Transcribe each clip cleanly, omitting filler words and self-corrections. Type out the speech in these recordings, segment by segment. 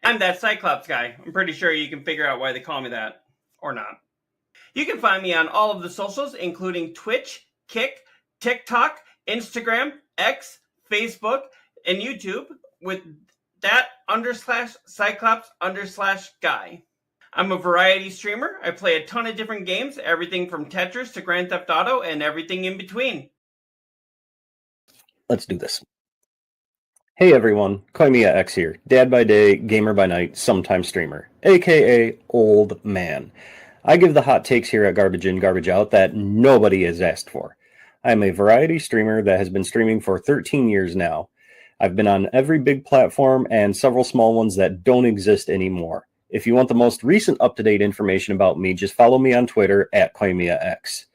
I'm that Cyclops guy. I'm pretty sure you can figure out why they call me that. Or not. You can find me on all of the socials, including Twitch, Kick, TikTok, Instagram, X, Facebook, and YouTube with that _Cyclops_guy. I'm a variety streamer. I play a ton of different games, everything from Tetris to Grand Theft Auto and everything in between. Let's do this. Hey everyone, Koimiya X here, dad by day, gamer by night, sometime streamer, aka old man. I give the hot takes here at Garbage In, Garbage Out that nobody has asked for. I am a variety streamer that has been streaming for 13 years now. I've been on every big platform and several small ones that don't exist anymore. If you want the most recent up-to-date information about me, just follow me on Twitter at KoimiyaX.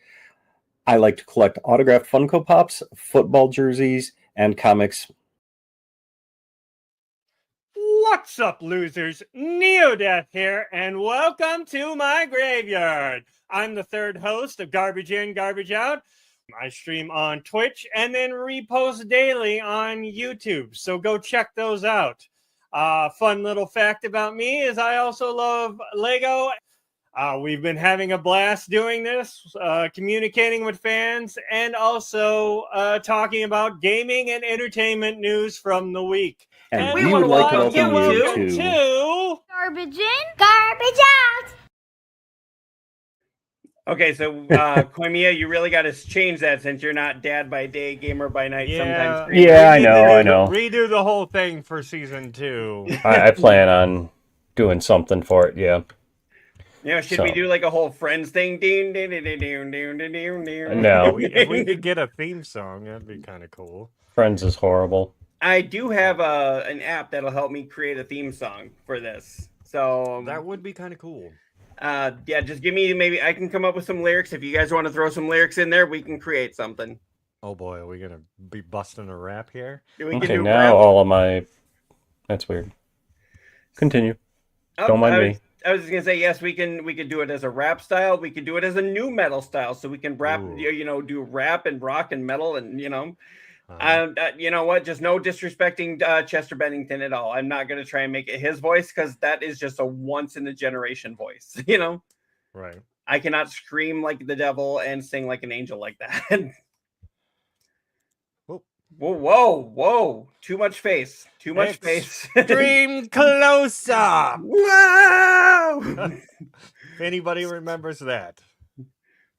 I like to collect autographed Funko Pops, football jerseys, and comics. What's up, losers? Neo-deth here, and welcome to my graveyard. I'm the third host of Garbage In, Garbage Out. I stream on Twitch and then repost daily on YouTube, so go check those out. Fun little fact about me is I also love Lego. We've been having a blast doing this, communicating with fans, and also talking about gaming and entertainment news from the week. And we would like to welcome you to Garbage In, Garbage Out. Okay, so Koimiya, you really got to change that since you're not dad by day, gamer by night. Sometimes. Yeah, I know. Redo the whole thing for season 2. I plan on doing something for it. Yeah. You know, should we do like a whole Friends thing? No. If we could get a theme song, that'd be kind of cool. Friends is horrible. I do have an app that'll help me create a theme song for this. So that would be kind of cool. Yeah, just give me, maybe I can come up with some lyrics. If you guys want to throw some lyrics in there, we can create something. Oh boy, are we gonna be busting a rap here? Okay, now all of my... That's weird. Continue. Don't mind me. I was just gonna say, yes, we could do it as a rap style. We could do it as a new metal style, so we can rap, do rap and rock and metal, and you know what? Just no disrespecting Chester Bennington at all. I'm not gonna try and make it his voice because that is just a once in a generation voice. Right. I cannot scream like the devil and sing like an angel like that. Whoa! Too much face. Too much face. Dream close up. Whoa! If anybody remembers that.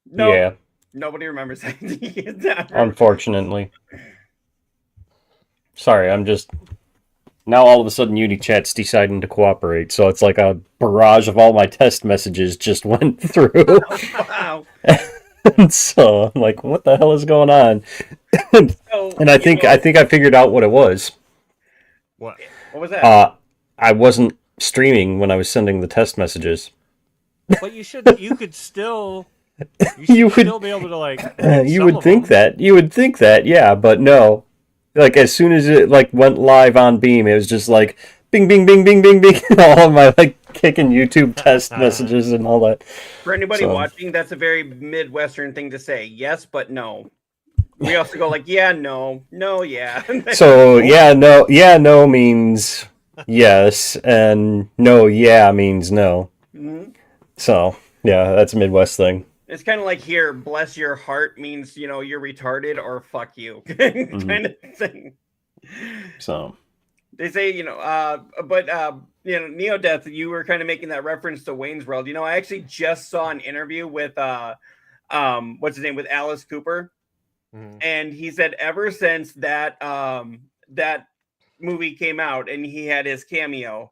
No, yeah. Nobody remembers that. Unfortunately. Sorry, I'm just... Now all of a sudden UniChat's deciding to cooperate, so it's like a barrage of all my test messages just went through. Oh, wow. And so I'm like, what the hell is going on? And I think I figured out what it was. What was that? I wasn't streaming when I was sending the test messages. But you could still still be able to like you would think that, yeah, but no. Like as soon as it like went live on Beam, it was just like bing bing bing bing bing bing all of my like kicking YouTube test messages and all that. For anybody watching, that's a very Midwestern thing to say. Yes, but no. We also go like, yeah, no, yeah. So no means yes, and no, yeah means no. Mm-hmm. So yeah, that's a Midwest thing. It's kind of like here, bless your heart means, you're retarded or fuck you kind of thing. So they say, neo-deth, you were kind of making that reference to Wayne's World. I actually just saw an interview with, what's his name, with Alice Cooper. Mm-hmm. And he said ever since that, that movie came out and he had his cameo,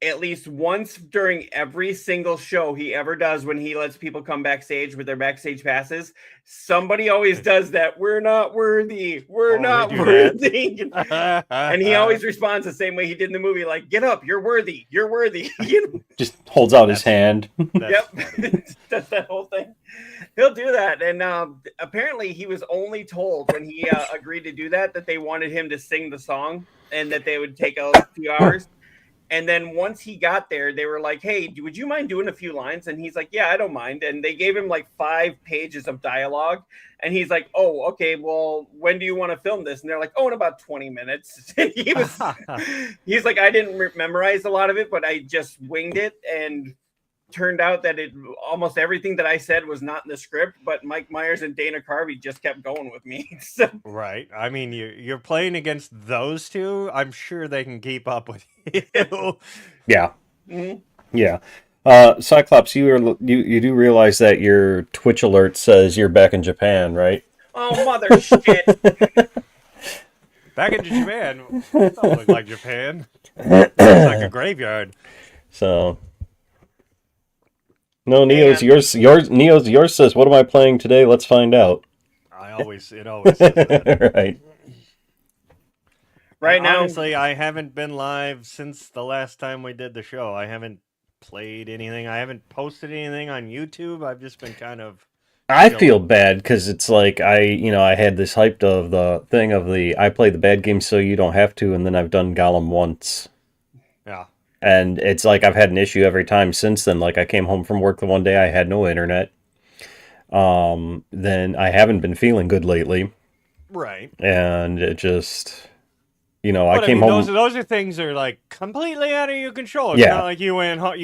at least once during every single show he ever does when he lets people come backstage with their backstage passes, somebody always does that. We're not worthy. We're not worthy. And he always responds the same way he did in the movie, like, get up, you're worthy. You're worthy. Just holds out his hand. Yep. That's that whole thing. He'll do that. And apparently he was only told when he agreed to do that they wanted him to sing the song and that they would take a few hours. And then once he got there, they were like, "Hey, would you mind doing a few lines?" And he's like, "Yeah, I don't mind." And they gave him like 5 pages of dialogue. And he's like, "Oh, okay. Well, when do you want to film this?" And they're like, "Oh, in about 20 minutes." He's like, "I didn't memorize a lot of it, but I just winged it." And turned out that almost everything that I said was not in the script, but Mike Myers and Dana Carvey just kept going with me. So. Right. I mean, you're playing against those two. I'm sure they can keep up with you. Yeah. Mm-hmm. Yeah. Cyclops, you do realize that your Twitch alert says you're back in Japan, right? Oh, mother shit. Back in Japan? That don't look like Japan. It's like a graveyard. So... No, Neo's yours says, "What am I playing today? Let's find out." It always says that. Right. Right now, honestly, I haven't been live since the last time we did the show. I haven't played anything. I haven't posted anything on YouTube. I've just been kind of... I feel bad because it's like I had this hyped of the thing of I play the bad game so you don't have to, and then I've done Gollum once. Yeah. And it's like I've had an issue every time since then. Like I came home from work the one day, I had no internet. Then I haven't been feeling good lately. Right. And it just, I came home. Those are things that are like completely out of your control. It's not like you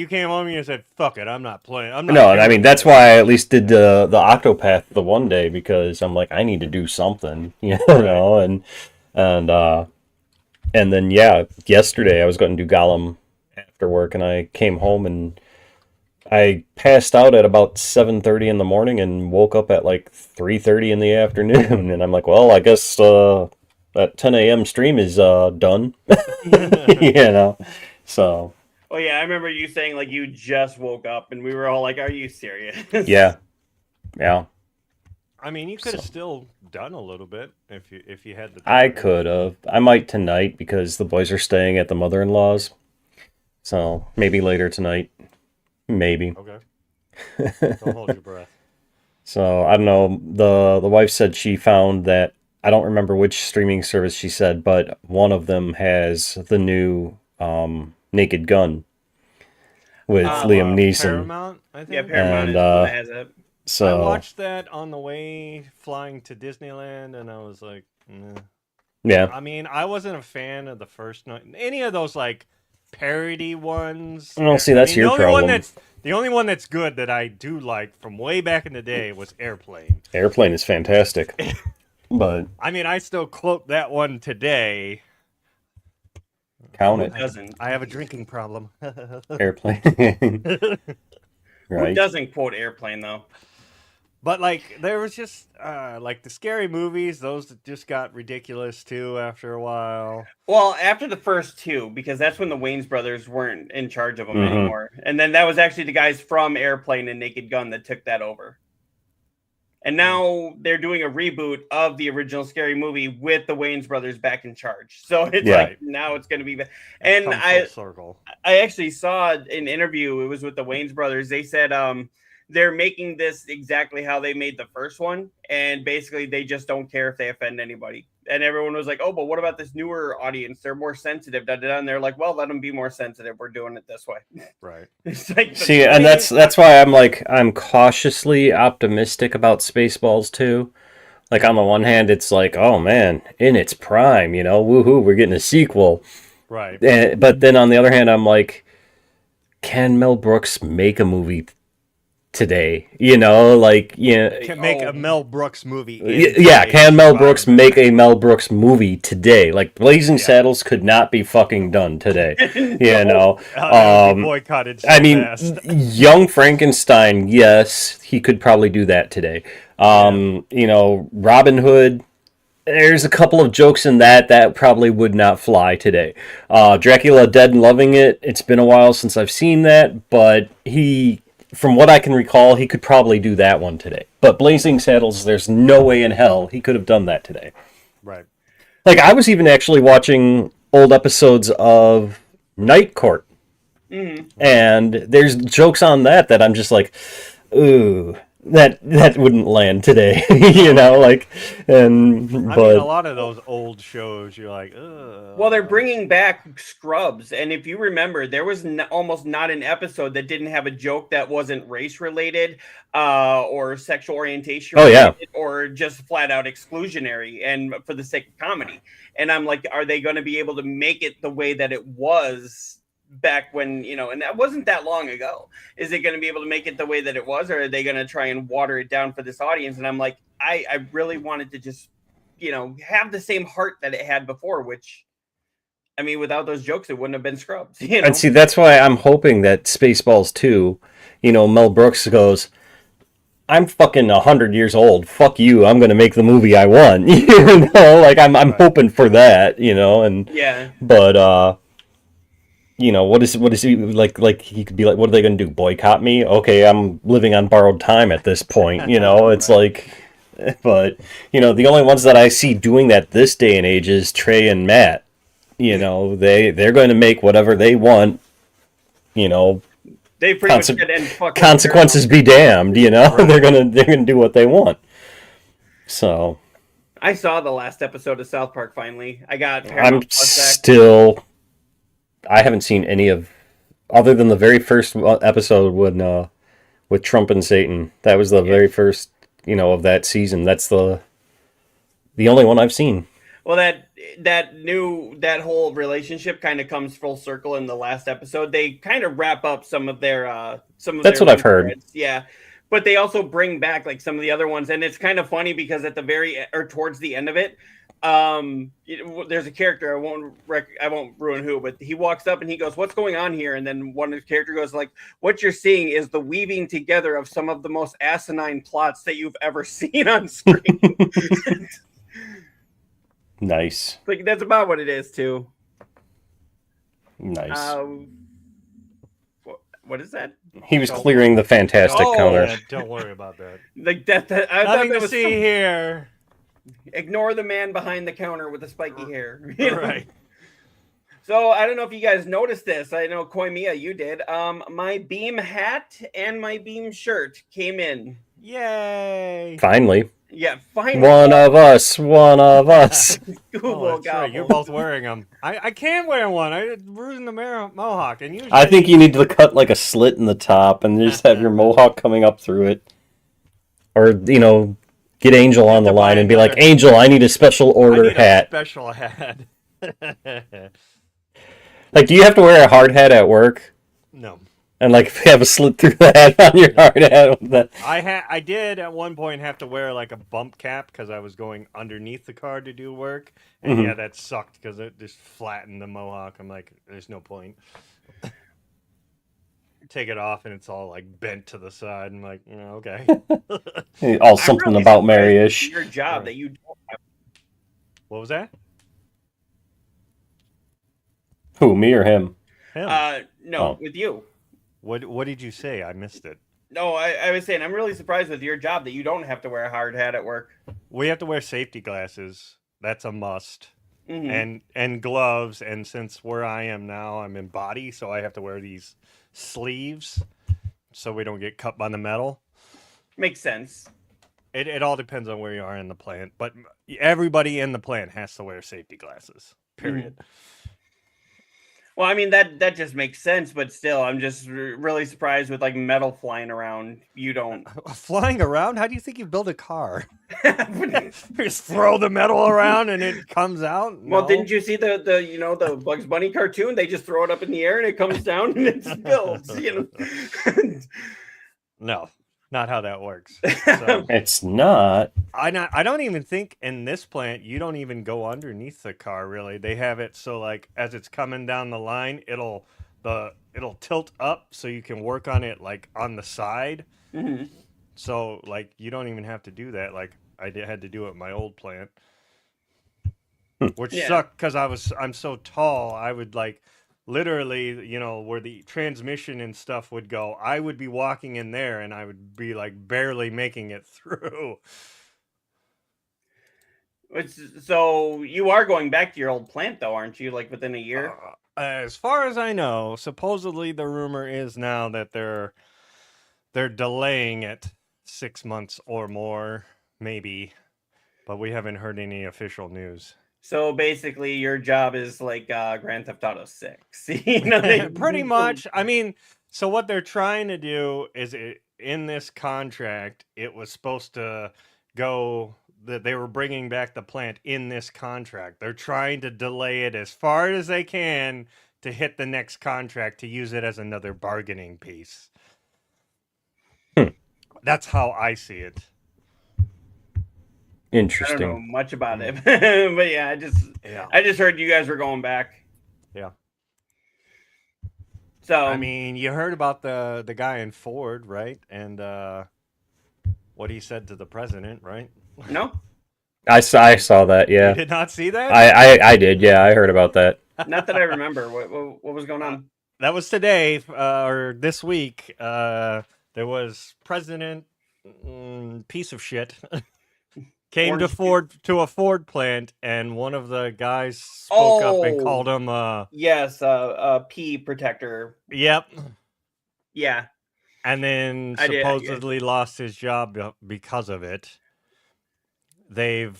came home and you said, "Fuck it, I'm not playing." I mean that's why I at least did the Octopath the one day because I'm like I need to do something, and then yesterday I was going to do Gollum after work, and I came home and I passed out at about 7:30 in the morning and woke up at like 3:30 in the afternoon, and I'm like, well, I guess that 10 a.m. stream is done, So. Oh yeah, I remember you saying like you just woke up, and we were all like, "Are you serious?" Yeah. I mean, you could have still done a little bit if you had the time. I could have. I might tonight because the boys are staying at the mother-in-law's. So maybe later tonight. Maybe. Okay. Don't hold your breath. So I don't know. The wife said she found that I don't remember which streaming service she said, but one of them has the new Naked Gun with Liam Neeson. Paramount, I think. Yeah, Paramount has it. So I watched that on the way flying to Disneyland, and I was like, nah. Yeah. I mean, I wasn't a fan of the first night. Any of those like parody ones. Well, see, that's your problem. The only one that's good that I do like from way back in the day was Airplane. Airplane is fantastic. But I mean, I still quote that one today. Count it. I have a drinking problem. Airplane. Right. Who doesn't quote Airplane though? But like there was just like the scary movies, those just got ridiculous too after a while. Well, after the first two, because that's when the Wayans brothers weren't in charge of them anymore. And then that was actually the guys from Airplane and Naked Gun that took that over. And now they're doing a reboot of the original Scary Movie with the Wayans brothers back in charge. So it's like now it's going to be and I actually saw an interview. It was with the Wayans brothers. They said they're making this exactly how they made the first one, and basically they just don't care if they offend anybody. And everyone was like, "Oh, but what about this newer audience? They're more sensitive." And they're like, "Well, let them be more sensitive. We're doing it this way." Right. It's like, see, and that's why I'm cautiously optimistic about Spaceballs 2. Like on the one hand, it's like, oh man, in its prime, woohoo, we're getting a sequel. Right. But then on the other hand, I'm like, can Mel Brooks make a movie today? Can make a Mel Brooks movie. Can Mel Brooks make a Mel Brooks movie today? Like Blazing Saddles could not be fucking done today. Boycotted so fast. Young Frankenstein, yes, he could probably do that today. Robin Hood, there's a couple of jokes in that probably would not fly today. Dracula Dead and Loving It, it's been a while since I've seen that, but from what I can recall, he could probably do that one today. But Blazing Saddles, there's no way in hell he could have done that today. Right. Like, I was even actually watching old episodes of Night Court. Mm-hmm. And there's jokes on that I'm just like, ooh, that wouldn't land today, you know, like, and I but mean, a lot of those old shows, you're like, ugh. Well, they're bringing back Scrubs, and if you remember, there was almost not an episode that didn't have a joke that wasn't race related, or sexual orientation related, or just flat out exclusionary, and for the sake of comedy. And I'm like, are they going to be able to make it the way that it was back when, you know, and that wasn't that long ago? Is it going to be able to make it the way that it was, or are they going to try and water it down for this audience? And I'm like, I really wanted to just, you know, have the same heart that it had before, which, I mean, without those jokes, it wouldn't have been Scrubs. You know? And see, that's why I'm hoping that Spaceballs 2, you know, Mel Brooks goes, I'm fucking 100 years old. Fuck you. I'm going to make the movie I want. You know, like I'm hoping for that, you know, and yeah. But you know, what is he like he could be like, what are they going to do? Boycott me? Okay, I'm living on borrowed time at this point, you know. It's like, but you know, the only ones that I see doing that this day and age is Trey and Matt. You know, they're going to make whatever they want, you know. They pretty much said, and fucking consequences be damned, you know. Right. They're gonna do what they want. So I saw the last episode of South Park finally. I got I haven't seen any of, other than the very first episode when with Trump and Satan. That was the very first, you know, of that season. That's the only one I've seen. Well, that whole relationship kind of comes full circle in the last episode. They kind of wrap up some of their That's what I've heard. Threads. Yeah. But they also bring back like some of the other ones, and it's kind of funny because at the towards the end of it, there's a character, I won't ruin who, but he walks up and he goes, "What's going on here?" And then one of the character goes like, "What you're seeing is the weaving together of some of the most asinine plots that you've ever seen on screen." Nice. Like that's about what it is too. Nice. What is that? He was clearing the fantastic counter. Yeah, don't worry about that. Like that. Nothing to see here. Ignore the man behind the counter with the spiky hair. Right. So I don't know if you guys noticed this. I know Koimiya, you did. My Beam hat and my Beam shirt came in. Yay! Finally. Yeah, finally. One of us. Google right. You're both wearing them. I can't wear one. I'm losing the mohawk, and usually I think you need to cut like a slit in the top and just have your mohawk coming up through it, or you know, get Angel on the line and be like, "Angel, I need a special order hat." Special hat. Like, do you have to wear a hard hat at work? No. And like have a slit through the hat on your hard hat with that. I did at one point have to wear like a bump cap because I was going underneath the car to do work, and yeah, that sucked because it just flattened the mohawk. I'm like, there's no point. Take it off and it's all like bent to the side. I'm like, okay. All something really about Mary-ish. Your job that you don't have. What was that? Who, me or him? Him. No, with you. What did you say? I missed it. No, I was saying I'm really surprised with your job that you don't have to wear a hard hat at work. We have to wear safety glasses. That's a must. Mm-hmm. And gloves. And since where I am now, I'm in body, so I have to wear these sleeves so we don't get cut by the metal. Makes sense. It all depends on where you are in the plant, but everybody in the plant has to wear safety glasses. Period. Mm-hmm. Well, I mean, that just makes sense, but still, I'm just really surprised with like metal flying around. You don't. Flying around? How do you think you build a car? Just throw the metal around and it comes out? No. Well, didn't you see the Bugs Bunny cartoon? They just throw it up in the air and it comes down and it spills, you know? No. Not how that works. So, it's not. I don't even think in this plant you don't even go underneath the car. Really, they have it so like as it's coming down the line, it'll tilt up so you can work on it like on the side. Mm-hmm. So like you don't even have to do that. Like I had to do it at my old plant, which sucked because I'm so tall. I would like. Literally, you know, where the transmission and stuff would go, I would be walking in there and I would be like barely making it through. So you are going back to your old plant though, aren't you? Like within a year? As far as I know, supposedly the rumor is now that they're delaying it 6 months or more, maybe. But we haven't heard any official news. So basically, your job is like Grand Theft Auto 6. Pretty much. I mean, so what they're trying to do is in this contract, it was supposed to go that they were bringing back the plant in this contract. They're trying to delay it as far as they can to hit the next contract to use it as another bargaining piece. That's how I see it. Interesting. I don't know much about it, but yeah, I just heard you guys were going back. Yeah. So I mean, you heard about the guy in Ford, right? And what he said to the president, right? No, I saw that. Yeah, You did not see that? I did. Yeah, I heard about that. not that I remember. What was going on? That was today or this week. There was President piece of shit came to a Ford plant, and one of the guys spoke up and called him. Yes, P protector. Yep. Yeah, And then supposedly lost his job because of it. The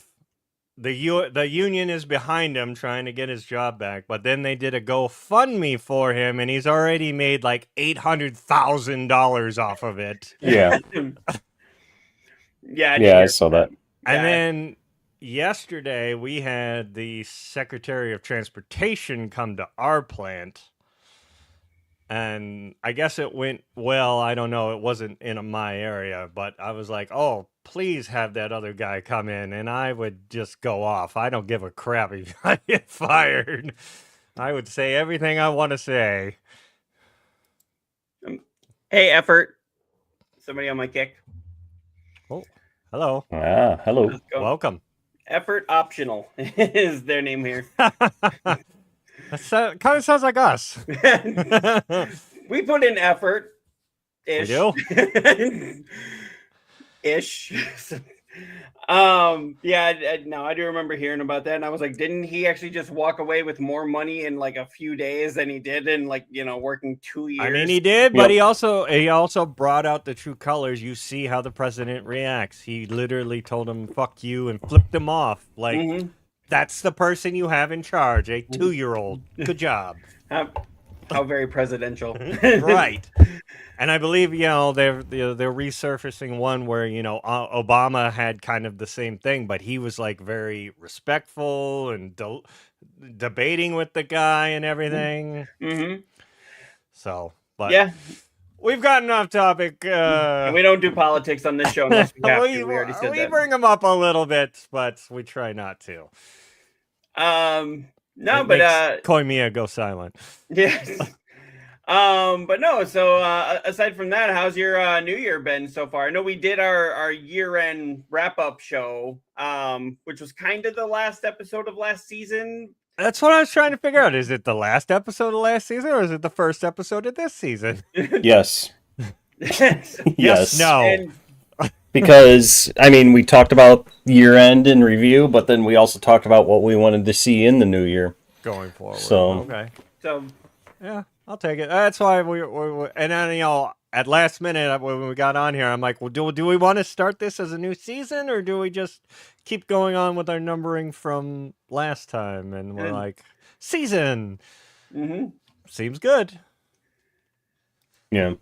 union is behind him trying to get his job back, but then they did a GoFundMe for him, and he's already made like $800,000 off of it. Yeah. yeah, I saw that. And then yesterday we had the Secretary of Transportation come to our plant, and I guess it went well. I don't know. It wasn't in my area, but I was like, oh, please have that other guy come in, and I would just go off. I don't give a crap if I get fired. I would say everything I want to say. Hey, effort. Somebody on my kick. Oh, hello. Hello. Welcome. Effort optional is their name here. That kind of sounds like us. We put in effort. Ish. We do? Ish. No, I do remember hearing about that, and I was like, didn't he actually just walk away with more money in like a few days than he did in like working 2 years? I mean, he did, but he also brought out the true colors. You see how the president reacts. He literally told him "fuck you" and flipped him off. Like that's the person you have in charge, a 2-year-old. Good job. How very presidential. Right. And I believe, they're resurfacing one where, Obama had kind of the same thing, but he was like very respectful and debating with the guy and everything. Mm-hmm. So, but yeah, we've gotten off topic. And we don't do politics on this show unless we have to. We already said that. We bring them up a little bit, but we try not to. No, but Koimiya go silent. Yes. But no, so aside from that, how's your new year been so far? I know we did our year-end wrap-up show, which was kind of the last episode of last season. That's what I was trying to figure out. Is it the last episode of last season, or is it the first episode of this season? Yes. Yes. No. And because, I mean, we talked about year-end in review, but then we also talked about what we wanted to see in the new year. Going forward. So, okay. So, yeah, I'll take it. That's why we and then, at last minute when we got on here, I'm like, well, do we want to start this as a new season, or do we just keep going on with our numbering from last time? And we're like, season. Seems good. Yeah.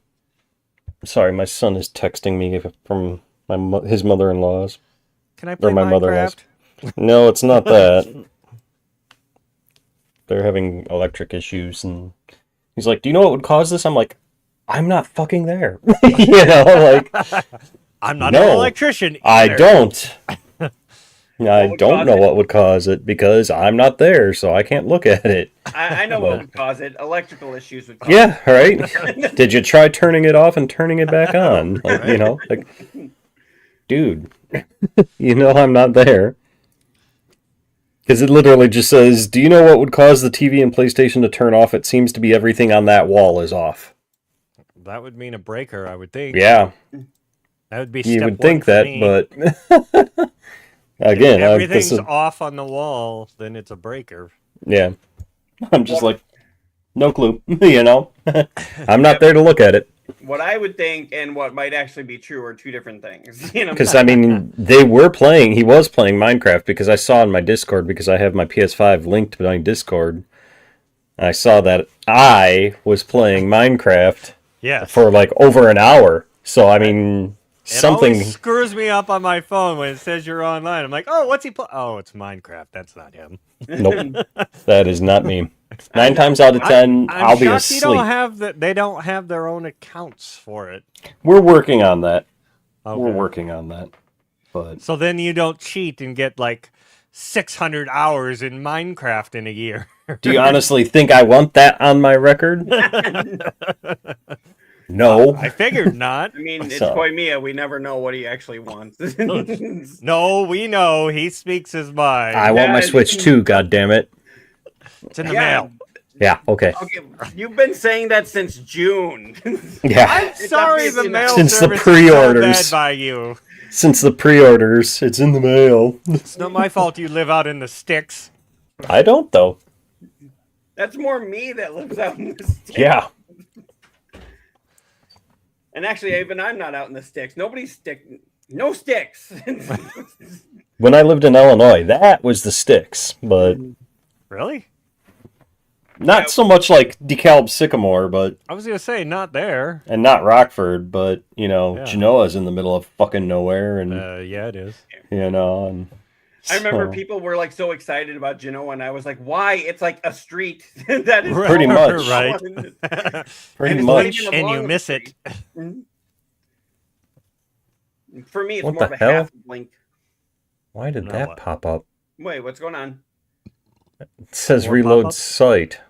Sorry, my son is texting me from his mother-in-law's. Can I play my Minecraft? mother-in-law's. No, it's not that. They're having electric issues, and he's like, "Do you know what would cause this?" I'm like, "I'm not fucking there." I'm not an electrician either. I don't. I don't know what would cause it because I'm not there, so I can't look at it. I know what would cause it. Electrical issues would cause it. Yeah, right? Did you try turning it off and turning it back on? Dude, I'm not there. Because it literally just says, do you know what would cause the TV and PlayStation to turn off? It seems to be everything on that wall is off. That would mean a breaker, I would think. Yeah. That would be You step would think that, me. but... Again, if everything's off on the wall, then it's a breaker. Yeah. I'm just like, no clue, I'm not there to look at it. what I would think and what might actually be true are two different things. You know, Because, I mean, he was playing Minecraft because I saw in my Discord, because I have my PS5 linked to my Discord. I saw that I was playing Minecraft for like over an hour. So, I mean, something... It always screws me up on my phone when it says you're online. I'm like, oh, what's he play? Oh, it's Minecraft. That's not him. Nope. That is not me. 9 times out of 10, I'll be asleep. They don't have their own accounts for it. We're working on that. Okay. We're working on that. But so then you don't cheat and get like 600 hours in Minecraft in a year. Do you honestly think I want that on my record? No. I figured not. I mean, it's Koimiya. We never know what he actually wants. No, we know. He speaks his mind. I want my Switch too, goddammit. It's in the mail. Yeah, okay. Okay, you've been saying that since June. Yeah. I'm sorry the mail since service the pre-orders. is so bad by you. Since the pre-orders, it's in the mail. It's not my fault you live out in the sticks. I don't, though. That's more me that lives out in the sticks. Yeah. And actually, even I'm not out in the sticks. No sticks. When I lived in Illinois, that was the sticks, but... Really? Not so much like DeKalb Sycamore, but... I was going to say, not there. And not Rockford, but, you know, Genoa's in the middle of fucking nowhere, and... yeah, it is. You know, and... I remember people were like so excited about Genoa, and I was like, "Why? It's like a street that is pretty much right. Pretty much, and you miss it." For me, it's what more the of a hell? half blink. Why did that pop up? Wait, what's going on? It says More reload pop-up? site.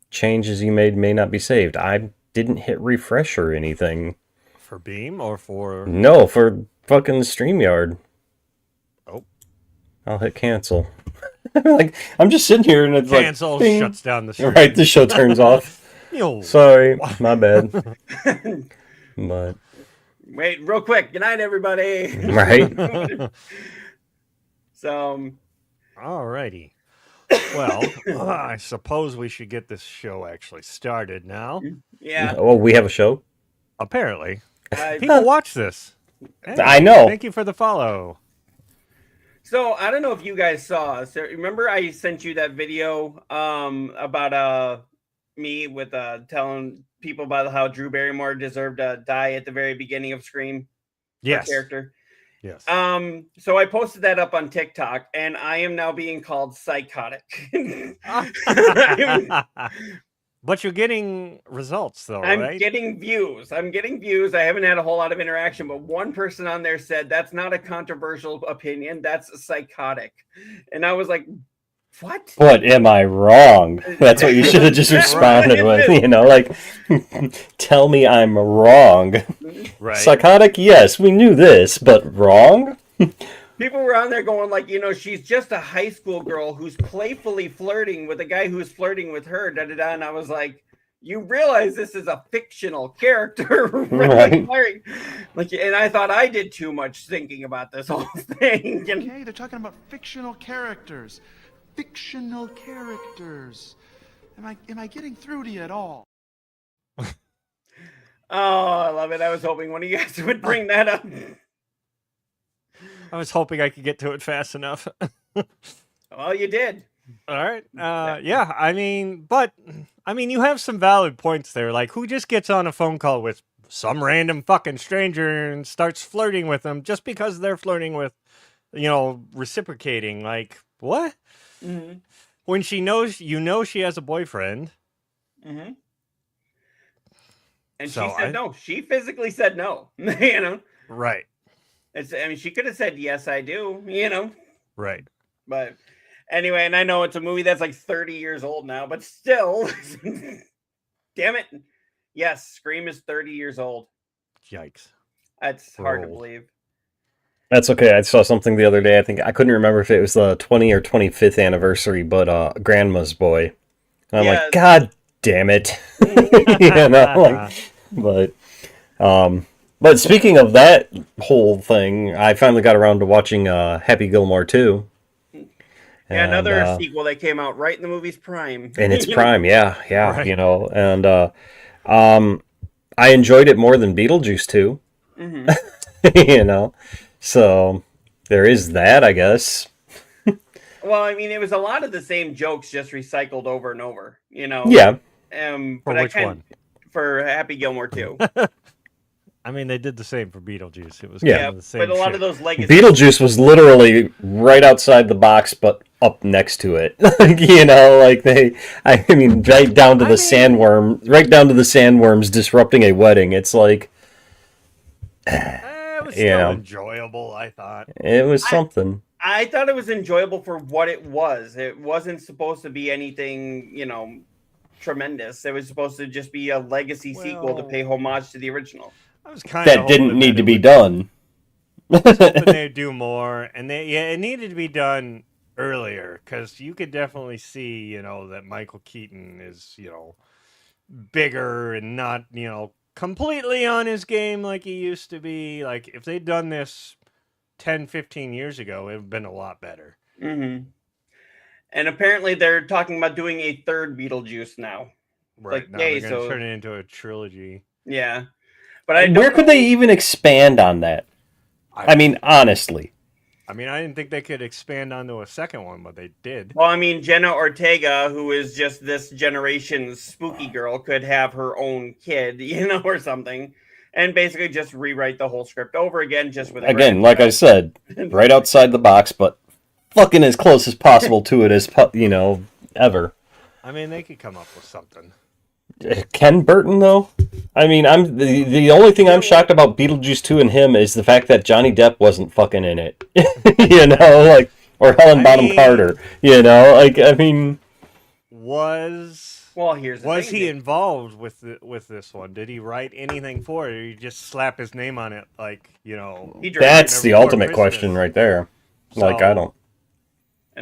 Changes you made may not be saved. I didn't hit refresh or anything. For Beam or for... No, for fucking StreamYard. Oh. I'll hit cancel. Like, I'm just sitting here and it's cancel like... Cancel shuts down the stream. Right, the show turns off. Sorry, my bad. But... Wait, real quick. Good night, everybody. Right? So... Alrighty. Well, I suppose we should get this show actually started now. Yeah. Oh, we have a show? Apparently. People watch this. Hey, I know. Thank you for the follow. So, I don't know if you guys saw. So, remember I sent you that video about me with telling people about how Drew Barrymore deserved to die at the very beginning of Scream? Yes. Character. Yes. So I posted that up on TikTok, and I am now being called psychotic. But you're getting results, though, I'm right? getting views. I haven't had a whole lot of interaction, but one person on there said that's not a controversial opinion. That's psychotic. And I was like, what? What am I wrong? That's what you should have just responded with, you know, like, tell me I'm wrong. Right. Psychotic, yes, we knew this, but wrong? People were on there going like, you know, she's just a high school girl who's playfully flirting with a guy who's flirting with her, da-da-da. And I was like, you realize this is a fictional character, right? Like, and I thought I did too much thinking about this whole thing. Okay, they're talking about fictional characters. Fictional characters. Am I getting through to you at all? Oh, I love it. I was hoping one of you guys would bring that up. I was hoping I could get to it fast enough. Well, you did. All right. Yeah, I mean, you have some valid points there. Like, who just gets on a phone call with some random fucking stranger and starts flirting with them just because they're flirting with, you know, reciprocating? Like, what? Mm-hmm. When she knows, she has a boyfriend. Mm-hmm. And So she said no. She physically said no. You know? Right. She could have said, yes, I do, you know? Right. But anyway, and I know it's a movie that's like 30 years old now, but still, damn it. Yes, Scream is 30 years old. Yikes. That's hard to believe. That's okay. I saw something the other day. I think I couldn't remember if it was the 20 or 25th anniversary, but Grandma's Boy. And I'm like, God damn it. You know, like, but speaking of that whole thing, I finally got around to watching Happy Gilmore 2. Yeah, another sequel that came out right in the movie's prime. In its prime, yeah, Right. you know, and I enjoyed it more than Beetlejuice 2. You know, so there is that, I guess. Well, I mean, it was a lot of the same jokes, just recycled over and over. You know. Yeah. For which one? For Happy Gilmore 2. I mean, they did the same for Beetlejuice. It was Yeah, kind of the same but a lot shit. of those legacy. Beetlejuice was literally right outside the box, but up next to it. You know, like I mean, right down to the sandworms disrupting a wedding. It's like, it was still enjoyable, I thought. It was something. I thought it was enjoyable for what it was. It wasn't supposed to be anything, you know, tremendous. It was supposed to just be a legacy sequel to pay homage to the original. I was kind that didn't need to be done. I was hoping they'd do more, and it needed to be done earlier, because you could definitely see, you know, that Michael Keaton is, you know, bigger and not, you know, completely on his game like he used to be. Like, if they'd done this 10, 15 years ago, it would have been a lot better. Mm-hmm. And apparently they're talking about doing a third Beetlejuice now. Right, like, now they're going to turn it into a trilogy. Yeah. But where could they even expand on that? I mean, honestly. I mean, I didn't think they could expand onto a second one, but they did. Well, I mean, Jenna Ortega, who is just this generation's spooky girl, could have her own kid, you know, or something, and basically just rewrite the whole script over again, just with like I said, right outside the box, but fucking as close as possible to it as you know ever. I mean, they could come up with something. Ken Burton, though? I mean, I'm the only thing I'm shocked about Beetlejuice 2 and him is the fact that Johnny Depp wasn't fucking in it. You know, like, or Helen Bonham Carter. You know, like, I mean, was he involved with this one? Did he write anything for it, or did he just slap his name on it? Like, you know, that's the ultimate question right there. So, like, I know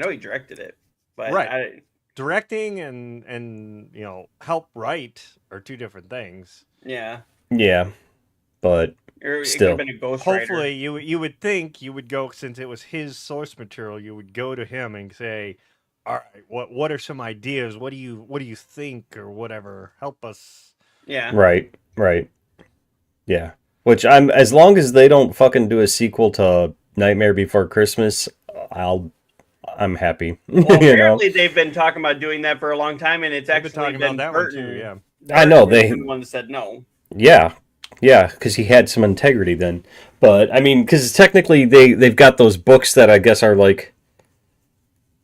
he directed it, but right. Directing and you know, help write are two different things. Yeah. Yeah, but still, hopefully you would think you would go, since it was his source material, you would go to him and say, all right, what are some ideas? What do you think, or whatever? Help us. Yeah. Right. Yeah. Which as long as they don't fucking do a sequel to Nightmare Before Christmas, I'm happy. Well, apparently they've been talking about doing that for a long time, and it's actually been that Burton. One too, yeah. I know the one said no. Yeah, because he had some integrity then. But I mean, because technically they've got those books that I guess are like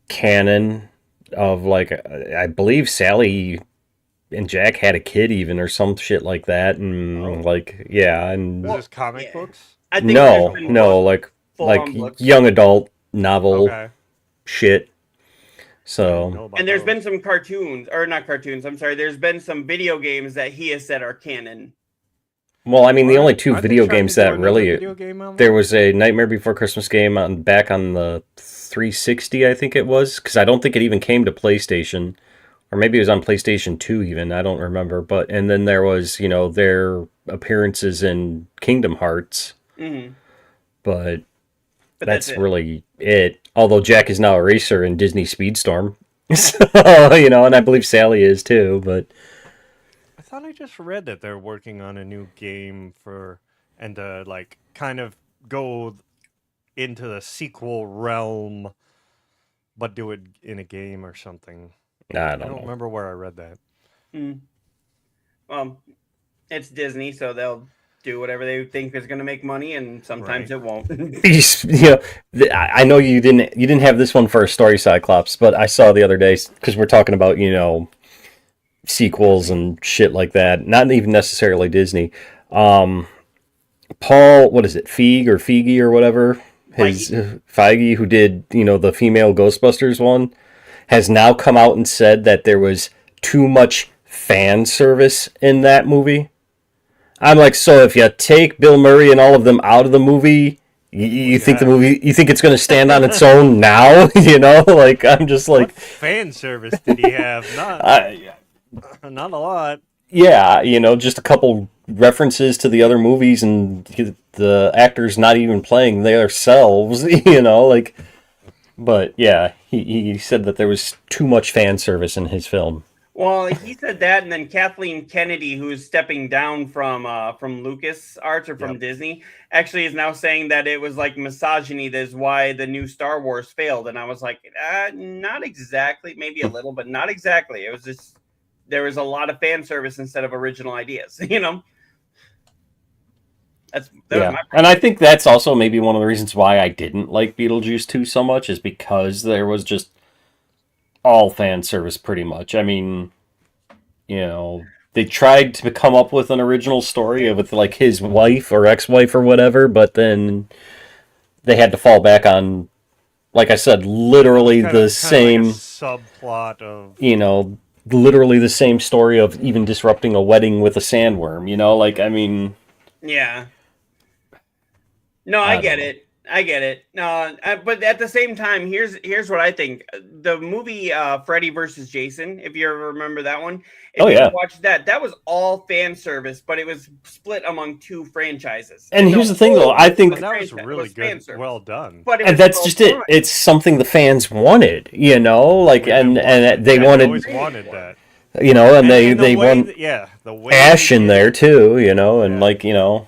canon of, like, I believe Sally and Jack had a kid even, or some shit like that, and like and is this comic books? I think no, like young adult novel. Okay. Shit. So, and there's been some cartoons, or not cartoons, I'm sorry, there's been some video games that he has said are canon. Well, I mean, the only two video games that really... There was a Nightmare Before Christmas game back on the 360, I think it was, because I don't think it even came to PlayStation, or maybe it was on PlayStation 2 even, I don't remember. But and then there was, you know, their appearances in Kingdom Hearts. Mm-hmm. But that's really it. Although Jack is now a racer in Disney Speedstorm. So, you know, and I believe Sally is too, but... I thought I just read that they're working on a new game and to, like, kind of go into the sequel realm, but do it in a game or something. I don't know. Remember where I read that. It's Disney, so they'll do whatever they think is going to make money, and sometimes it won't. You know, I know you didn't have this one for a story, Cyclops, but I saw the other day, because we're talking about, you know, sequels and shit like that, not even necessarily Disney. Paul, what is it, Feige or whatever, Feige, who did, you know, the female Ghostbusters one, has now come out and said that there was too much fan service in that movie. I'm like, so if you take Bill Murray and all of them out of the movie, you think you think it's going to stand on its own now? You know, like, I'm just like, what fan service did he have? Not a lot. Yeah, you know, just a couple references to the other movies, and the actors not even playing themselves. You know, like, but yeah, he said that there was too much fan service in his film. Well, he said that, and then Kathleen Kennedy, who's stepping down from Lucas Arts or from Disney, actually is now saying that it was like misogyny that is why the new Star Wars failed. And I was like, not exactly, maybe a little, but not exactly. It was just there was a lot of fan service instead of original ideas, you know. That was my and I think that's also maybe one of the reasons why I didn't like Beetlejuice 2 so much, is because there was just all fan service pretty much. I mean, you know, they tried to come up with an original story with like his wife or ex-wife or whatever, but then they had to fall back on, like I said, literally the same like subplot of, you know, literally the same story of even disrupting a wedding with a sandworm, you know, like, I mean, yeah. No, I get it. I get it. No, but at the same time, here's what I think. The movie Freddy versus Jason, if you ever remember that one, if you watched that was all fan service, but it was split among two franchises. And here's the thing, though. I think that was really good, well done. But and that's just it. It's something the fans wanted, you know, like, and they always wanted that. You know, and they want the way Ash in there too, you know, and like, you know,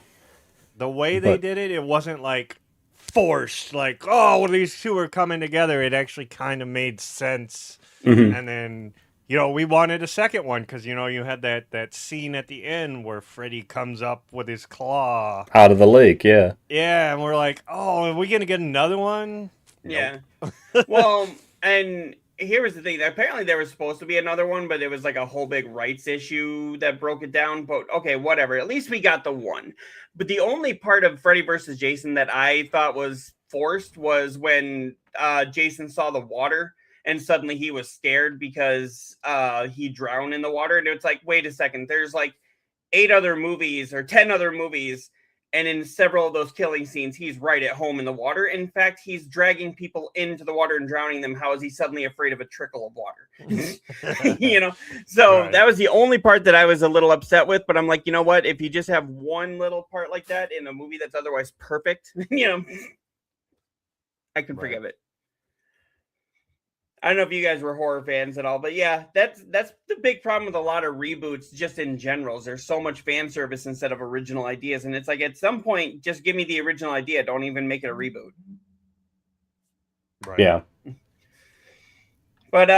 the way they did it, it wasn't like forced, like, oh, well, these two are coming together. It actually kind of made sense. And then, you know, we wanted a second one because, you know, you had that scene at the end where Freddy comes up with his claw out of the lake. Yeah, and we're like, oh, are we gonna get another one? Yeah. Well, and here was the thing. Apparently there was supposed to be another one, but it was like a whole big rights issue that broke it down. But okay, whatever. At least we got the one. But the only part of Freddy versus Jason that I thought was forced was when Jason saw the water and suddenly he was scared because he drowned in the water. And it's like, wait a second, there's like 8 other movies or 10 other movies. And in several of those killing scenes, he's right at home in the water. In fact, he's dragging people into the water and drowning them. How is he suddenly afraid of a trickle of water? You know? So that was the only part that I was a little upset with. But I'm like, you know what? If you just have one little part like that in a movie that's otherwise perfect, you know, I can forgive it. I don't know if you guys were horror fans at all, but yeah, that's the big problem with a lot of reboots just in general. There's so much fan service instead of original ideas. And it's like, at some point, just give me the original idea. Don't even make it a reboot. Right. Yeah. But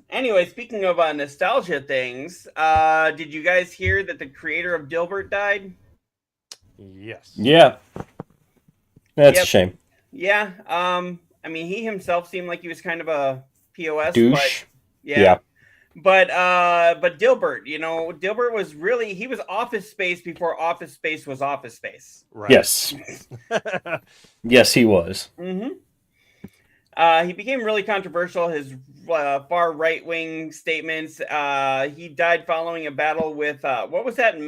anyway, speaking of nostalgia things, did you guys hear that the creator of Dilbert died? Yes. Yeah. That's a shame. Yeah. I mean, he himself seemed like he was kind of a POS douche. But yeah. But Dilbert, you know, Dilbert was really, he was Office Space before Office Space was Office Space. Right. Yes. Yes, he was. He became really controversial. His far right-wing statements. He died following a battle with what was that?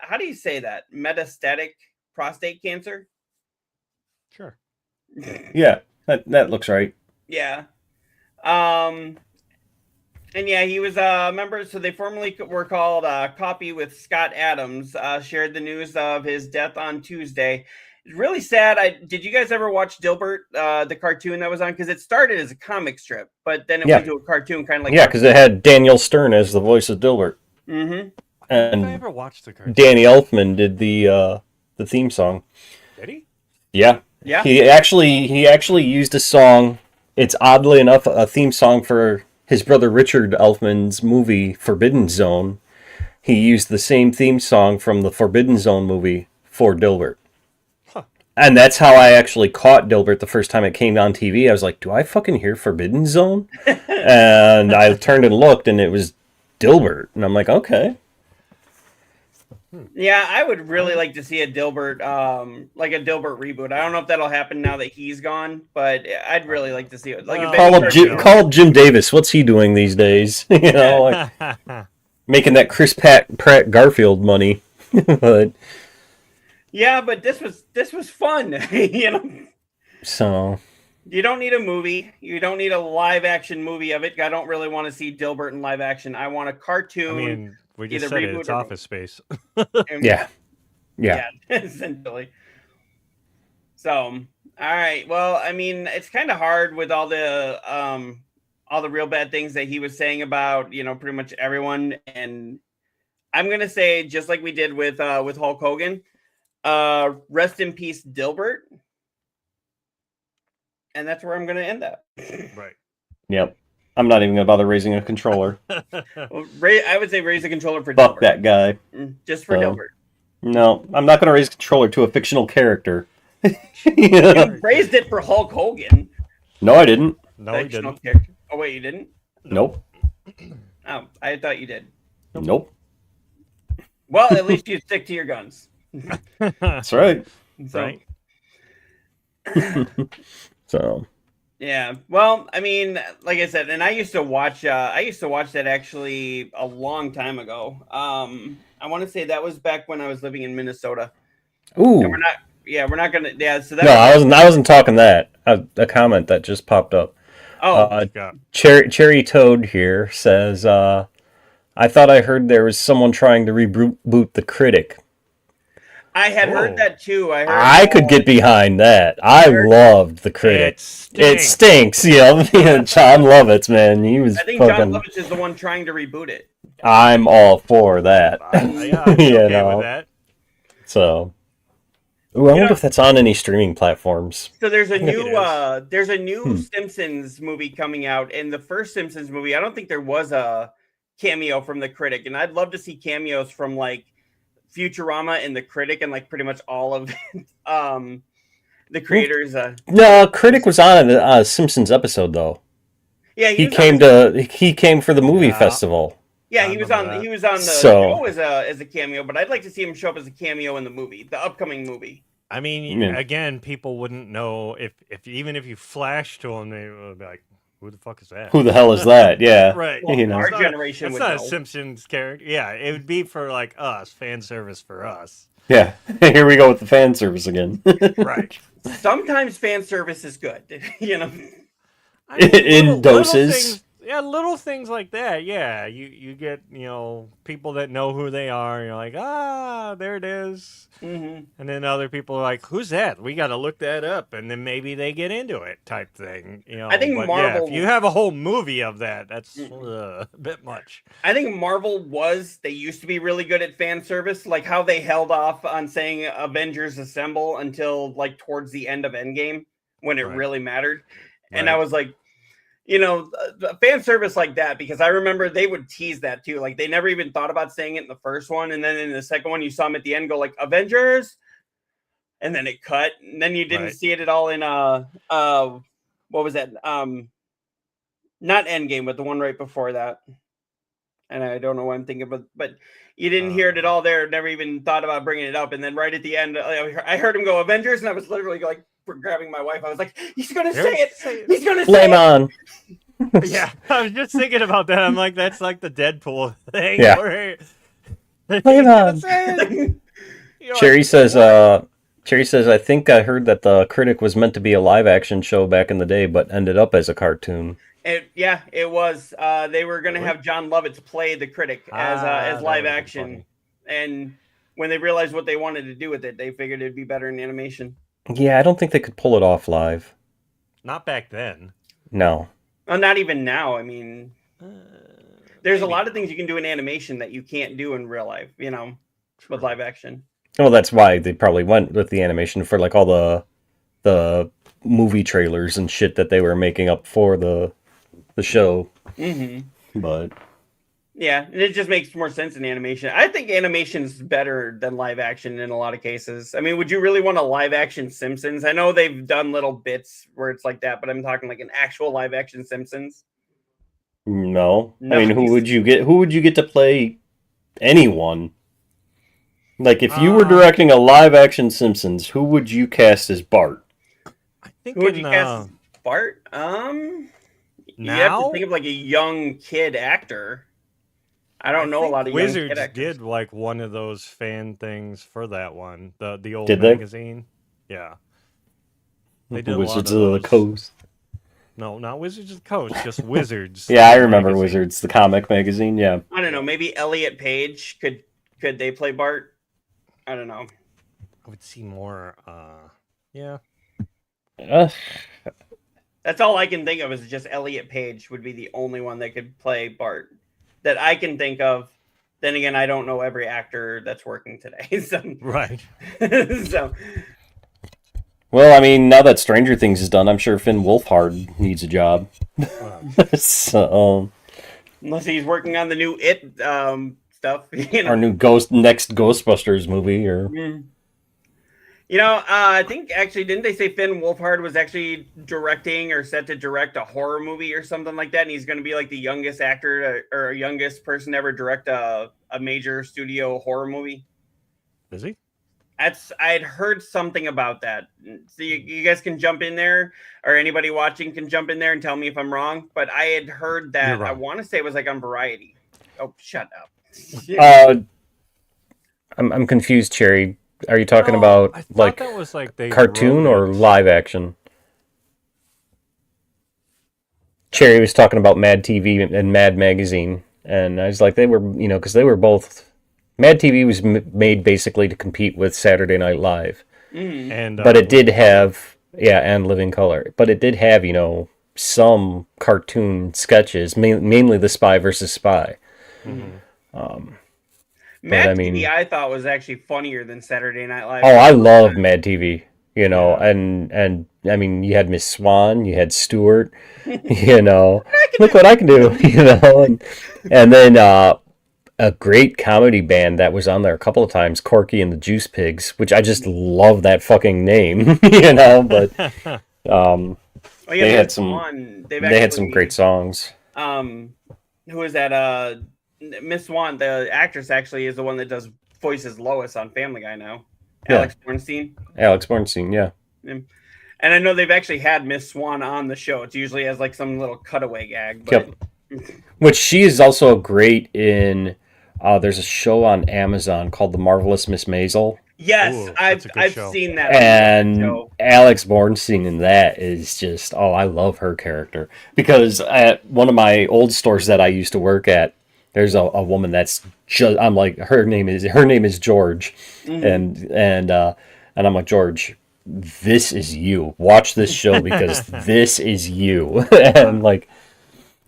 How do you say that? Metastatic prostate cancer. Sure. Yeah. That looks right. Yeah. And yeah, he was a member. So they formerly were called Copy with Scott Adams. Shared the news of his death on Tuesday. It's really sad. Did you guys ever watch Dilbert, the cartoon that was on? Because it started as a comic strip, but then it went to a cartoon, kind of like because it had Daniel Stern as the voice of Dilbert. Mm-hmm. And I ever watched the cartoon? Danny Elfman did the theme song. Did he? Yeah. Yeah. He actually used a song. It's oddly enough a theme song for his brother Richard Elfman's movie Forbidden Zone. He used the same theme song from the Forbidden Zone movie for Dilbert. Huh. And that's how I actually caught Dilbert the first time it came on TV. I was like, do I fucking hear Forbidden Zone? And I turned and looked and it was Dilbert. And I'm like, okay. Yeah, I would really like to see a Dilbert, like a Dilbert reboot. I don't know if that'll happen now that he's gone, but I'd really like to see it. Like call Jim Davis. What's he doing these days? You know, like making that Chris Pratt Garfield money. But yeah, but this was fun, you know. So you don't need a movie. You don't need a live action movie of it. I don't really want to see Dilbert in live action. I want a cartoon. I mean, we just said it's Office Space. Yeah, essentially. So, all right. Well, I mean, it's kind of hard with all the all the real bad things that he was saying about, pretty much everyone. And I'm gonna say, just like we did with Hulk Hogan, rest in peace, Dilbert. And that's where I'm gonna end that. Right. Yep. I'm not even gonna bother raising a controller. Well, I would say raise a controller for Fuck Dilbert. that guy. Just for Dilbert. No, I'm not gonna raise a controller to a fictional character. You raised it for Hulk Hogan. No, I didn't. No, he Fictional didn't. character. Oh wait, you didn't? Nope. Oh, I thought you did. Nope. Well, at least you stick to your guns. That's right. So, Right. So. Yeah. Well, I mean, like I said, and I used to watch that actually a long time ago. I want to say that was back when I was living in Minnesota. Ooh. And we're not gonna. Yeah. So that. No, I wasn't talking that. A comment that just popped up. Oh, Cherry Toad here says, I thought I heard there was someone trying to reboot The Critic. I had heard that too. I could get behind that. I loved The Critic. It stinks. Yeah, John Lovitz, man. He was. I think John Lovitz is the one trying to reboot it. I'm all for that. Yeah, I'm okay with that. So. Ooh, I wonder if that's on any streaming platforms. So there's a new Simpsons movie coming out, and the first Simpsons movie, I don't think there was a cameo from The Critic, and I'd love to see cameos from like Futurama and The Critic and like pretty much all of the creators. No, Critic was on a Simpsons episode though. Yeah, he came for the movie festival. Yeah, he was on the show as a cameo, but I'd like to see him show up as a cameo in the upcoming movie. I mean, again, people wouldn't know if even if you flash to them, they would be like, "Who the fuck is that? Who the hell is that?" Yeah, right. Well, our generation would know. That's not a Simpsons character. Yeah, it would be for like us, fan service for us. Yeah, here we go with the fan service again. Right. Sometimes fan service is good, I mean, in doses. Little things like that. Yeah, you get people that know who they are. And you're like, there it is. Mm-hmm. And then other people are like, who's that? We got to look that up, and then maybe they get into it, type thing. I think Marvel. if you have a whole movie of that, that's a bit much. I think Marvel they used to be really good at fan service, like how they held off on saying Avengers Assemble until like towards the end of Endgame when it really mattered, and I was like. Fan service like that, because I remember they would tease that too. Like they never even thought about saying it in the first one. And then in the second one, you saw them at the end go like Avengers. And then it cut. And then you didn't see it at all in, what was that? Not Endgame, but the one right before that. And I don't know what I'm thinking, but you didn't hear it at all there. Never even thought about bringing it up. And then right at the end, I heard him go Avengers. And I was literally like, grabbing my wife. I was like, he's going to say it. He's going to say Flame it. on. Yeah, I was just thinking about that. I'm like, that's like the Deadpool thing. Yeah. Flame on. Cherry says, I think I heard that The Critic was meant to be a live action show back in the day, but ended up as a cartoon. It was. They were going to have John Lovitz play The Critic as live action. And when they realized what they wanted to do with it, they figured it'd be better in animation. Yeah, I don't think they could pull it off live. Not back then. No. Well, not even now. I mean, there's a lot of things you can do in animation that you can't do in real life, with live action. Well, that's why they probably went with the animation for like all the movie trailers and shit that they were making up for the show. Mm-hmm. But yeah, and it just makes more sense in animation. I think animation's better than live action in a lot of cases. I mean, would you really want a live action Simpsons? I know they've done little bits where it's like that, but I'm talking like an actual live action Simpsons. No. I mean, who would you get? Who would you get to play anyone? Like, if you were directing a live action Simpsons, who would you cast as Bart? I think who would you cast as Bart? You have to think of like a young kid actor. I don't know a lot of Wizards young kid actors. did like one of those fan things for that one, the old did magazine. Yeah, they did Wizards of the Coast. No, not Wizards of the Coast, just Wizards. Yeah, I remember magazine. Wizards, the comic magazine. Yeah, I don't know. Maybe Elliot Page could they play Bart? I don't know. I would see more. Yeah. That's all I can think of is just Elliot Page would be the only one that could play Bart that I can think of. Then again, I don't know every actor that's working today. So, Right. so Well, I mean, now that Stranger Things is done, I'm sure Finn Wolfhard needs a job. So, unless he's working on the new It stuff, our new next Ghostbusters movie, or I think actually, didn't they say Finn Wolfhard was actually directing or set to direct a horror movie or something like that? And he's going to be like the youngest actor or youngest person to ever direct a major studio horror movie. Is he? I'd heard something about that. So you guys can jump in there, or anybody watching can jump in there and tell me if I'm wrong. But I had heard that. I want to say it was like on Variety. Oh, shut up. I'm confused, Cherry. Are you talking about like that was like they cartoon or live action? Cherry was talking about Mad TV and Mad Magazine, and I was like, they were, because they were both. Mad TV was made basically to compete with Saturday Night Live, and but it did have and Living Color, but it did have some cartoon sketches, mainly the Spy versus Spy. Mad TV, I thought was actually funnier than Saturday Night Live. Oh, I love Mad TV. And I mean, you had Miss Swan, you had Stewart. Look what I can do. And then a great comedy band that was on there a couple of times, Corky and the Juice Pigs, which I just love that fucking name. But they had some great songs. Who is that? Miss Swan, the actress, actually is the one that does voices Lois on Family Guy now. Yeah. Alex Bornstein, yeah. And I know they've actually had Miss Swan on the show. It's usually as like some little cutaway gag. But... Yep. Which she is also great in. There's a show on Amazon called The Marvelous Miss Maisel. Yes, I've seen that. And Alex Bornstein in that is just, I love her character. Because at one of my old stores that I used to work at, there's a woman that's just, I'm like, her name is George. And I'm like, George, this is you. Watch this show because this is you. And like,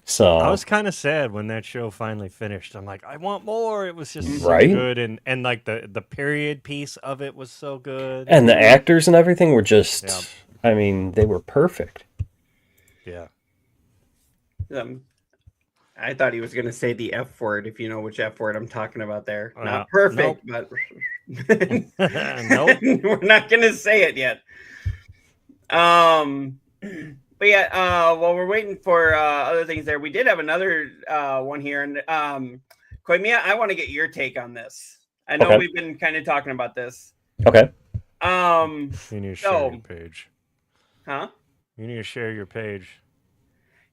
so I was kind of sad when that show finally finished. I'm like, I want more. It was just so right? good, and like the period piece of it was so good, and the actors and everything were just, I mean, they were perfect. Yeah. I thought he was going to say the F word, if you know which F word I'm talking about there. Not perfect, nope. but nope. We're not going to say it yet. But yeah, while we're waiting for other things there, we did have another one here. And Koimiya, I want to get your take on this. I know we've been kind of talking about this. Okay. You need to share your page. Huh? You need to share your page.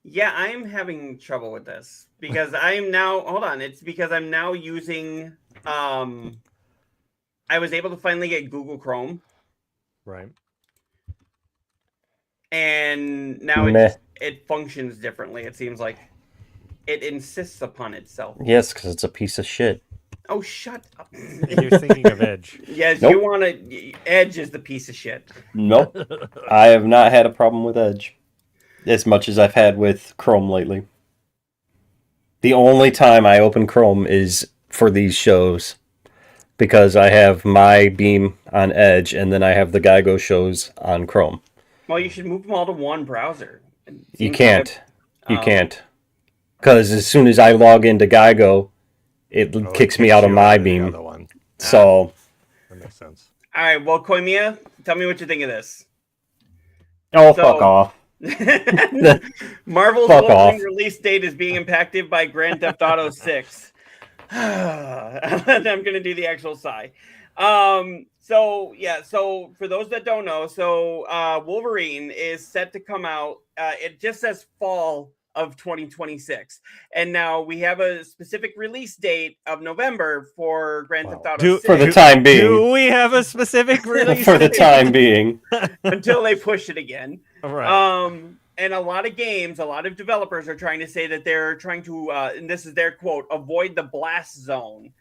Yeah, I'm having trouble with this because I'm now, hold on. It's because I'm now using, I was able to finally get Google Chrome. Right. And now it functions differently. It seems like it insists upon itself. Yes, because it's a piece of shit. Oh, shut up. You're thinking of Edge. Yes, nope. You want to, Edge is the piece of shit. Nope. I have not had a problem with Edge. As much as I've had with Chrome lately. The only time I open Chrome is for these shows. Because I have my Beam on Edge, and then I have the Geigo shows on Chrome. Well, you should move them all to one browser. You can't. You can't. Because as soon as I log into Geigo, it kicks me out of my Beam. So. That makes sense. All right, well, Koimiya, tell me what you think of this. Oh, fuck off. Marvel's opening release date is being impacted by Grand Theft Auto 6. I'm going to do the actual sigh. So for those that don't know, Wolverine is set to come out. It just says fall of 2026. And now we have a specific release date of November for Grand Theft Auto 6. For the time being. Do we have a specific release for the time being. Until they push it again. All right. And a lot of games, a lot of developers are trying to say that they're trying to, and this is their quote, avoid the blast zone.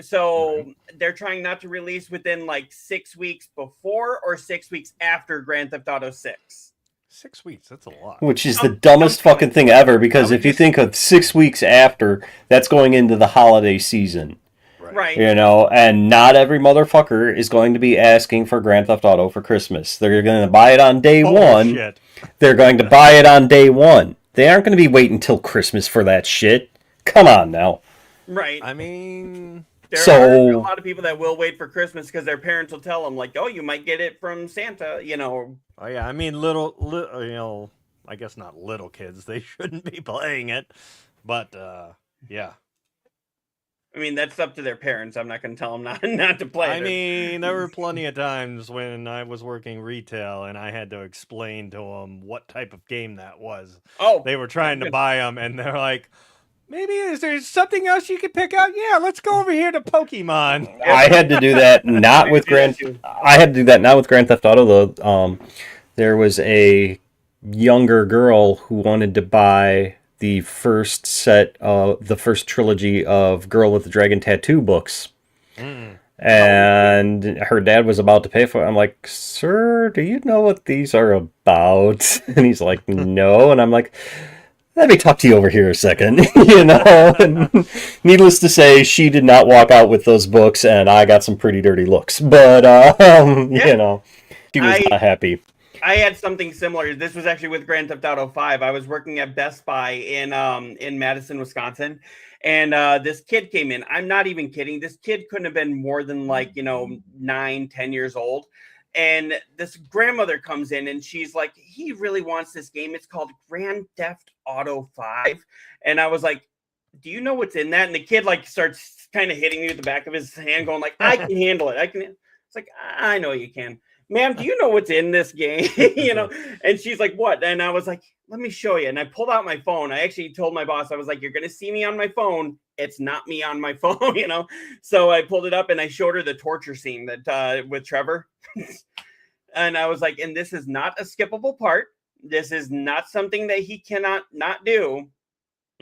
So they're trying not to release within like 6 weeks before or 6 weeks after Grand Theft Auto 6. 6 weeks, that's a lot. Which is the dumbest fucking thing ever, because if you think of 6 weeks after, that's going into the holiday season. Right. You know, and not every motherfucker is going to be asking for Grand Theft Auto for Christmas. They're going to buy it on day one. Shit. They're going to buy it on day one. They aren't going to be waiting until Christmas for that shit. Come on now. Right. I mean... There are a lot of people that will wait for Christmas because their parents will tell them, like, oh, you might get it from Santa, you know. Oh, yeah, I mean, little, I guess not little kids. They shouldn't be playing it. But, yeah. I mean, that's up to their parents. I'm not going to tell them not to play it. I mean, there were plenty of times when I was working retail and I had to explain to them what type of game that was. Oh. They were trying to buy them, and they're like... Maybe is there something else you could pick out? Yeah, let's go over here to Pokemon. I had to do that not with Grand Theft Auto though. There was a younger girl who wanted to buy the first trilogy of Girl with the Dragon Tattoo books. And her dad was about to pay for it. I'm like, sir, do you know what these are about? And he's like, no. And I'm like, let me talk to you over here a second, you know. And needless to say, she did not walk out with those books, and I got some pretty dirty looks. But you know, she was not happy. I had something similar. This was actually with Grand Theft Auto 5. I was working at Best Buy in Madison, Wisconsin, and this kid came in. I'm not even kidding. This kid couldn't have been more than 9-10 years old. And this grandmother comes in and she's like, he really wants this game. It's called Grand Theft Auto 5. And I was like, do you know what's in that? And the kid starts kind of hitting me with the back of his hand going like, I can handle it. It's like, I know you can. Ma'am, do you know what's in this game? You know? And she's like, what? And I was like, let me show you. And I pulled out my phone. I actually told my boss, I was like, you're going to see me on my phone. It's not me on my phone, you know? So I pulled it up and I showed her the torture scene that with Trevor. And I was like, and this is not a skippable part. This is not something that he cannot not do.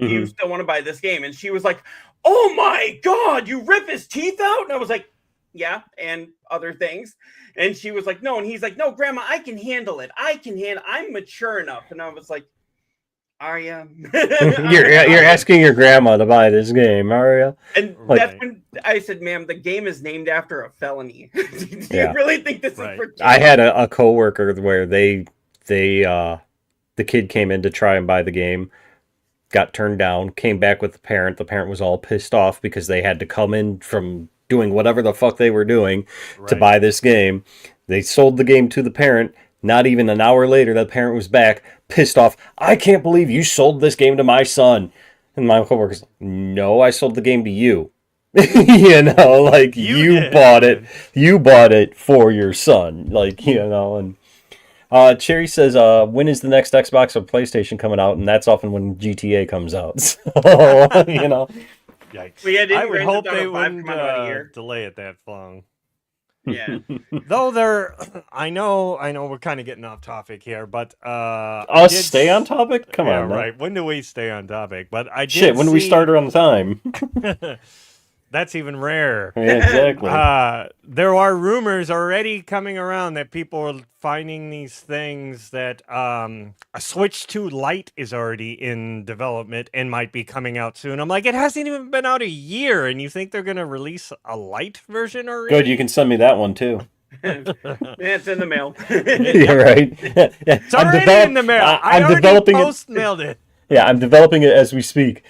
Mm-hmm. You still want to buy this game? And she was like, oh my God, you rip his teeth out? And I was like, yeah, and other things. And she was like, no. And he's like, no, Grandma, I can handle it. I'm mature enough. And I was like, are you? You're asking your grandma to buy this game, are you? And that's when I said, ma'am, the game is named after a felony. Do you really think this is for kids? I had a coworker where the kid came in to try and buy the game, got turned down, came back with the parent. The parent was all pissed off because they had to come in from doing whatever the fuck they were doing to buy this game. They sold the game to the parent. Not even an hour later, the parent was back, pissed off. I can't believe you sold this game to my son. And my coworker's like, no, I sold the game to you. You know, like you bought it. You bought it for your son. Like, you know, and Cherry says, when is the next Xbox or PlayStation coming out? And that's often when GTA comes out. So, you know. Yikes. I would hope they wouldn't delay it that long. Yeah. Though I know we're kind of getting off topic here, but stay on topic? Come on. Right. When do we stay on topic? But when do we start on time? That's even rare. Yeah, exactly. There are rumors already coming around that people are finding these things that a Switch 2 Lite is already in development and might be coming out soon. I'm like, it hasn't even been out a year, and you think they're going to release a Lite version already? Good, you can send me that one too. It's in the mail. You're right. It's already in the mail. I already post-mailed it. Yeah, I'm developing it as we speak.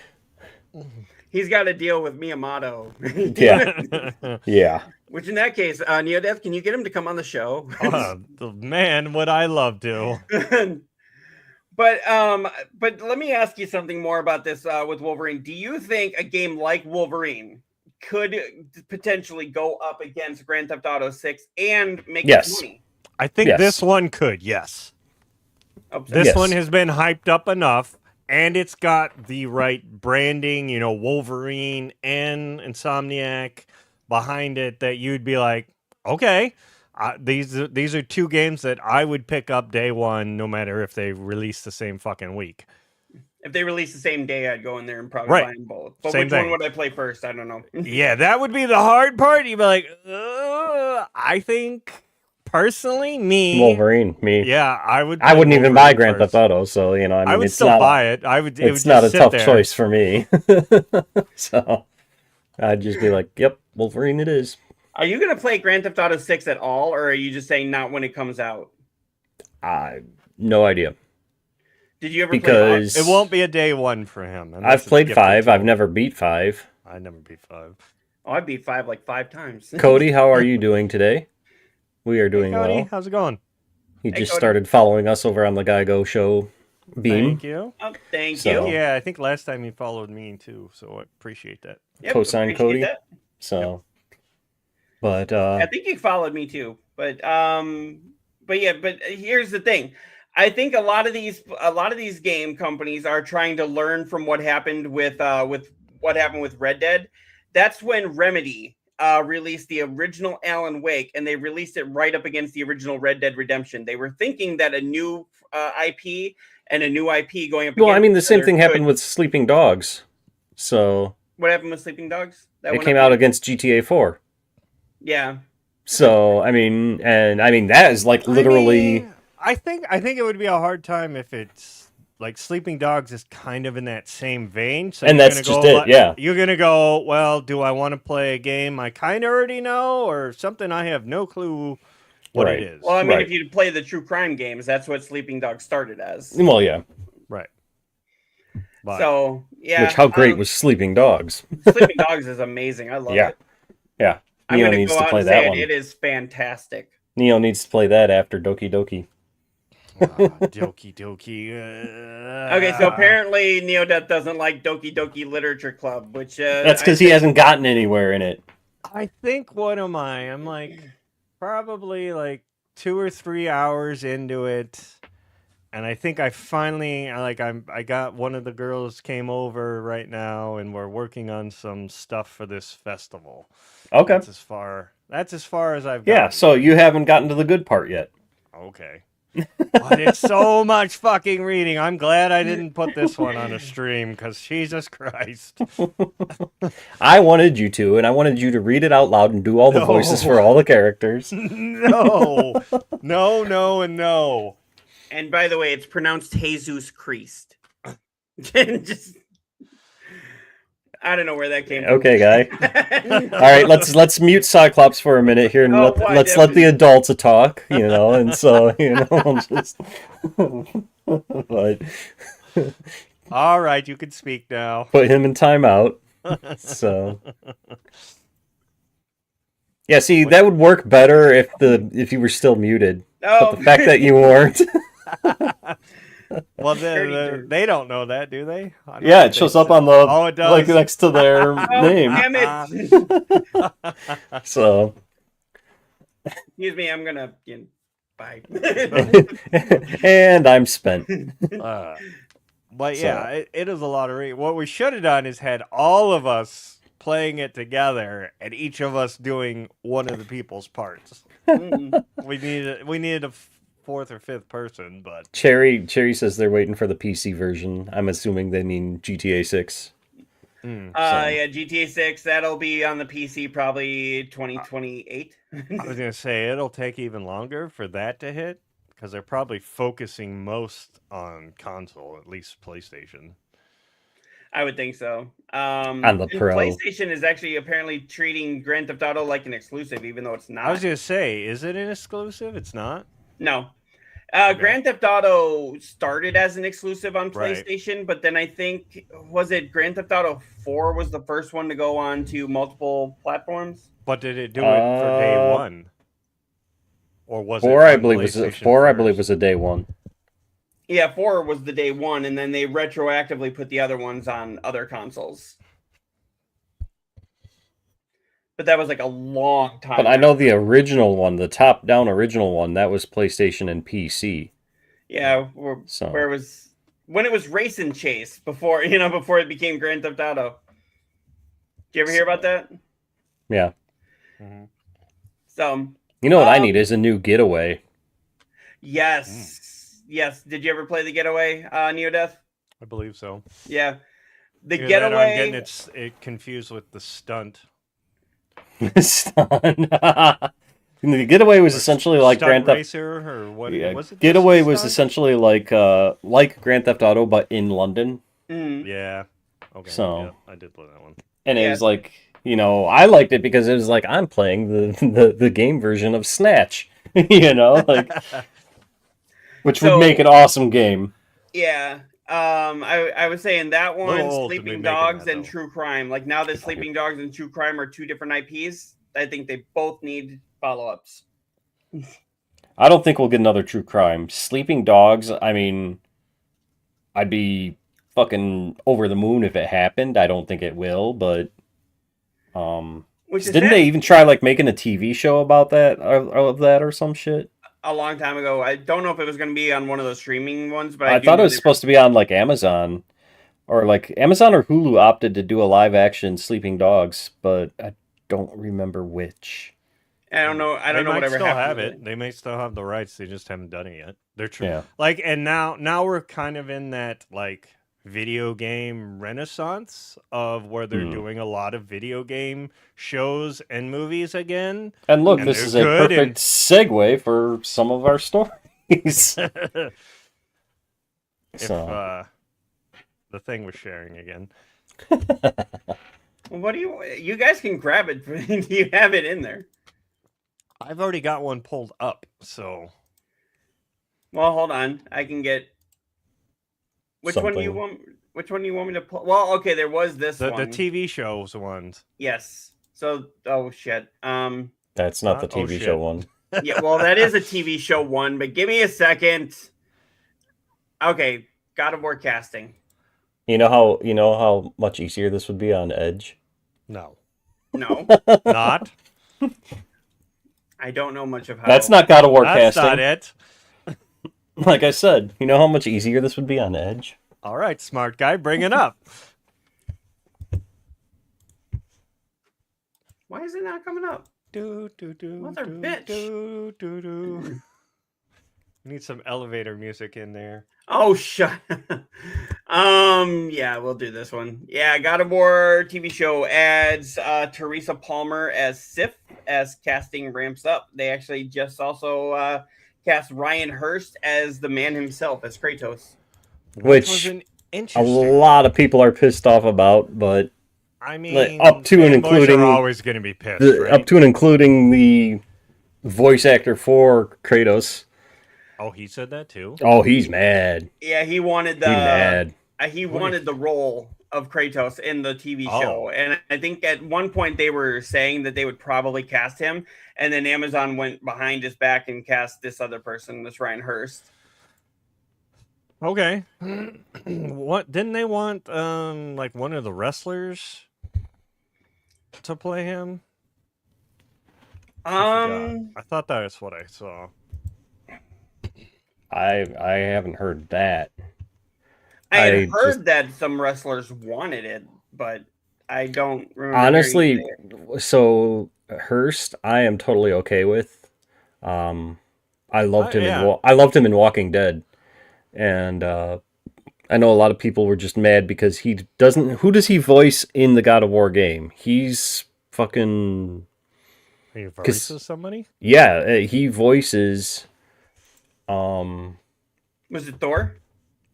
He's got a deal with Miyamoto. Yeah. Yeah. Which in that case, neo-deth, can you get him to come on the show? Man, would I love to. But let me ask you something more about this with Wolverine. Do you think a game like Wolverine could potentially go up against Grand Theft Auto 6 and make money? I think this one could, yes. This one has been hyped up enough. And it's got the right branding, you know, Wolverine and Insomniac behind it that you'd be like, okay, these are two games that I would pick up day one, no matter if they release the same fucking week. If they release the same day, I'd go in there and probably buy them both. But which one would I play first? I don't know. Yeah, that would be the hard part. You'd be like, I think personally, me, Wolverine, me. yeah, I would. I play wouldn't even Wolverine buy Grand first. Theft Auto, so you know, I mean, would it's still not buy it. I would. It would it's not a just sit tough there. choice for me. So I'd just be like, "Yep, Wolverine, it is." Are you gonna play Grand Theft Auto 6 at all, or are you just saying not when it comes out? No idea. Did you ever Because play? It won't be a day one for him. unless I've it's played gifted 5. to I've him. never beat 5. I never beat 5. Oh, I beat 5 like 5 times. Cody, how are you doing today? We are doing Hey, Cody, well. how's it going? He Hey, just Cody. started following us over on the Geigo Show Beam. Thank you. Oh, thank So- you. Yeah, I think last time he followed me too, so I appreciate that. Yep, Cosign appreciate Cody. that. So, but I think you followed me too, but here's the thing. I think a lot of these game companies are trying to learn from what happened with Red Dead. That's when Remedy released the original Alan Wake, and they released it right up against the original Red Dead Redemption. They were thinking that a new IP and a new IP going up. well, I mean, the same each thing other happened could- with Sleeping Dogs. So What happened with Sleeping Dogs? That it went came up out against- against GTA 4. Yeah. So I mean, that is like literally. I think it would be a hard time if it's like Sleeping Dogs is kind of in that same vein. So And you're that's gonna just go, it, like- yeah. You're gonna go, well, do I want to play a game I kind of already know, or something I have no clue what Right. it is? Well, I mean, Right. if you play the true crime games, that's what Sleeping Dogs started as. Well, yeah. Right. But So yeah. Which how great was Sleeping Dogs? Sleeping Dogs is amazing. I love Yeah. it. Yeah. I'm Neo gonna needs go to out play and that say one. it is fantastic. Neo needs to play that after Doki Doki. Doki Doki. Okay, so apparently neo-deth doesn't like Doki Doki Literature Club, which That's because he hasn't gotten anywhere in it. I think what am I? I'm like probably like 2 or 3 hours into it, and I think I finally I got one of the girls came over right now, and we're working on some stuff for this festival. Okay. That's as far as I've Yeah, gotten. so you haven't gotten to the good part yet. Okay. But it's so much fucking reading. I'm glad I didn't put this one on a stream because Jesus Christ. I wanted you to, and I wanted you to read it out loud and do all the No. voices for all the characters. No. No, and no. And by the way, it's pronounced Jesus Christ. Just, I don't know where that came from. Okay, guy. All right, let's mute Cyclops for a minute here and Oh, why, let's let the adults talk, you know, and so I'll just. But All right, you can speak now. put him in timeout. So. Yeah, see, that would work better if you were still muted. Oh, But the fact that you weren't. Well, Dirty they don't know that, do they? I don't Yeah, think it shows they- up on the Oh, it does. like next to their oh, name. damn it. So Excuse me, I'm gonna bye. and I'm spent. But yeah, it is a lot of reading. What we should have done is had all of us playing it together and each of us doing one of the people's parts. We needed a fourth or fifth person, but Cherry says they're waiting for the PC version. I'm assuming they mean GTA 6. Yeah, GTA 6, that'll be on the PC probably 2028. I was gonna say it'll take even longer for that to hit because they're probably focusing most on console, at least PlayStation. I would think so. On the and Pro. PlayStation is actually apparently treating Grand Theft Auto like an exclusive, even though it's not. I was gonna say, is it an exclusive? It's not. No. Okay. Grand Theft Auto started as an exclusive on Right. PlayStation, but then I think, was it Grand Theft Auto 4 was the first one to go on to multiple platforms? But did it do it for day one? Or was Four, it I on believe was PlayStation four. I first? believe was a day one. Yeah, 4 was the day one, and then they retroactively put the other ones on other consoles. But that was like a long time. But I know the original one, the top-down original one, that was PlayStation and PC. Yeah, So where it was when it was Race and Chase before it became Grand Theft Auto. Did you ever hear about that? yeah, Mhm. So you know what I need is a new Getaway. yes. Did you ever play the Getaway, neo-deth? I believe so. Yeah, the Either that or I'm Getaway. getting it confused with the stunt. Stun. The Getaway was essentially like Stunt Grand Theft. Racer or what? Yeah, Was it Getaway just was Stunt? essentially like Grand Theft Auto, but in London. Mm. Yeah. Okay. So- yeah, I did play that one. And it Yeah. was like, I liked it because it was like I'm playing the game version of Snatch, like which would So- make an awesome game. Yeah. I was saying that one, Little old to be Sleeping making Dogs that, and though. True Crime. Like now that Sleeping Dogs and True Crime are two different IPs, I think they both need follow-ups. I don't think we'll get another True Crime. Sleeping Dogs, I mean, I'd be fucking over the moon if it happened. I don't think it will, but Which is didn't sad. they even try like making a TV show about that or some shit? A long time ago. I don't know if it was going to be on one of those streaming ones, but I do thought it know was they- supposed to be on like Amazon. Or like Amazon or Hulu opted to do a live action Sleeping Dogs, but I don't remember which. I don't know. I don't They know might whatever still happened have with it. They may still have the rights. They just haven't done it yet. They're true. Yeah. Like, and now we're kind of in that like video game renaissance of where they're doing a lot of video game shows and movies again. And look, And this they're is a good perfect segue for some of our stories. If So. the thing was sharing again. Well, what do you guys can grab it? You have it in there. I've already got one pulled up, so Well, hold on. I can get. Which one do you Something. want? Which one do you want me to pull? Well, okay, there was this the one. TV shows ones. Yes. So, oh shit. That's not the Oh, TV shit. show one. Yeah. Well, that is a TV show one, but give me a second. Okay, God of War casting. You know how much easier this would be on Edge? No, No, not. I don't know much of how. That's not God of War That's casting. not it. Like I said, you know how much easier this would be on Edge? All right, smart guy, bring it up. Why is it not coming up? Do, do, do, Mother do, bitch. do, do, do. We need some elevator music in there. Oh, shut. Yeah, we'll do this one. Yeah, God of War TV show adds Teresa Palmer as Sif as casting ramps up. They actually just also cast Ryan Hurst as the man himself as Kratos. Which was an a interesting. lot of people are pissed off about, but I mean, up to and fanboys including are always going to be pissed, right? up to and including the voice actor for Kratos. Oh, he said that too. Oh, he's mad. Yeah, he wanted He mad. he wanted the role of Kratos in the TV Oh. show, and I think at one point they were saying that they would probably cast him, and then Amazon went behind his back and cast this other person, this Ryan Hurst. Okay. What didn't they want? Like one of the wrestlers to play him. I forgot. I thought that was what I saw. I haven't heard that. I had I heard that some wrestlers wanted it, but I don't remember. Honestly, hearing it. so Hearst, I am totally okay with. I loved him. Yeah. I loved him in Walking Dead, and I know a lot of people were just mad because he doesn't. Who does he voice in the God of War game? He's fucking He voices somebody. yeah. He voices. Was it Thor?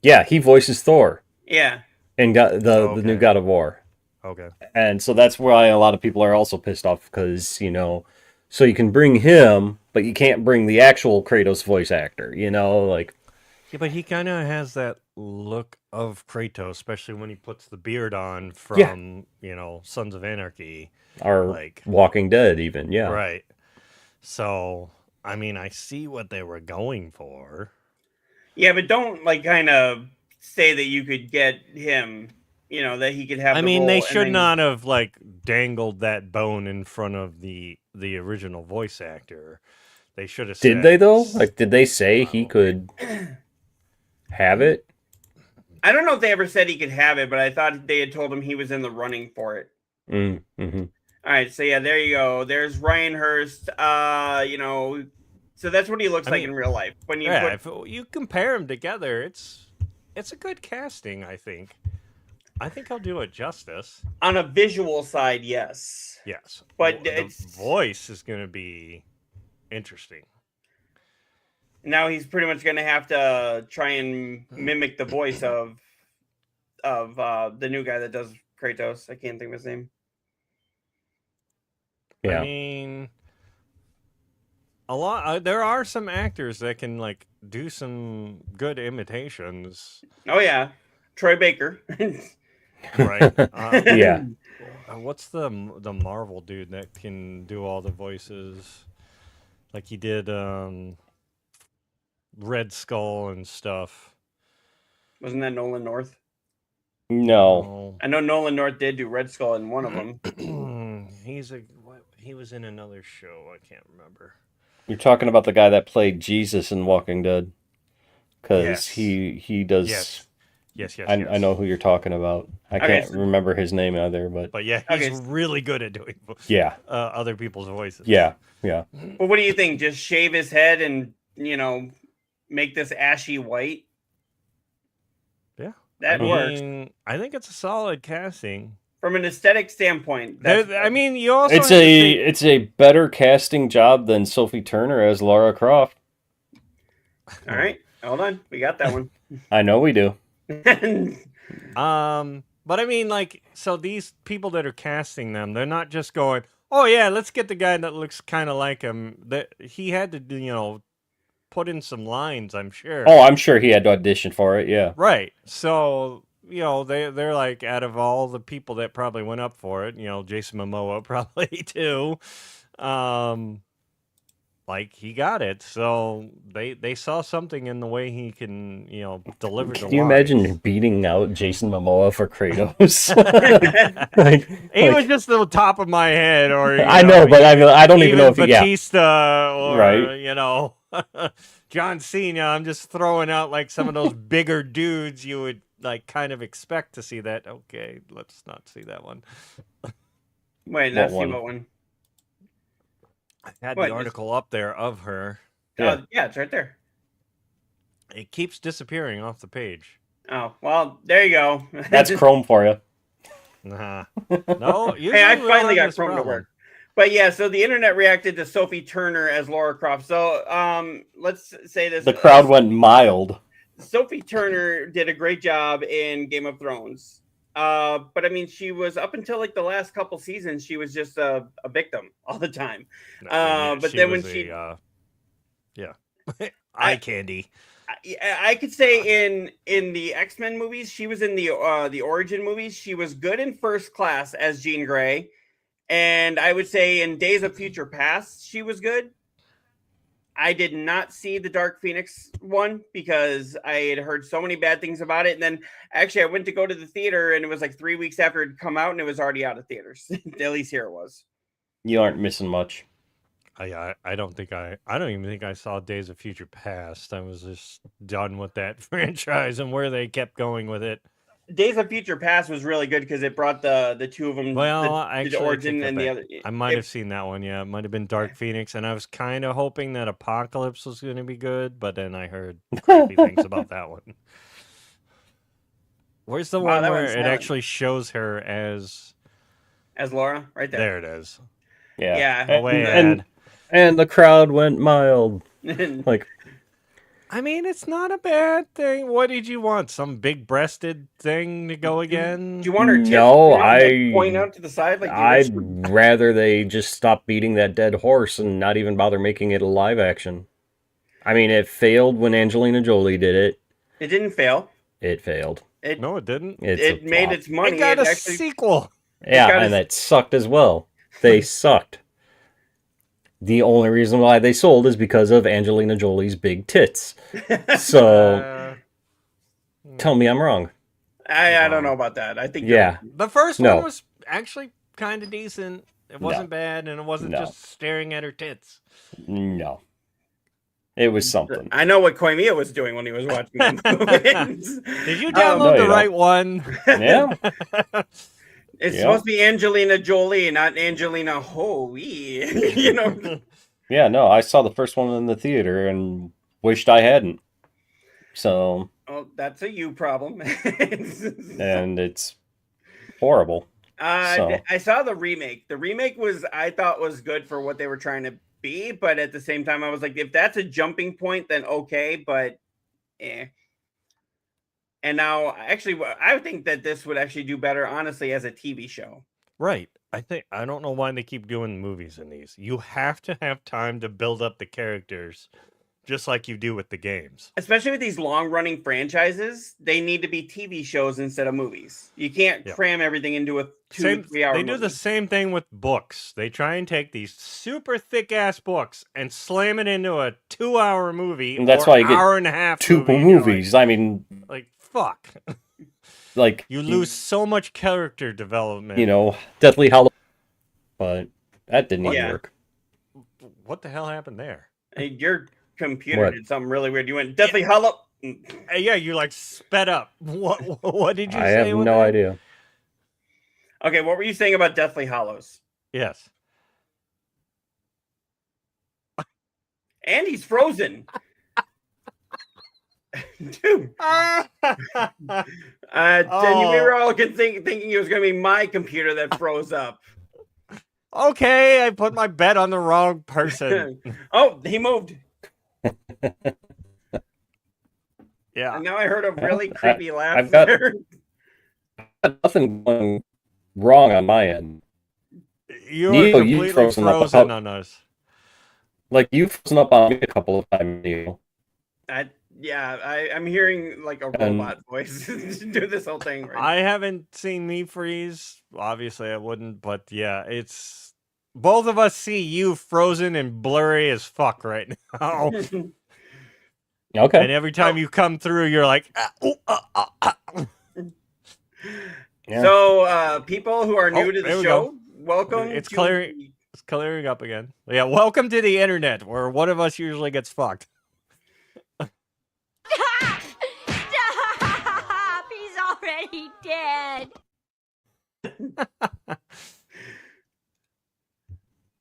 Yeah, he voices Thor Yeah. in the new Okay. God of War. Okay. And so that's why a lot of people are also pissed off because, so you can bring him, but you can't bring the actual Kratos voice actor, like, Yeah, but he kind of has that look of Kratos, especially when he puts the beard on Yeah. from, Sons of Anarchy. or Like- Walking Dead even, yeah. Right. So, I mean, I see what they were going for. Yeah, but don't kind of say that you could get him, that he could have I the mean, role they and should then- not have dangled that bone in front of the original voice actor. They should have. Did said, they, though? Like, did they say he could have it? I don't know if they ever said he could have it, but I thought they had told him he was in the running for it. Mm-hmm. All right, so yeah, there you go. There's Ryan Hurst. So that's what he looks I like mean, in real life. When you Yeah, put, if you compare them together, it's a good casting. I think I'll do it justice. on a visual side, yes. Yes, But the it's- voice is going to be interesting. Now he's pretty much going to have to try and mimic the voice of the new guy that does Kratos. I can't think of his name. Yeah. I mean, a lot. There are some actors that can like do some good imitations. Oh yeah, Troy Baker. Right. Yeah. What's the Marvel dude that can do all the voices? Like he did Red Skull and stuff. Wasn't that Nolan North? No. I know Nolan North did do Red Skull in one of them. He was in another show. I can't remember. You're talking about the guy that played Jesus in Walking Dead. Because Yes. he does... Yes. I know who you're talking about. I can't remember his name either, but... But yeah, he's really good at doing other people's voices. Yeah. Well, what do you think? Just shave his head and, make this ashy white? Yeah. That works. I think it's a solid casting. From an aesthetic standpoint. You also it's a better casting job than Sophie Turner as Lara Croft. All right. Hold on. We got that one. I know we do. But I mean, like, so these people that are casting them, they're not just going, oh yeah, let's get the guy that looks kind of like him. That he had to, put in some lines, I'm sure. Oh, I'm sure he had to audition for it, yeah. Right. So, they're like, out of all the people that probably went up for it, Jason Momoa probably too. Like he got it, so they saw something in the way he can, deliver. Can you imagine beating out Jason Momoa for Kratos? He was just the top of my head, or I know, but I don't even know if Batista or right. John Cena. I'm just throwing out like some of those bigger dudes you would like kind of expect to see that. Okay, let's not see that one. Wait, let's see what one. I had the article up there of her. Yeah, it's right there. It keeps disappearing off the page. Oh, well, there you go. That's Chrome for you. Nah. No, hey, I finally got Chrome to work. But yeah, so the internet reacted to Sophie Turner as Lara Croft. So let's say this. The crowd went mild. Sophie Turner did a great job in Game of Thrones. But I mean, she was up until like the last couple seasons, she was just a victim all the time. But then when she, eye candy. I could say in the X-Men movies, she was in the origin movies. She was good in First Class as Jean Grey, and I would say in Days of Future Past, she was good. I did not see the Dark Phoenix one because I had heard so many bad things about it. And then actually I went to go to the theater and it was like 3 weeks after it had come out and it was already out of theaters. At least here it was. You aren't missing much. I don't even think I saw Days of Future Past. I was just done with that franchise and where they kept going with it. Days of Future Past was really good because it brought the two of them. Well, the origin and the other. I might have seen that one. Yeah, it might have been Dark Phoenix, and I was kind of hoping that Apocalypse was going to be good, but then I heard crappy things about that one. Where's the one where it actually shows her as Laura? Right there. There it is. Yeah. And the crowd went mild. Like. I mean, it's not a bad thing. What did you want? Some big-breasted thing to go again? Do you want her to point out to the side? Like I'd rather they just stop beating that dead horse and not even bother making it a live action. I mean, it failed when Angelina Jolie did it. It didn't fail. It failed. No, it didn't. It made its money. It got a sequel. Yeah, and that sucked as well. They sucked. The only reason why they sold is because of Angelina Jolie's big tits. So, tell me I'm wrong. I don't know about that. I think the first one was actually kind of decent. It wasn't bad, and it wasn't just staring at her tits. No. It was something. I know what Koimiya was doing when he was watching the movies. Did you download the right one? Yeah. It's supposed to be Angelina Jolie, not Angelina Jolie. Yeah, no, I saw the first one in the theater and wished I hadn't. So. Oh, that's a you problem. And it's horrible. I saw the remake. The remake I thought was good for what they were trying to be, but at the same time, I was like, if that's a jumping point, then okay, but eh. And now, actually, I think that this would actually do better, honestly, as a TV show. Right. I don't know why they keep doing movies in these. You have to have time to build up the characters, just like you do with the games. Especially with these long-running franchises, they need to be TV shows instead of movies. You can't cram everything into a 2 to 3 hour They movie. do the same thing with books. They try and take these super thick-ass books and slam it into a 2-hour movie And that's or why you get hour and a half 2 movie, movies. I mean, like, fuck. like You lose so much character development. you know, Deathly Hollow, but that didn't even work. What the hell happened there? Hey, your computer What? did something really weird. You went Deathly Hollow. Yeah, you like sped up. What did you I say? have with no that? idea. Okay, what were you saying about Deathly Hollows? Yes. And he's frozen. Dude. Then we were all thinking it was going to be my computer that froze up. Okay, I put my bet on the wrong person. Oh, he moved. Yeah. And now I heard a really creepy laugh. I've got- there. Nothing going wrong on my end. You Neo, are you completely frozen up frozen about- on us. Like, you've frozen up on me a couple of times, Neil. I'm hearing like a robot voice do this whole thing. Right I haven't seen me freeze. Obviously, I wouldn't, but yeah, it's both of us see you frozen and blurry as fuck right now. Okay. And every time you come through, you're like, Yeah. So, people who are new Oh, to there the we show, welcome. It's to clearing. It's clearing up again. Yeah, welcome to the internet, where one of us usually gets fucked. Stop! He's already dead.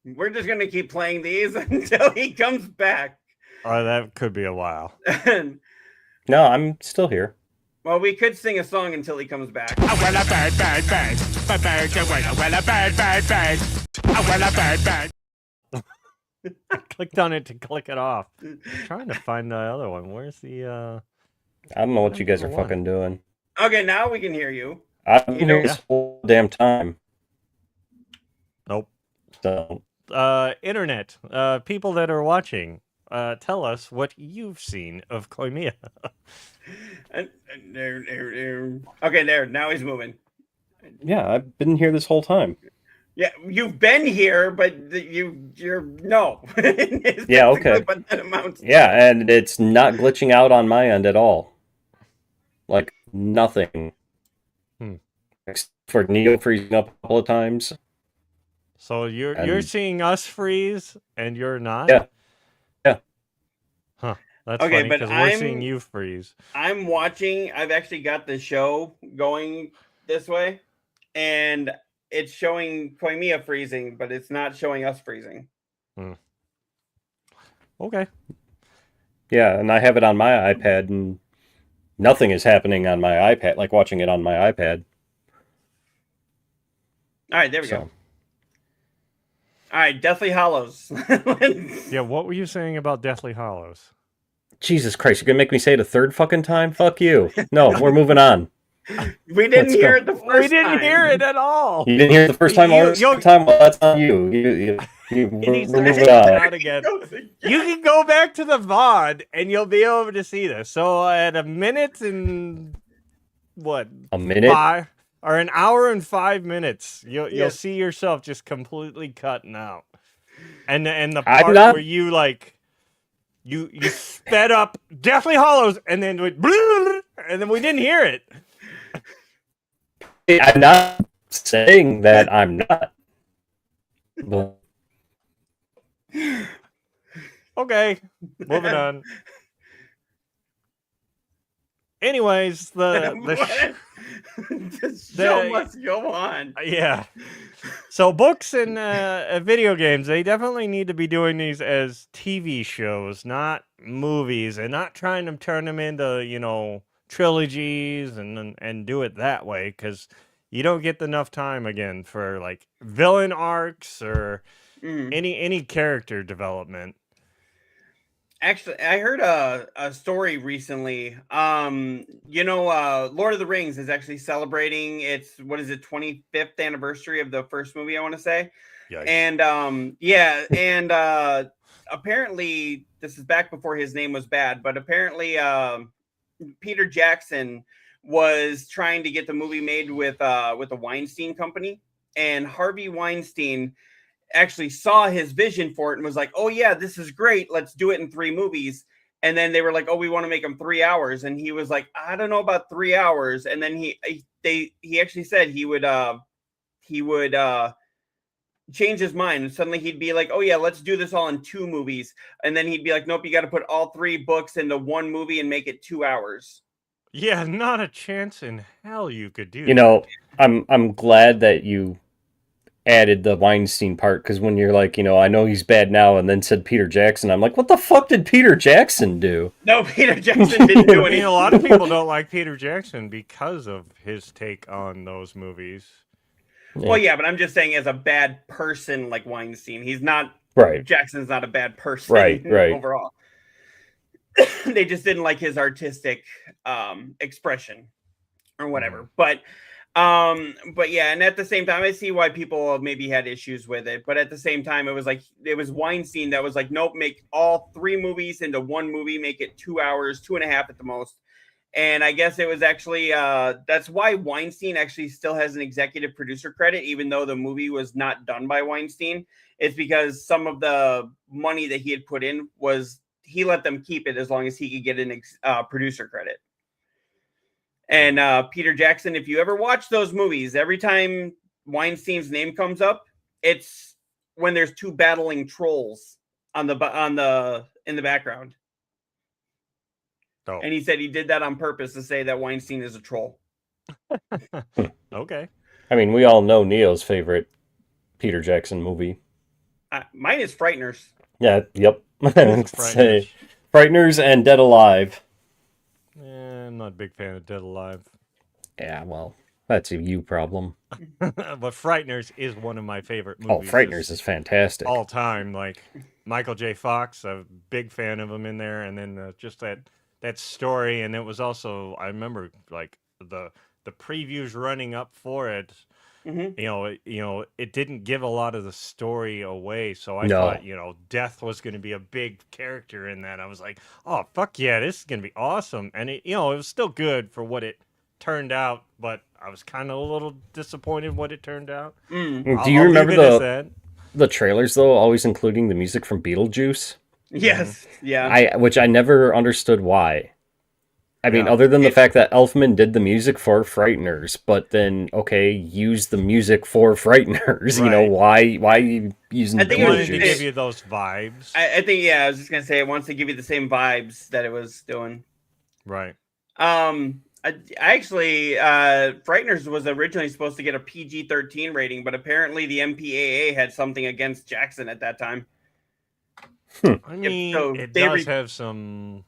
We're just gonna keep playing these until he comes back. Oh, that could be a while. No, I'm still here. Well, we could sing a song until he comes back. Well, a bird, bird, bird. But bird, well, a bird, bird, bird. Well, a bird, bird. I clicked on it to click it off. I'm trying to find the other one. Where's the, I don't know what you guys are Number one. fucking doing. Okay, now we can hear you. I've been here this whole damn time. Nope. So, Internet. People that are watching, tell us what you've seen of Koimiya. Okay, there. Now he's moving. yeah, I've been here this whole time. Yeah, you've been here, but you're no. It's Yeah, basically okay. what that amounts to. Yeah, and it's not glitching out on my end at all. Like, nothing. Except for Neo freezing up a couple of times. So you're And- seeing us freeze, and you're not? Yeah. Yeah. Huh. That's Okay, funny, but because we're seeing you freeze. I'm watching. I've actually got the show going this way, and it's showing Koimiya freezing, but it's not showing us freezing. Okay. Yeah, and I have it on my iPad, and nothing is happening on my iPad, like watching it on my iPad. All right, there we go. So, All right, Deathly Hollows. Yeah, what were you saying about Deathly Hollows? Jesus Christ, you're gonna make me say it a third fucking time? Fuck you. No, we're moving on. We didn't Let's hear go. it the first We didn't time. hear it at all. You didn't hear it the first time, or the second time? Well, that's on you. He We're needs to moving take it on. out again. You can go back to the VOD and you'll be able to see this. So at a minute and what? A minute? Or an hour and 5 minutes, you'll Yes. see yourself just completely cutting out. And the I'm part not- where you like you sped up Deathly Hollows and then went and then we didn't hear it. I'm not saying that I'm not. But Okay, moving on. Anyways, the show must go on. yeah. So books and video games, they definitely need to be doing these as TV shows, not movies, and not trying to turn them into, trilogies and do it that way, because you don't get enough time again for like villain arcs or Any character development. Actually, I heard a story recently. Lord of the Rings is actually celebrating its 25th anniversary of the first movie, I want to say. Yikes. And apparently this is back before his name was bad, but apparently Peter Jackson was trying to get the movie made with the Weinstein Company, and Harvey Weinstein actually saw his vision for it and was like, "Oh yeah, this is great. Let's do it in 3 movies." And then they were like, "Oh, we want to make them 3 hours." And he was like, "I don't know about 3 hours." And then he actually said he would change his mind, and suddenly he'd be like, "Oh yeah, let's do this all in 2 movies." And then he'd be like, "Nope, you got to put all 3 books into 1 movie and make it 2 hours." Yeah, not a chance in hell you could do You know, I'm glad that you added the Weinstein part, because when you're like, I know he's bad now, and then said Peter Jackson, I'm like, what the fuck did Peter Jackson do? No, Peter Jackson didn't do I anything. mean, a lot of people don't like Peter Jackson because of his take on those movies. Well, yeah, but I'm just saying, as a bad person like Weinstein, he's not. Right. Jackson's not a bad person. Right. Overall. They just didn't like his artistic expression or whatever. But yeah, and at the same time, I see why people maybe had issues with it. But at the same time, it was Weinstein that was like, nope, make all 3 movies into 1 movie, make it 2 hours, 2.5 at the most. And I guess it was actually that's why Weinstein actually still has an executive producer credit, even though the movie was not done by Weinstein. It's because some of the money that he had put in he let them keep it as long as he could get an producer credit. And Peter Jackson, if you ever watch those movies, every time Weinstein's name comes up, it's when there's 2 battling trolls in the background. Oh. And he said he did that on purpose to say that Weinstein is a troll. Okay. I mean, we all know Neo's favorite Peter Jackson movie. Mine is Frighteners. Yeah, yep. Frighteners and Dead Alive. I'm not a big fan of Dead Alive. Yeah, well, that's a you problem. But Frighteners is one of my favorite movies. Oh, Frighteners is fantastic. All time. Like, Michael J. Fox, a big fan of him in there. And then just that story. And it was also, I remember, like, the previews running up for it. Mm-hmm. It didn't give a lot of the story away, so I thought, Death was going to be a big character in that. I was like, oh, fuck yeah, this is going to be awesome. And it was still good for what it turned out, but I was kind of a little disappointed what it turned out. Do you remember the trailers, though, always including the music from Beetlejuice? Yes, yeah. Which I never understood why. I mean, other than the fact that Elfman did the music for Frighteners, but then, use the music for Frighteners. Right. Why are you using I think it wanted to give you those vibes. I think, I was just going to say, it wants to give you the same vibes that it was doing. Right. Frighteners was originally supposed to get a PG-13 rating, but apparently the MPAA had something against Jackson at that time. I mean, it does have some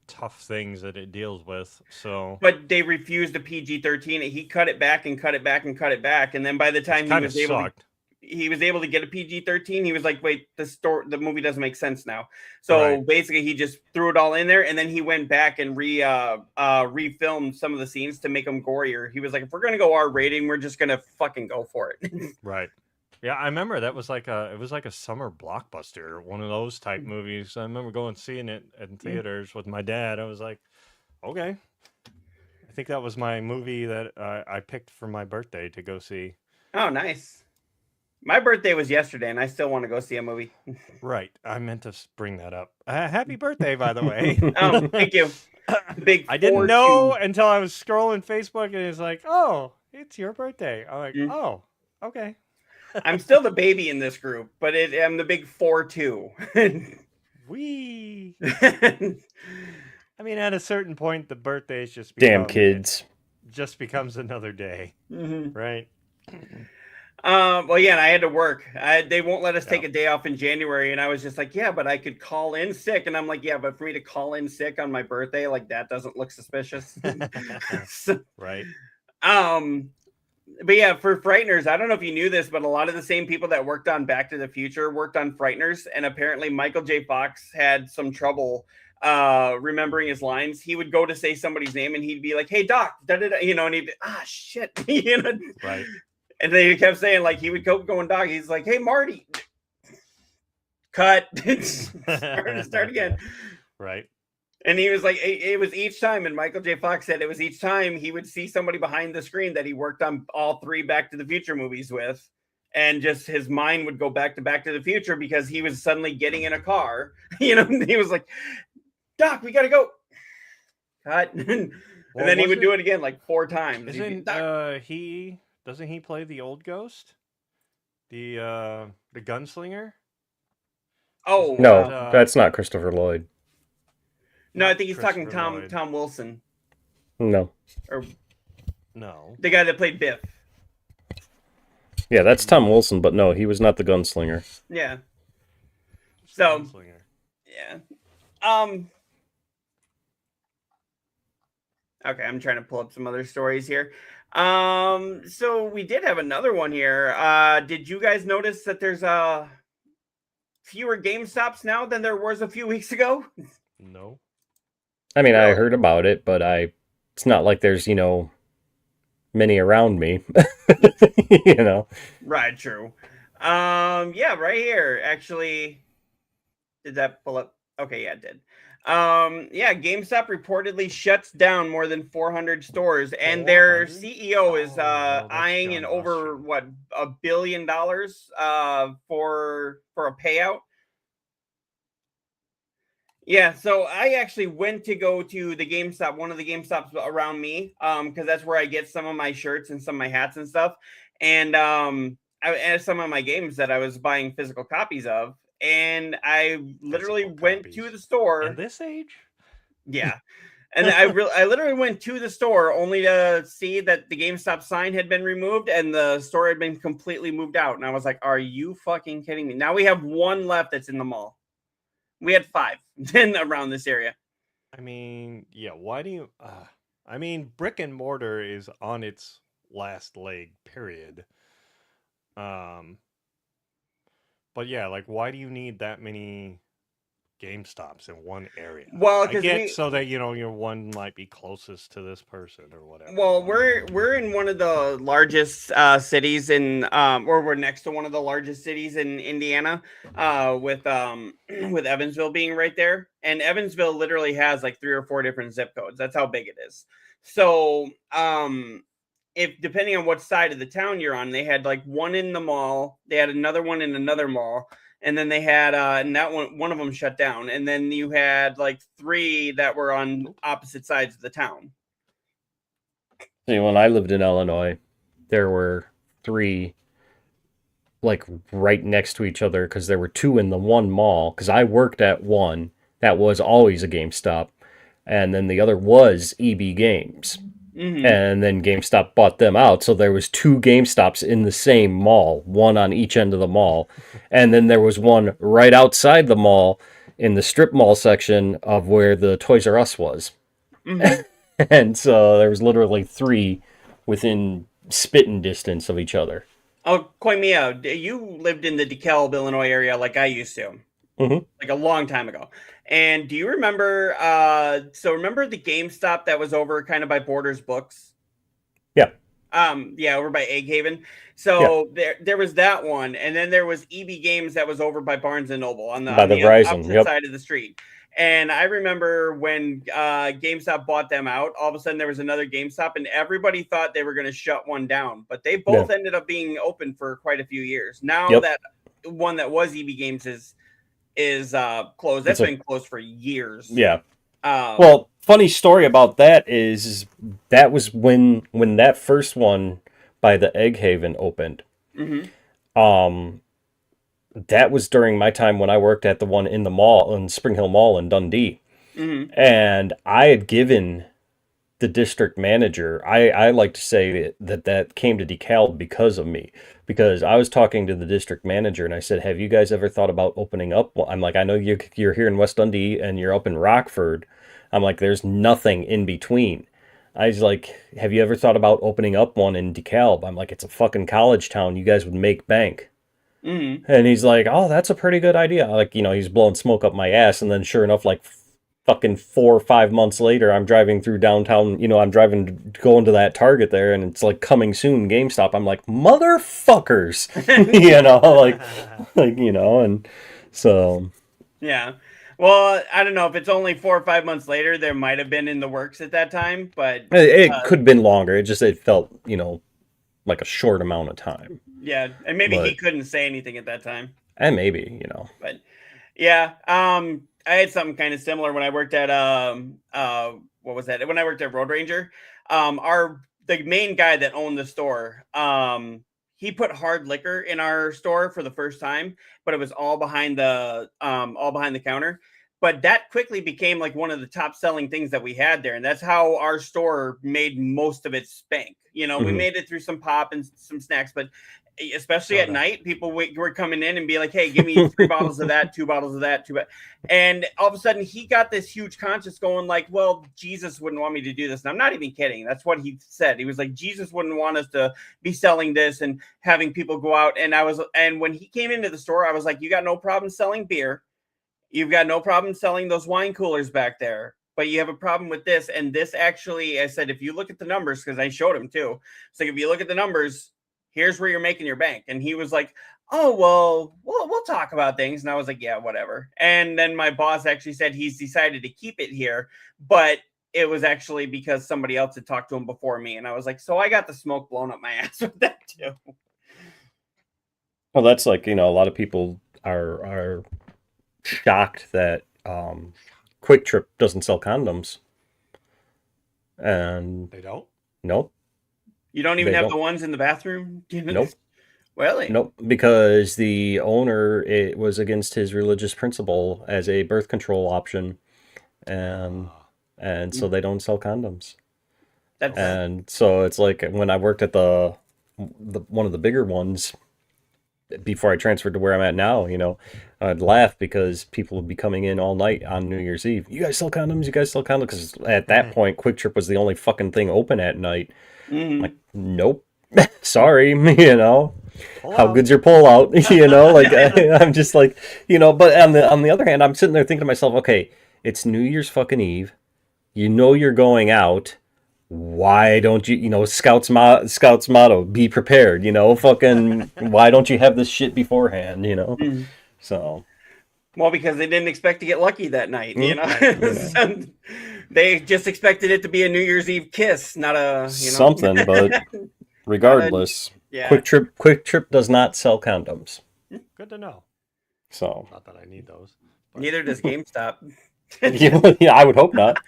tough things that it deals with, but they refused the PG-13. He cut it back and cut it back and cut it back, and then by the time he was able to get a PG-13, he was like, wait, the movie doesn't make sense now. So basically he just threw it all in there, and then he went back and refilmed some of the scenes to make them gorier. He was like, if we're gonna go R rating, we're just gonna fucking go for it. Right. Yeah, I remember that was like a summer blockbuster, one of those type movies. I remember going and seeing it in theaters with my dad. I was like, okay. I think that was my movie that I picked for my birthday to go see. Oh, nice. My birthday was yesterday, and I still want to go see a movie. Right. I meant to bring that up. Happy birthday, by the way. Oh, thank you. I didn't know until I was scrolling Facebook, and it's like, oh, it's your birthday. I'm like, oh, okay. I'm still the baby in this group, but I'm the big 4-2. Wee. I mean, at a certain point, the birthdays just become, damn kids. Just becomes another day, right? Well, yeah, and I had to work. They won't let us take a day off in January, and I was just like, yeah, but I could call in sick, and I'm like, yeah, but for me to call in sick on my birthday, like that doesn't look suspicious. Right. But yeah, for Frighteners, I don't know if you knew this, but a lot of the same people that worked on Back to the Future worked on Frighteners, and apparently Michael J. Fox had some trouble remembering his lines. He would go to say somebody's name, and he'd be like, "Hey, Doc," you know, and he'd be, shit, you know, right. And then he kept saying, like, he would go going, Doc. He's like, "Hey, Marty, cut, start again." Right. And he was like, it was each time, and Michael J. Fox said it was each time he would see somebody behind the screen that he worked on all 3 Back to the Future movies with, and just his mind would go back to the Future because he was suddenly getting in a car, you know, and he was like, "Doc, we gotta go." Cut. And then he would do it again like 4 times. Doesn't he play the old ghost? The gunslinger? Oh no, that's not Christopher Lloyd. No, I think he's talking Tom Wilson. No. Or no. The guy that played Biff. Yeah, that's Tom Wilson, but no, he was not the gunslinger. Yeah. So gunslinger. Yeah. Okay, I'm trying to pull up some other stories here. So we did have another one here. Did you guys notice that there's fewer GameStops now than there was a few weeks ago? No. I mean, I heard about it, but it's not like there's, you know, many around me. You know. Right, true. Yeah, right here. Actually, did that pull up? Okay, yeah, it did. Yeah, GameStop reportedly shuts down more than 400 stores, and their CEO is eyeing an over $1 billion for a payout. Yeah, so I actually went to go to the GameStop, one of the GameStops around me, because that's where I get some of my shirts and some of my hats and stuff. And I had some of my games that I was buying physical copies of, and I literally went to the store. In this age? Yeah. And I literally went to the store only to see that the GameStop sign had been removed and the store had been completely moved out. And I was like, are you fucking kidding me? Now we have 1 left that's in the mall. We had 5 then around this area. I mean, yeah, why do you... I mean, brick and mortar is on its last leg, period. But yeah, like, why do you need that many GameStops in one area? Well, I get so that, you know, your one might be closest to this person or whatever. Well, we're in one of the largest cities in, or we're next to one of the largest cities in Indiana, with Evansville being right there, and Evansville literally has like 3 or 4 different zip codes. That's how big it is. So, if depending on what side of the town you're on, they had like one in the mall, they had another one in another mall. And then they had, and that one of them shut down. And then you had like 3 that were on opposite sides of the town. See, when I lived in Illinois, there were 3 like right next to each other because there were 2 in the one mall. Because I worked at one that was always a GameStop, and then the other was EB Games. Mm-hmm. And then GameStop bought them out, so there was 2 GameStops in the same mall, one on each end of the mall. And then there was one right outside the mall in the strip mall section of where the Toys R Us was. Mm-hmm. And so there was literally 3 within spitting distance of each other. Oh, Koimiya, you lived in the DeKalb, Illinois area like I used to. Mm-hmm. Like a long time ago. And do you remember, remember the GameStop that was over kind of by Borders Books? Yeah. Yeah, over by Egg Haven. So yeah. there was that one. And then there was EB Games that was over by Barnes & Noble on the opposite side of the street. And I remember when GameStop bought them out, all of a sudden there was another GameStop and everybody thought they were going to shut one down. But they both ended up being open for quite a few years. Now that one that was EB Games is closed. That's been closed for years. Yeah. Well, funny story about that is that was when that first one by the Egg Haven opened. Mm-hmm. That was during my time when I worked at the one in the mall, in Spring Hill Mall in Dundee. Mm-hmm. And I had given the district manager, I like to say that came to DeKalb because of me. Because I was talking to the district manager and I said, have you guys ever thought about opening up? I'm like, I know you're here in West Dundee and you're up in Rockford. I'm like, there's nothing in between. I was like, have you ever thought about opening up one in DeKalb? I'm like, it's a fucking college town. You guys would make bank. Mm-hmm. And he's like, oh, that's a pretty good idea. Like, he's blowing smoke up my ass. And then sure enough, like fucking 4 or 5 months later, I'm driving through downtown, I'm going to that Target there, and it's like coming soon, GameStop. I'm like, motherfuckers, and so. Yeah. Well, I don't know if it's only 4 or 5 months later. There might have been in the works at that time, but It could have been longer. It felt, like a short amount of time. Yeah, and maybe he couldn't say anything at that time. And maybe, But yeah, I had something kind of similar when I worked at what was that? When I worked at Road Ranger, the main guy that owned the store, he put hard liquor in our store for the first time, but it was all behind the counter. But that quickly became like one of the top selling things that we had there. And that's how our store made most of its bank. We made it through some pop and some snacks, but especially at night, people were coming in and be like, hey, give me 3 bottles of that, 2 bottles of that, 2 and all of a sudden he got this huge conscience going like, well, Jesus wouldn't want me to do this. And I'm not even kidding. That's what he said. He was like, Jesus wouldn't want us to be selling this and having people go out. And when he came into the store, I was like, you got no problem selling beer. You've got no problem selling those wine coolers back there, but you have a problem with this. And this actually, I said, if you look at the numbers, because I showed him too. It's like, if you look at the numbers, here's where you're making your bank. And he was like, oh, well, we'll talk about things. And I was like, yeah, whatever. And then my boss actually said he's decided to keep it here, but it was actually because somebody else had talked to him before me. And I was like, so I got the smoke blown up my ass with that too. Well, that's like, a lot of people are shocked that Quick Trip doesn't sell condoms. And they don't? Nope. You don't even have the ones in the bathroom? Nope. Really? Nope, because the owner, it was against his religious principle as a birth control option, and so they don't sell condoms. And so it's like when I worked at the one of the bigger ones before I transferred to where I'm at now, I'd laugh because people would be coming in all night on New Year's Eve. You guys sell condoms? You guys sell condoms? Because at that point, Quick Trip was the only fucking thing open at night. Mm-hmm. Like, nope. Sorry, how good's your pullout? I'm just like, but on the other hand, I'm sitting there thinking to myself, okay, it's New Year's fucking Eve. You're going out. Why don't you, Scouts motto, be prepared, fucking, why don't you have this shit beforehand, Mm-hmm. So. Well, because they didn't expect to get lucky that night, So they just expected it to be a New Year's Eve kiss, not a, something, but regardless, Quick Trip does not sell condoms. Good to know. So. Not that I need those. But... Neither does GameStop. Yeah, I would hope not.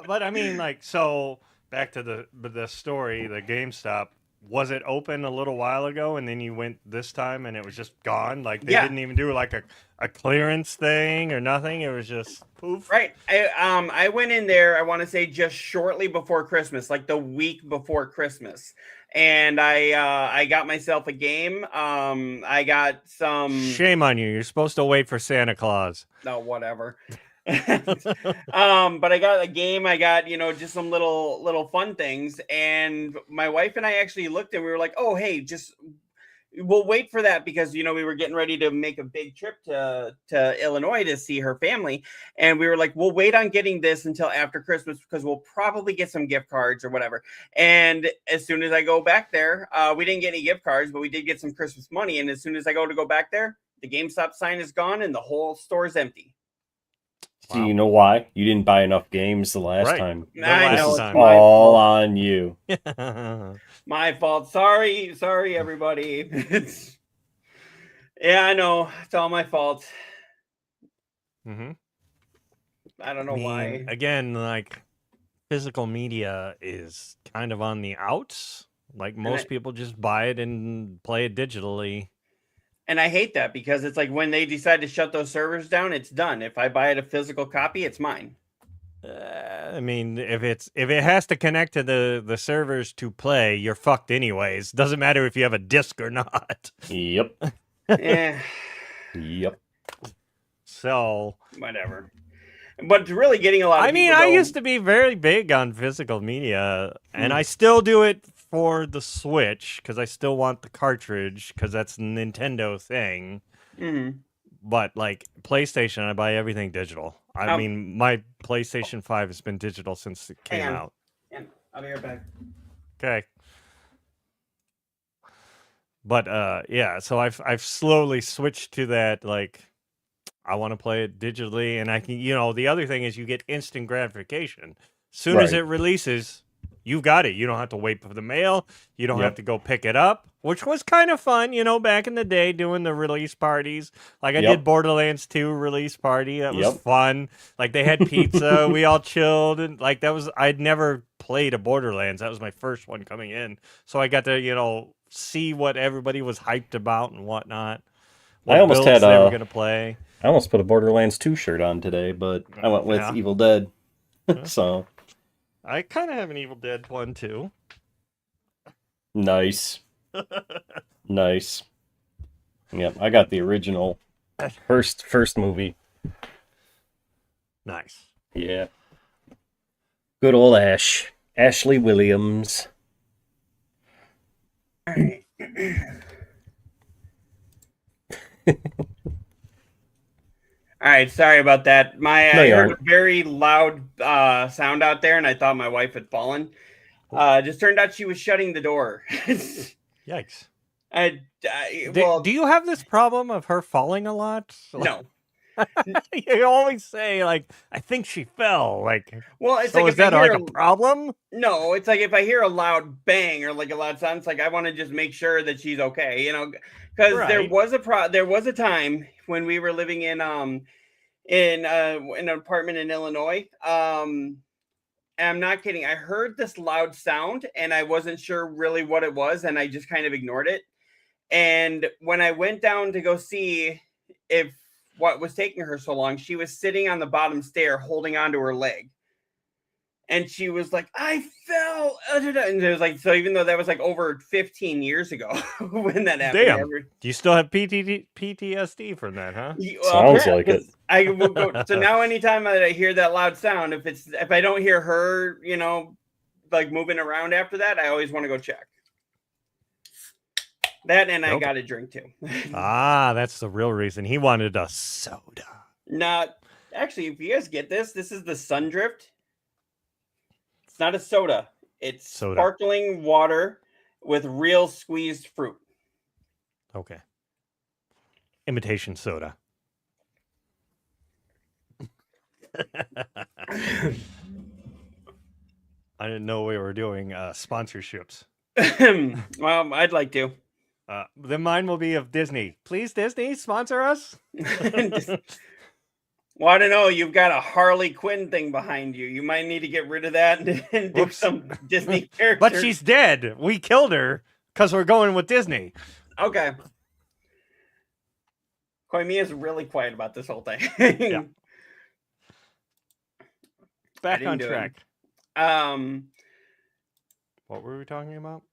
But I mean, like, so back to the story, the GameStop, was it open a little while ago and then you went this time and it was just gone? Like they didn't even do like a clearance thing or nothing. It was just poof. Right. I went in there, I want to say just shortly before Christmas, like the week before Christmas. And I got myself a game. I got some. Shame on you. You're supposed to wait for Santa Claus. No, whatever. But I got a game. I got, just some little fun things. And my wife and I actually looked and we were like, oh, hey, we'll wait for that because, we were getting ready to make a big trip to Illinois to see her family. And we were like, we'll wait on getting this until after Christmas because we'll probably get some gift cards or whatever. And as soon as I go back there, we didn't get any gift cards, but we did get some Christmas money. And as soon as I go back there, the GameStop sign is gone and the whole store is empty. So you know why? You didn't buy enough games the last time. I know, it's all on you. My fault. Sorry, everybody. Yeah, I know. It's all my fault. Mm-hmm. I don't know why. Again, like, physical media is kind of on the outs. Like, most people just buy it and play it digitally. And I hate that because it's like when they decide to shut those servers down, it's done. If I buy it a physical copy, it's mine. I mean, if it has to connect to the servers to play, you're fucked anyways. Doesn't matter if you have a disc or not. Yep. Yeah. Yep. So whatever. but really getting a lot of I mean, people I go, used to be very big on physical media, and Hmm. I still do it for the Switch because I still want the cartridge because that's a Nintendo thing. Mhm. But like PlayStation, I buy everything digital. I mean, my PlayStation 5 has been digital since it hang came on. out. I'll be right back. Okay. But yeah, so I've slowly switched to that. Like, I want to play it digitally, and I can. The other thing is you get instant gratification. Soon as Right. it releases, you've got it. You don't have to wait for the mail. You don't have Yep. to go pick it up, which was kind of fun. Back in the day doing the release parties. Like I Yep. did Borderlands 2 release party. That was Yep. fun. Like they had pizza. We all chilled, and like that was. I'd never played a Borderlands. That was my first one coming in, so I got to see what everybody was hyped about and whatnot. What I almost builds had they were gonna play. I almost put a Borderlands 2 shirt on today, but I went with Yeah. Evil Dead. So I kind of have an Evil Dead one too. nice. Nice. Yep, I got the original first movie. Nice. Yeah. Good old Ashley Williams. All right. All right, sorry about that. I No, you heard a aren't. very loud sound out there, and I thought my wife had fallen. Just turned out she was shutting the door. Yikes. Well, Do you have this problem of her falling a lot? no. You always say, like, I think she fell. Like, Well, it's so like is if I that hear like a problem? No, it's like if I hear a loud bang or like a loud sound, it's like I want to just make sure that she's okay, because there Right. was a time when we were living in an apartment in Illinois. And I'm not kidding. I heard this loud sound and I wasn't sure really what it was, and I just kind of ignored it. And when I went down to go see if what was taking her so long, she was sitting on the bottom stair holding onto her leg. And she was like, I fell. And it was like, so even though that was like over 15 years ago when that happened. Damn. Do you still have PTSD from that, huh? Sounds like it. I will go. So now anytime that I hear that loud sound, if I don't hear her, like moving around after that, I always want to go check. That and I got a drink too. That's the real reason. He wanted a soda. Not actually, if you guys get this is the Sundrift. It's not a soda. It's sparkling water with real squeezed fruit. Okay. Imitation soda. I didn't know we were doing sponsorships. Well, I'd like to. Then mine will be of Disney. Please, Disney, sponsor us. Well, I don't know. You've got a Harley Quinn thing behind you. You might need to get rid of that and do some Disney character. But she's dead. We killed her because we're going with Disney. Okay. Koimiya's really quiet about this whole thing. Yeah. Back on track. What were we talking about?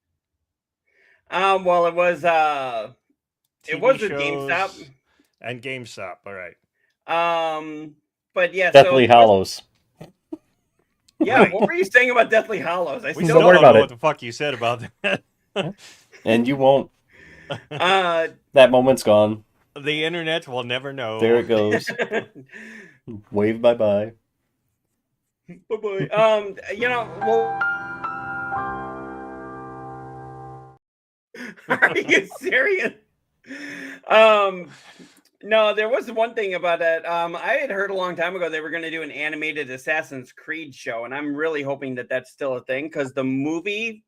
Well, it was a GameStop. And GameStop, all right. But yeah, Deathly Hallows. Yeah, right. What were you saying about Deathly Hallows? We still don't know what the fuck you said about that. And you won't. That moment's gone. The internet will never know. There it goes. Wave bye-bye. Bye-bye. Well... Are you serious? No, there was one thing about that. I had heard a long time ago they were going to do an animated Assassin's Creed show, and I'm really hoping that that's still a thing, because the movie,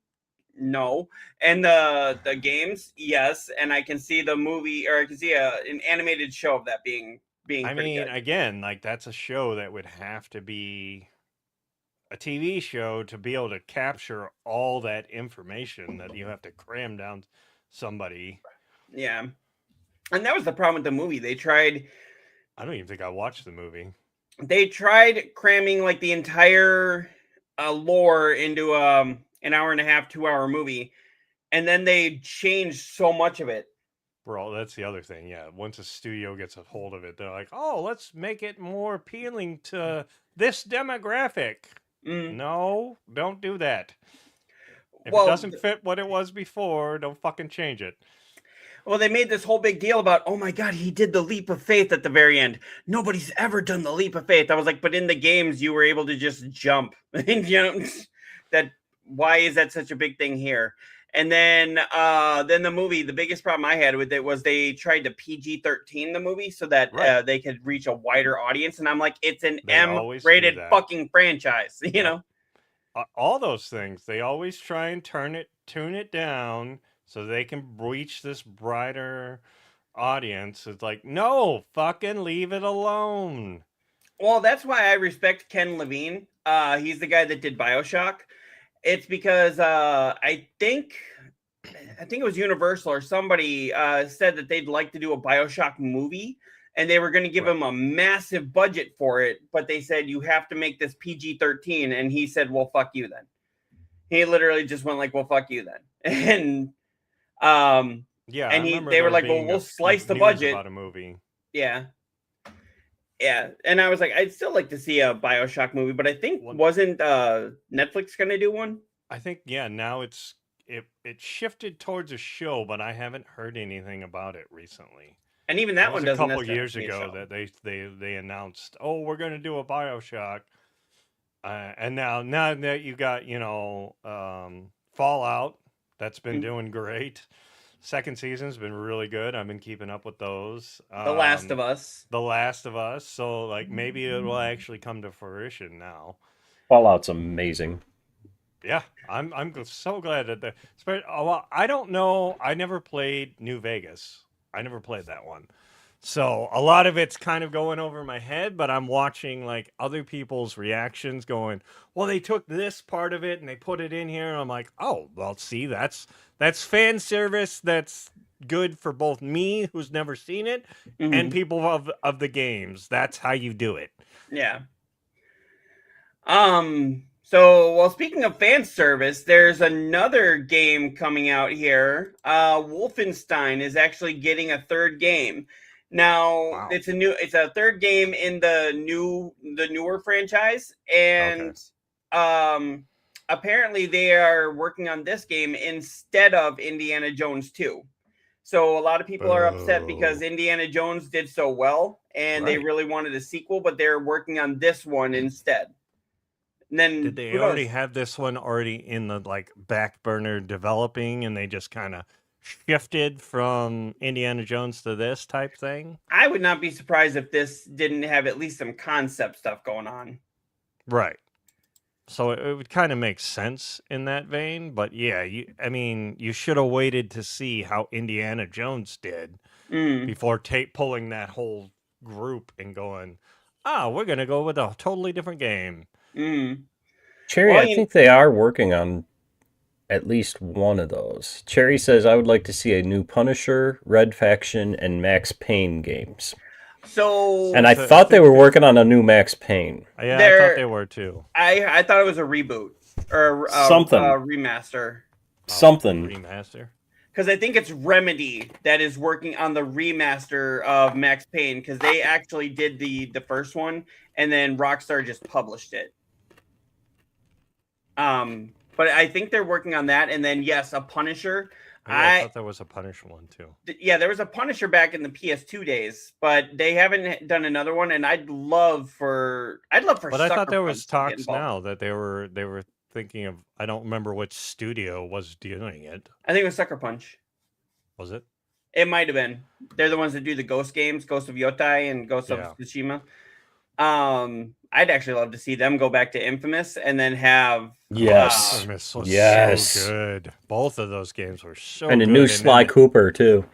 no, and the games, yes, and I can see the movie, or I can see an animated show of that being. I mean, good. Again, like that's a show that would have to be a TV show to be able to capture all that information that you have to cram down somebody. Yeah. And that was the problem with the movie. They tried... I don't even think I watched the movie. They tried cramming like the entire lore into an hour and a half, 2 hour movie. And then they changed so much of it. Bro, that's the other thing. Yeah, once a studio gets a hold of it, they're like, "Oh, let's make it more appealing to this demographic." No, don't do that. If it doesn't fit what it was before, don't fucking change it. Well, they made this whole big deal about, oh my God, he did the leap of faith at the very end. Nobody's ever done the leap of faith. I was like, but in the games, you were able to just jump. Why is that such a big thing here? And then the movie, the biggest problem I had with it was they tried to PG-13 the movie so that they could reach a wider audience. And I'm like, it's an M-rated fucking franchise, you know? All those things, they always try and tune it down so they can reach this brighter audience. It's like, no, fucking leave it alone. Well, that's why I respect Ken Levine. He's the guy that did BioShock. It's because I think it was Universal or somebody said that they'd like to do a BioShock movie, and they were going to give him a massive budget for it, but they said, you have to make this PG-13, and he said, well, fuck you then. He literally just went like, well, fuck you then. And they were like, well, we'll slice the budget. About a movie. Yeah. Yeah, and I was like, I'd still like to see a BioShock movie, but I think wasn't Netflix going to do one? I think now it shifted towards a show, but I haven't heard anything about it recently. And even that one doesn't. A couple years ago that they announced, oh, we're going to do a BioShock, and now that you got Fallout, that's been doing great. Second season's been really good. I've been keeping up with those. The Last of Us. So like maybe it will actually come to fruition now. Fallout's amazing. Yeah, I'm so glad that I don't know. I never played New Vegas. I never played that one. So a lot of it's kind of going over my head, but I'm watching like other people's reactions going, well, they took this part of it and they put it in here. And I'm like, oh, well, see, that's fan service. That's good for both me, who's never seen it, and people of the games. That's how you do it. Yeah. So, well, speaking of fan service, there's another game coming out here. Wolfenstein is actually getting a third game. Now, it's a third game in the newer franchise, and apparently they are working on this game instead of Indiana Jones 2. So a lot of people are upset because Indiana Jones did so well, and they really wanted a sequel, but they're working on this one instead. And then did they already have this one in the like back burner developing, and they just kind of shifted from Indiana Jones to this type thing? I would not be surprised if this didn't have at least some concept stuff going on. Right. So it would kind of make sense in that vein, but yeah, you should have waited to see how Indiana Jones did before pulling that whole group and going, we're going to go with a totally different game. Cherry, I think they are working on at least one of those. Cherry says, I would like to see a new Punisher, Red Faction, and Max Payne games. And I thought they were working on a new Max Payne. Yeah, I thought they were too. I thought it was a reboot or something. A remaster. Something. Remaster? Because I think it's Remedy that is working on the remaster of Max Payne, because they actually did the first one, and then Rockstar just published it. But I think they're working on that, and then yes, a Punisher. I thought there was a Punisher one too. Yeah, there was a Punisher back in the PS2 days, but they haven't done another one, and I'd love for. But I thought there was talks now that they were thinking of. I don't remember which studio was doing it. I think it was Sucker Punch. Was it? It might have been. They're the ones that do the Ghost games, Ghost of Yotai and Ghost of Tsushima. I'd actually love to see them go back to Infamous and then have Infamous was so good. Both of those games were so and good. And a new Sly Cooper too.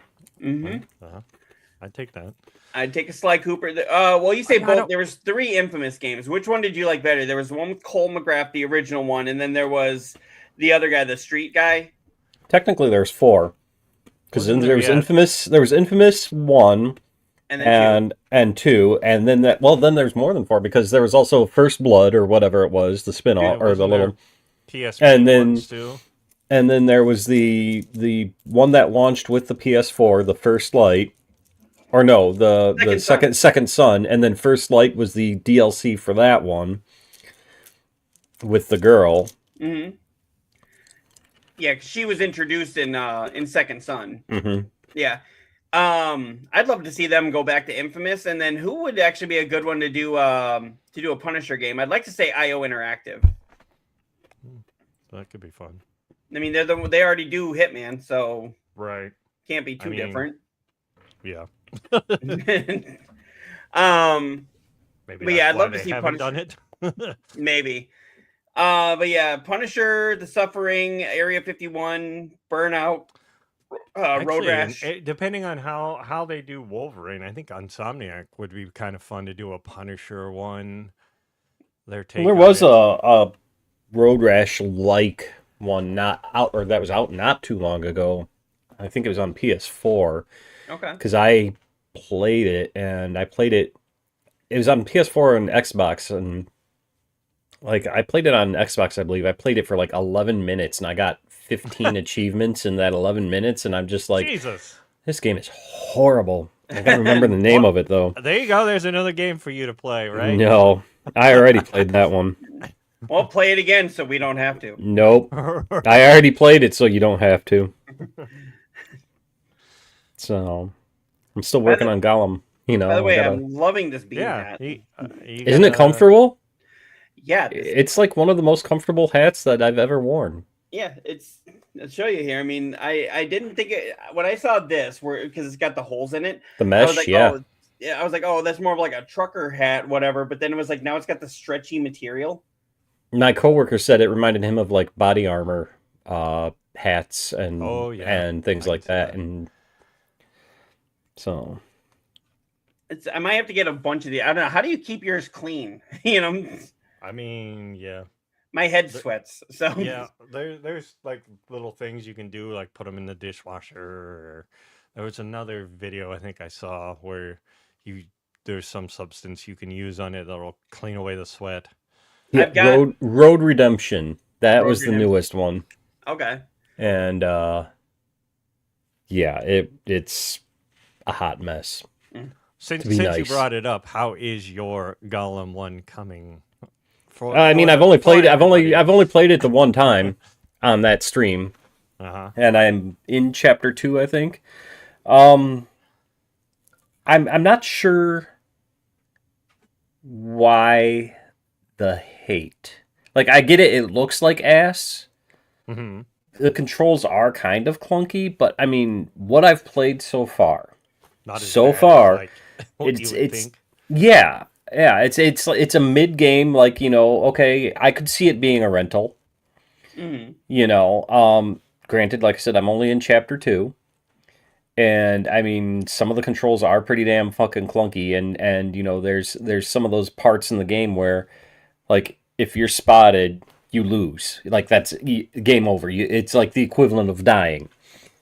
I'd take that. I'd take a Sly Cooper. Well, you say both. There was 3 Infamous games. Which one did you like better? There was one with Cole McGrath, the original one, and then there was the other guy, the street guy. Technically, there's 4 because then there was Infamous. There was Infamous 1. And 2, and then then there's more than 4 because there was also First Blood or whatever it was, the spin-off or the little PSP and then too. And then there was the one that launched with the PS4, the First Light. Or no, the second Son, and then First Light was the DLC for that one with the girl. Mm-hmm. Yeah, 'cause she was introduced in Second Son. Mm-hmm. Yeah. I'd love to see them go back to Infamous, and then who would actually be a good one to do a Punisher game? I'd like to say IO Interactive. That could be fun. I mean, they already do Hitman, so right, can't be too different. Yeah. Maybe. Maybe but yeah, I'd love to see Punisher. Done it. Maybe. But yeah, Punisher, The Suffering, Area 51, Burnout, Road Rash. Depending on how they do Wolverine, I think Insomniac would be kind of fun to do a Punisher one. There was a Road Rash like one not out, or that was out not too long ago. I think it was on PS4. Okay. Because I played it, and I played it. It was on PS4 and Xbox, and like I played it on Xbox, I believe. I played it for like 11 minutes, and I got 15 achievements in that 11 minutes, and I'm just like, Jesus, this game is horrible. I can't remember the name of it though. There you go. There's another game for you to play, right? No, I already played that one. Well, play it again so we don't have to. Nope, I already played it, so you don't have to. So, I'm still working on Gollum. You know. By the way, I'm loving this bean hat. Isn't it comfortable? Yeah, it's like one of the most comfortable hats that I've ever worn. Yeah, I'll show you here. I mean, I didn't think it when I saw this, because it's got the holes in it. The mesh, I was like, I was like, oh, that's more of like a trucker hat, whatever. But then it was like, now it's got the stretchy material. My coworker said it reminded him of like body armor hats and things like that. And so I might have to get a bunch of the. I don't know. How do you keep yours clean? You know. I mean, yeah. My head sweats. So yeah, there's like little things you can do, like put them in the dishwasher. Or there was another video I think I saw where there's some substance you can use on it that'll clean away the sweat. Yeah, Road Redemption. That was the newest one. Okay. And yeah, it's a hot mess. Since you brought it up, how is your Gollum one coming? I mean, I've only played it the one time on that stream, and I'm in chapter 2, I think. I'm not sure why the hate. Like, I get it. It looks like ass. Mm-hmm. The controls are kind of clunky, but I mean, what I've played so far, it's a mid game. Like, you know, okay, I could see it being a rental. Mm-hmm. You know, granted, like I said, I'm only in chapter 2. And I mean, some of the controls are pretty damn fucking clunky, and you know, there's some of those parts in the game where, like, if you're spotted, you lose. Like, that's game over. It's like the equivalent of dying.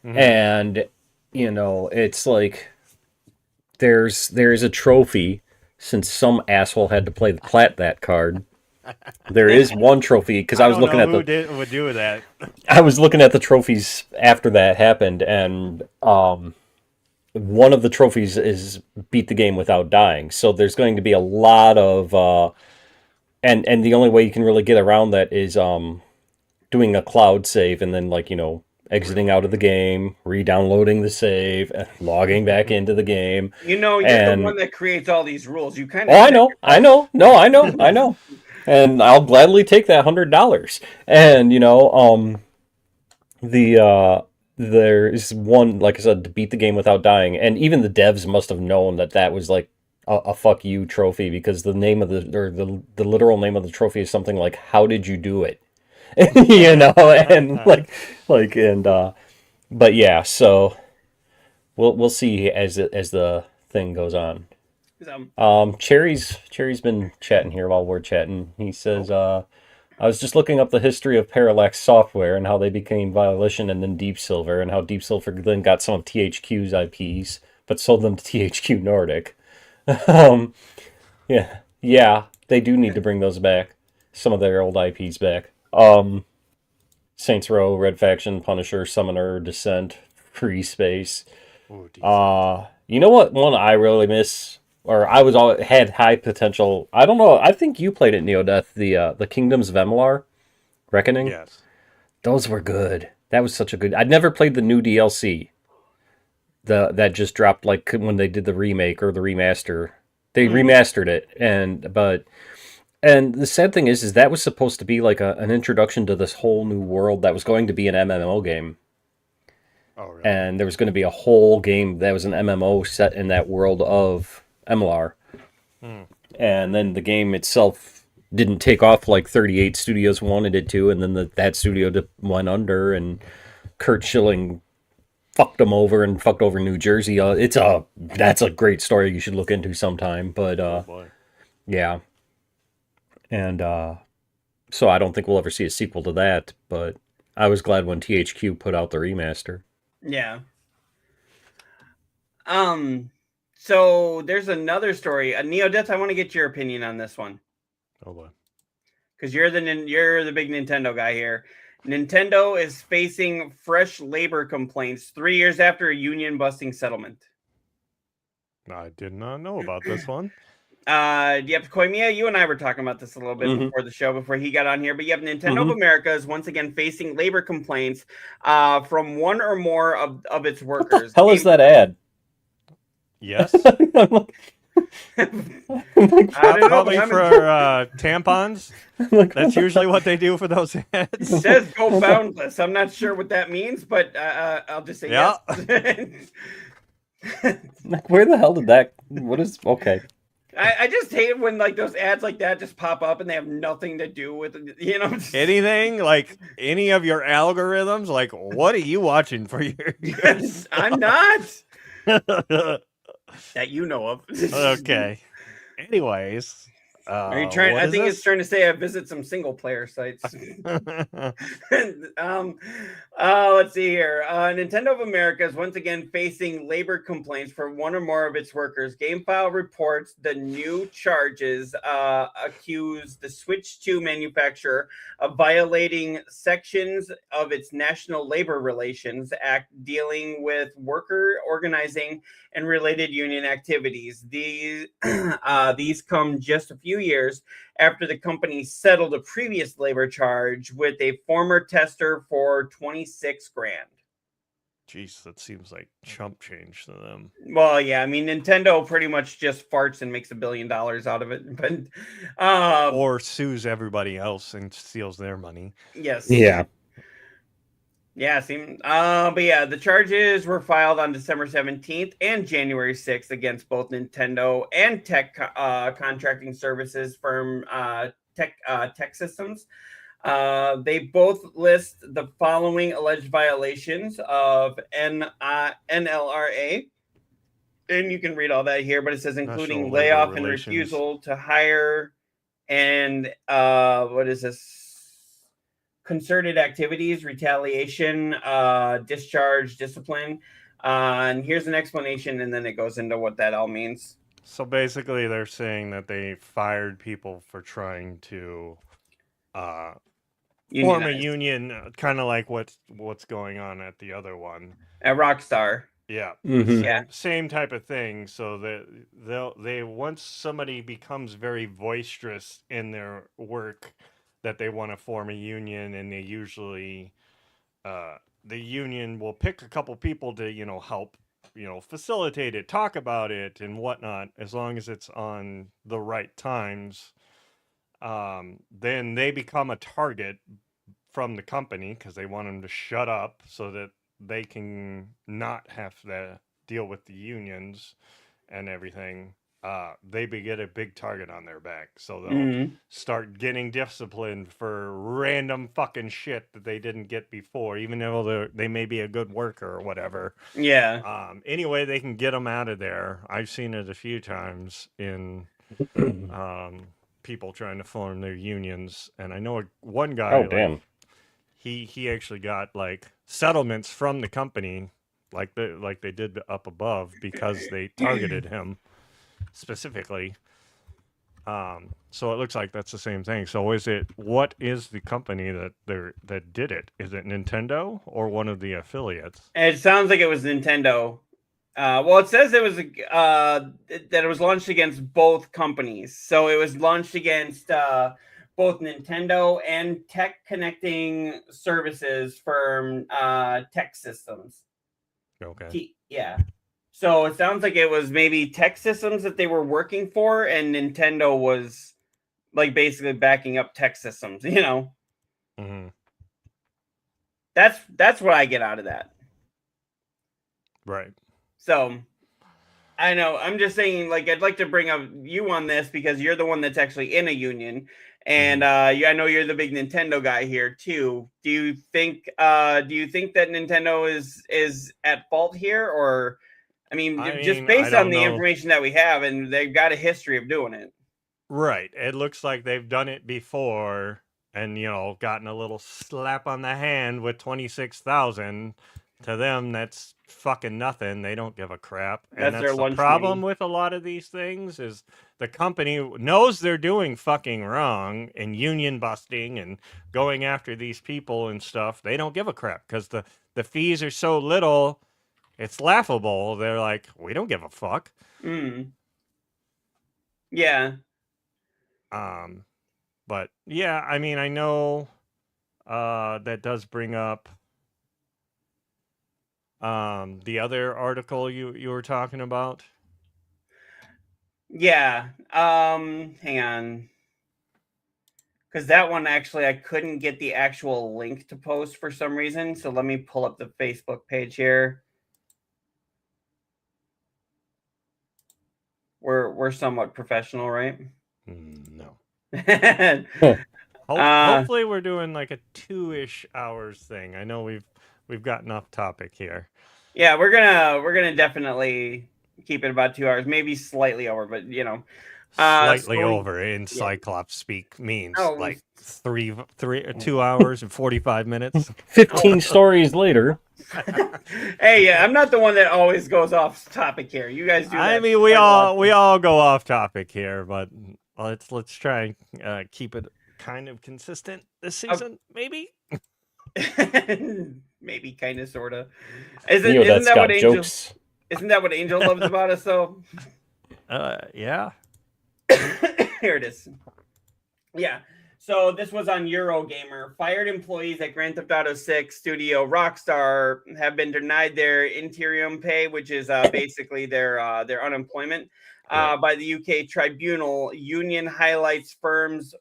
Mm-hmm. And you know, it's like there's a trophy, since some asshole had to play that card. There is one trophy, because I was looking at would do that. I was looking at the trophies after that happened, and one of the trophies is beat the game without dying. So there's going to be a lot of and the only way you can really get around that is doing a cloud save, and then, like, you know, exiting out of the game, re-downloading the save, and logging back into the game. You know, you're the one that creates all these rules. You kind of. Oh, I know. No, I know. And I'll gladly take that $100. And you know, there's one, like I said, to beat the game without dying, and even the devs must have known that was like a fuck you trophy, because the name of the literal name of the trophy is something like, how did you do it? You know, and but yeah, so we'll see as the thing goes on. Cherry's been chatting here while we're chatting. He says, I was just looking up the history of Parallax Software and how they became Volition and then Deep Silver, and how Deep Silver then got some of THQ's IPs but sold them to THQ Nordic. Yeah, they do need to bring those back, some of their old IPs back. Saints Row, Red Faction, Punisher, Summoner, Descent, Free Space. Ooh, decent. You know what one I really miss, or I was all had high potential. I don't know. I think you played it, neo-deth, the Kingdoms of Amalur, Reckoning. Yes. Those were good. That was such a good. I'd never played the new DLC. That just dropped like when they did the remake or the remaster. They remastered it, and the sad thing is that was supposed to be like an introduction to this whole new world that was going to be an MMO game. Oh, really? And there was going to be a whole game that was an MMO set in that world of MLR. And then the game itself didn't take off like 38 studios wanted it to, and then that studio went under, and Kurt Schilling fucked them over and fucked over New Jersey. That's a great story you should look into sometime. But Oh, boy. yeah, and so I don't think we'll ever see a sequel to that. But I was glad when THQ put out the remaster. Yeah. So there's another story. neo-deth, I want to get your opinion on this one. Oh, boy. Because you're the big Nintendo guy here. Nintendo is facing fresh labor complaints 3 years after a union busting settlement. I did not know about this one. Yep, Koimiya, you and I were talking about this a little bit before the show, before he got on here. But yep, Nintendo of America is once again facing labor complaints from one or more of its workers. What the hell is that ad? Yes. I don't know, Probably but for tampons. That's usually what they do for those ads. It says go boundless. I'm not sure what that means, but I'll just say yes. Like, where the hell did that? What is okay? I just hate when like those ads like that just pop up and they have nothing to do with anything, like any of your algorithms. Like, what are you watching for your? Yes, I'm not. That you know of. Okay. Anyways, are you trying? I think it's trying to say I visit some single player sites. Let's see here. Nintendo of America is once again facing labor complaints from one or more of its workers. GameFile reports the new charges accuse the Switch 2 manufacturer of violating sections of its National Labor Relations Act dealing with worker organizing and related union activities. These come just a few years after the company settled a previous labor charge with a former tester for $26,000. Jeez, that seems like chump change to them. Well, yeah, I mean, Nintendo pretty much just farts and makes $1 billion out of it, but or sues everybody else and steals their money. Yes. Yeah. Yeah, but yeah, the charges were filed on December 17th and January 6th against both Nintendo and tech contracting services firm Tech Systems. They both list the following alleged violations of NLRA. And you can read all that here, but it says including National layoff Labor and Relations. refusal to hire and what is this? Concerted activities, retaliation, discharge, discipline. And here's an explanation, and then it goes into what that all means. So basically, they're saying that they fired people for trying to form a union, kind of like what's going on at the other one. At Rockstar. Yeah. Mm-hmm. Yeah. Same type of thing. So that they once somebody becomes very boisterous in their work, that they want to form a union, and they usually the union will pick a couple people to help facilitate it, talk about it and whatnot, as long as it's on the right times. Then they become a target from the company because they want them to shut up so that they can not have to deal with the unions and everything. They get a big target on their back, so they'll start getting disciplined for random fucking shit that they didn't get before, even though they may be a good worker or whatever. Yeah. Anyway, they can get them out of there. I've seen it a few times in people trying to form their unions, and I know one guy. Oh, damn. He actually got like settlements from the company, like they did up above, because they targeted him specifically. So it looks like that's the same thing. So what is the company that did it? Is it Nintendo or one of the affiliates? It sounds like it was Nintendo. Well, it says it was that it was launched against both companies. So it was launched against both Nintendo and tech connecting services firm Tech Systems. Okay. Yeah. So it sounds like it was maybe Tech Systems that they were working for, and Nintendo was like basically backing up Tech Systems. Mm-hmm. That's what I get out of that. Right. So I know. I'm just saying, like, I'd like to bring up you on this because you're the one that's actually in a union, and I know you're the big Nintendo guy here too. Do you think that Nintendo is at fault here, or I mean, just I based on don't the know. information that we have, and they've got a history of doing it. Right. It looks like they've done it before and, gotten a little slap on the hand with 26,000. To them, that's fucking nothing. They don't give a crap. And That's their that's the lunch problem money. with a lot of these things is the company knows they're doing fucking wrong and union busting and going after these people and stuff. They don't give a crap because the fees are so little, it's laughable. They're like, we don't give a fuck. Yeah. But yeah, I mean, I know that does bring up the other article you were talking about. Yeah. Hang on. Because that one actually I couldn't get the actual link to post for some reason. So let me pull up the Facebook page here. We're somewhat professional, right? No. Huh. Hopefully we're doing like a 2-ish hours thing. I know we've gotten off topic here. Yeah, we're gonna definitely keep it about 2 hours, maybe slightly over, but slightly over in Cyclops speak means like 2 hours and 45 minutes. 15 stories later. Hey, yeah, I'm not the one that always goes off topic here. You guys do that. I mean, we all go off topic here, but let's try and keep it kind of consistent this season, maybe. Maybe, kind of, sort of. Isn't that what Angel? Jokes. Isn't that what Angel loves about us, though? Yeah. Here it is. Yeah. So this was on Eurogamer. Fired employees at Grand Theft Auto 6 studio Rockstar have been denied their interim pay, which is basically their unemployment, by the UK tribunal. Union highlights firms'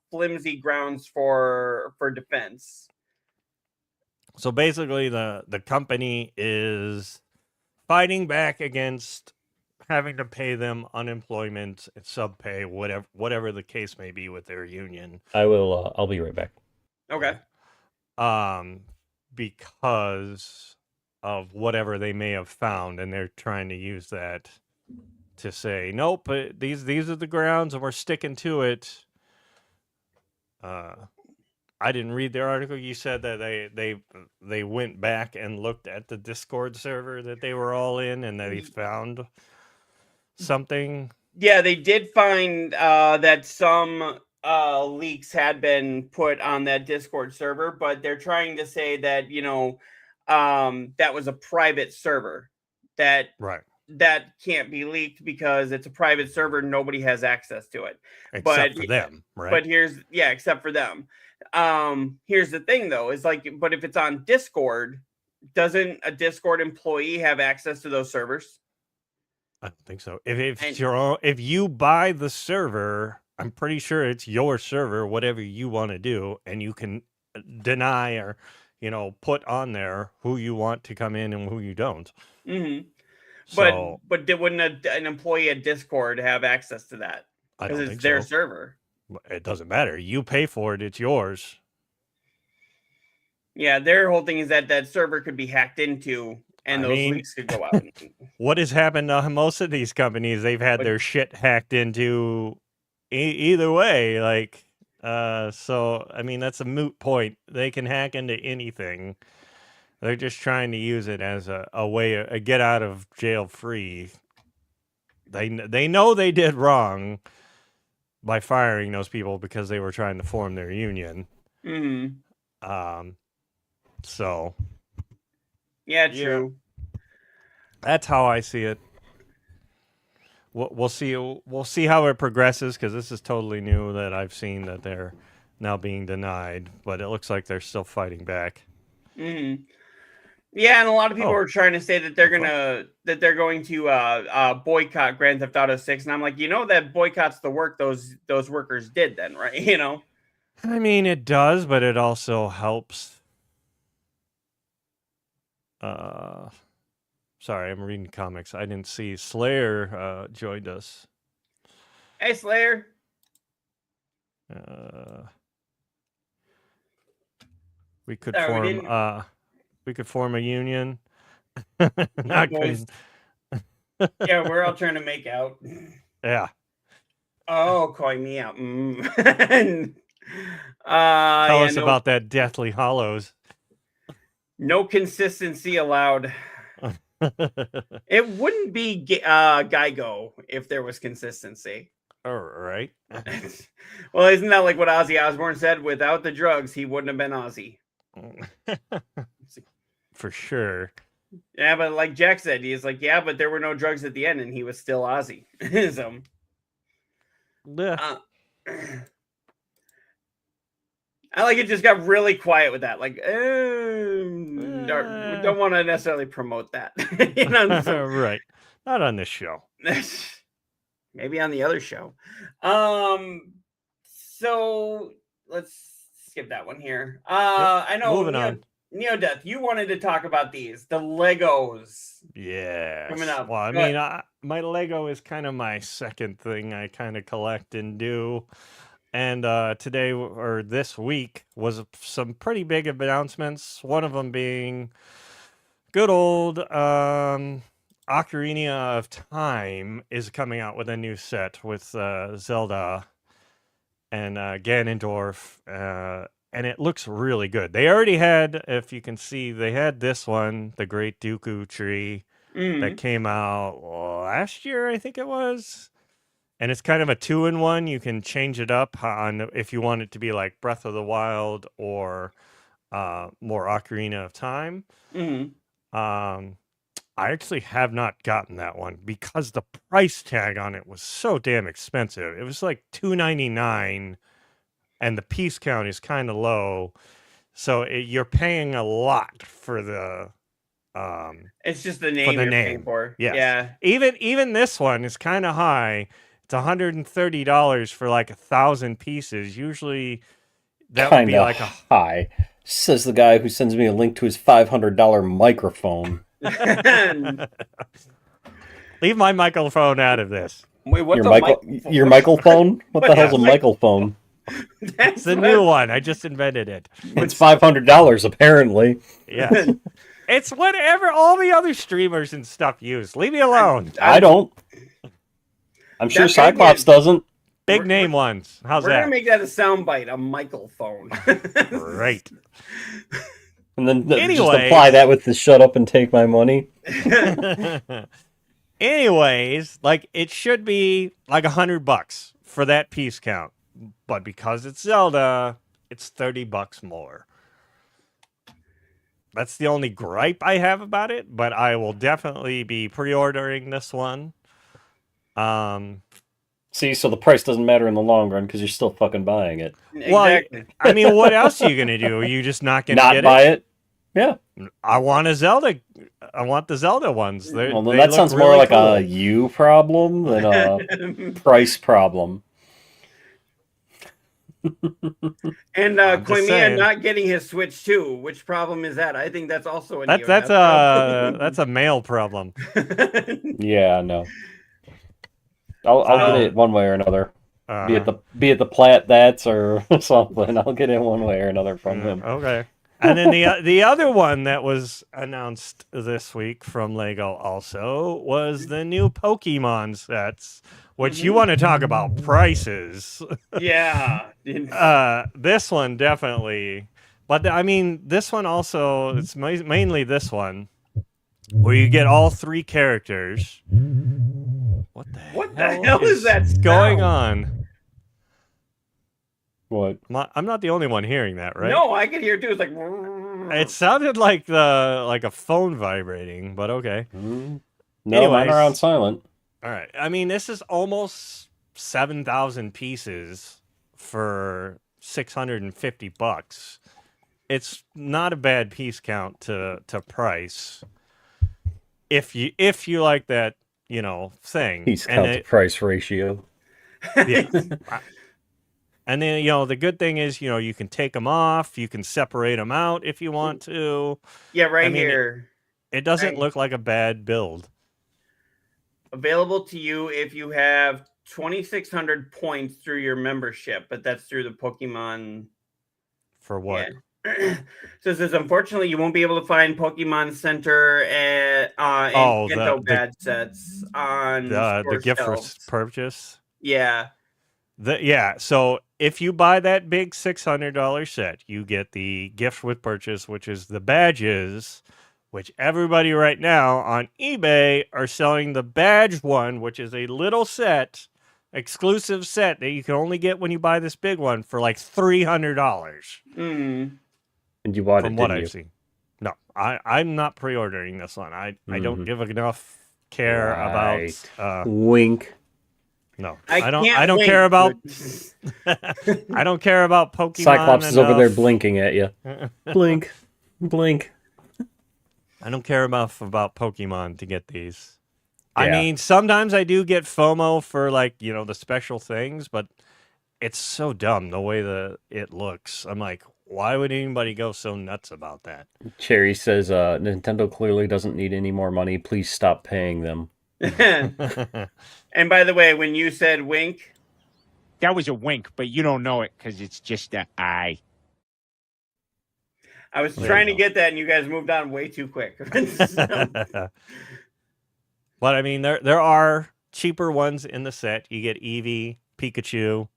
flimsy grounds for defense. So basically, the company is fighting back against having to pay them unemployment, subpay, whatever the case may be with their union. I'll be right back. Okay. Because of whatever they may have found, and they're trying to use that to say, nope, these are the grounds, and we're sticking to it. I didn't read their article. You said that they went back and looked at the Discord server that they were all in, and they found something. Yeah, they did find that some leaks had been put on that Discord server, but they're trying to say that that was a private server that can't be leaked because it's a private server. Nobody has access to it, except for them, right? But except for them. Here's the thing, though, is but if it's on Discord, doesn't a Discord employee have access to those servers? I don't think so. If you buy the server, I'm pretty sure it's your server, whatever you want to do, and you can deny or put on there who you want to come in and who you don't. Mm-hmm. So, but wouldn't an employee at Discord have access to that? Because it's their server. It doesn't matter. You pay for it. It's yours. Yeah, their whole thing is that server could be hacked into, and those leaks could go out. What has happened to most of these companies? They've had their shit hacked into either way. So, I mean, that's a moot point. They can hack into anything. They're just trying to use it as a way to get out of jail free. They know they did wrong. by firing those people because they were trying to form their union. So yeah, true. That's how I see it. We'll see. We'll see how it progresses because this is totally new that I've seen that they're now being denied, but it looks like they're still fighting back. Yeah, and a lot of people are trying to say that they're going to boycott Grand Theft Auto 6, and I'm like, that boycotts the work those workers did, then, right? I mean, it does, but it also helps. Sorry, I'm reading comics. I didn't see Slayer joined us. Hey, Slayer. We could form. We could form a union. Not boys. Yeah, we're all trying to make out. Yeah. Oh, calling me out. Tell us about that Deathly Hollows. No consistency allowed. It wouldn't be Geigo if there was consistency. All right. Well, isn't that like what Ozzy Osbourne said? Without the drugs, he wouldn't have been Ozzy. For sure. Yeah, but like Jack said, he's like, yeah, but there were no drugs at the end, and he was still Ozzy. So, I like it. Just got really quiet with that. Like, don't want to necessarily promote that. So, right? Not on this show. Maybe on the other show. So let's skip that one here. I know. Moving on. neo-deth, you wanted to talk about these, the Legos. Yeah. Coming up. Well, I mean, my Lego is kind of my second thing I kind of collect and do. And today or this week was some pretty big announcements. One of them being good old Ocarina of Time is coming out with a new set with Zelda and Ganondorf. And it looks really good. They already had, if you can see, they had this one, the Great Dooku Tree, that came out last year, I think it was. And it's kind of a 2-in-1. You can change it up on if you want it to be like Breath of the Wild or more Ocarina of Time. I actually have not gotten that one because the price tag on it was so damn expensive. It was like $2.99, and the piece count is kind of low, so you're paying a lot for the. It's just the name you're paying for. Yes. Yeah. Even this one is kind of high. It's $130 for like 1,000 pieces. Usually, that would be like a high. Says the guy who sends me a link to his $500 microphone. Leave my microphone out of this. Wait, what's your microphone? What the hell's a microphone? It's a new one. I just invented it. It's $500 apparently. Yeah. It's whatever all the other streamers and stuff use. Leave me alone. I don't. I'm sure Cyclops doesn't. Big name ones. How's that? We're going to make that a soundbite, a microphone. Great. And then just apply that with the shut up and take my money. Anyways, like it should be like $100 for that piece count. But because it's Zelda, it's $30 more. That's the only gripe I have about it, but I will definitely be pre-ordering this one. See, so the price doesn't matter in the long run because you're still fucking buying it. Exactly. Well, I mean, what else are you going to do? Are you just not going to get buy it? Yeah. I want a Zelda. I want the Zelda ones. They that sounds really more like cool. a you problem than a price problem. And Koimiya not getting his Switch too. Which problem is that? I think that's also a that's a male problem. Yeah, no. I'll get it one way or another. Be it the Plat That's or something. I'll get it one way or another from him. Okay. And then the other one that was announced this week from Lego also was the new Pokemon sets, which you want to talk about prices. Yeah. This one definitely. But I mean, this one also, it's mainly this one, where you get all 3 characters. What the hell is that going on? What? I'm not the only one hearing that, right? No, I could hear it too. It's like It sounded like a phone vibrating, but okay. No, mine are on silent. All right. I mean, this is almost 7,000 pieces for $650. It's not a bad piece count to price. If you like that, thing. Piece count to price ratio. Yeah. And then, the good thing is, you can take them off. You can separate them out if you want to. Yeah, here. It doesn't look like a bad build. Available to you if you have 2,600 points through your membership, but that's through the Pokemon. For what? Yeah. So it says, unfortunately, you won't be able to find Pokemon Center and Kanto badge sets on the gift shelves. for purchase. Yeah. So if you buy that big $600 set, you get the gift with purchase, which is the badges, which everybody right now on eBay are selling the badge one, which is a little set, exclusive set that you can only get when you buy this big one for like $300. Mm. And you bought it, from what I've seen. No, I'm not pre-ordering this one. I don't give enough care about wink. No, I don't care about. I don't care about Pokemon. Cyclops is over there blinking at you. Blink, blink. I don't care enough about Pokemon to get these. Yeah. I mean, sometimes I do get FOMO for the special things, but it's so dumb the way it looks. I'm like, why would anybody go so nuts about that? Cherry says, Nintendo clearly doesn't need any more money. Please stop paying them. And by the way, when you said wink, that was a wink, but you don't know it because it's just an eye. I was trying to get that, and you guys moved on way too quick. But I mean, there are cheaper ones in the set. You get Eevee, Pikachu.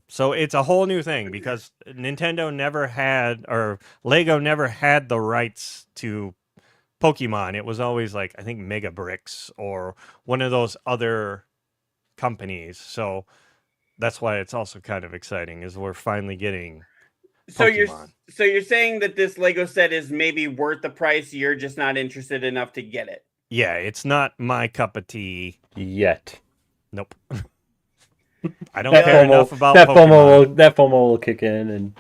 So it's a whole new thing because Nintendo never had, or Lego never had the rights to Pokemon. It was always I think Mega Bricks or one of those other companies. So that's why it's also kind of exciting is we're finally getting Pokemon. So you're saying that this Lego set is maybe worth the price, you're just not interested enough to get it. Yeah, it's not my cup of tea yet. Nope. I don't care enough about Pokemon. That FOMO will kick in, and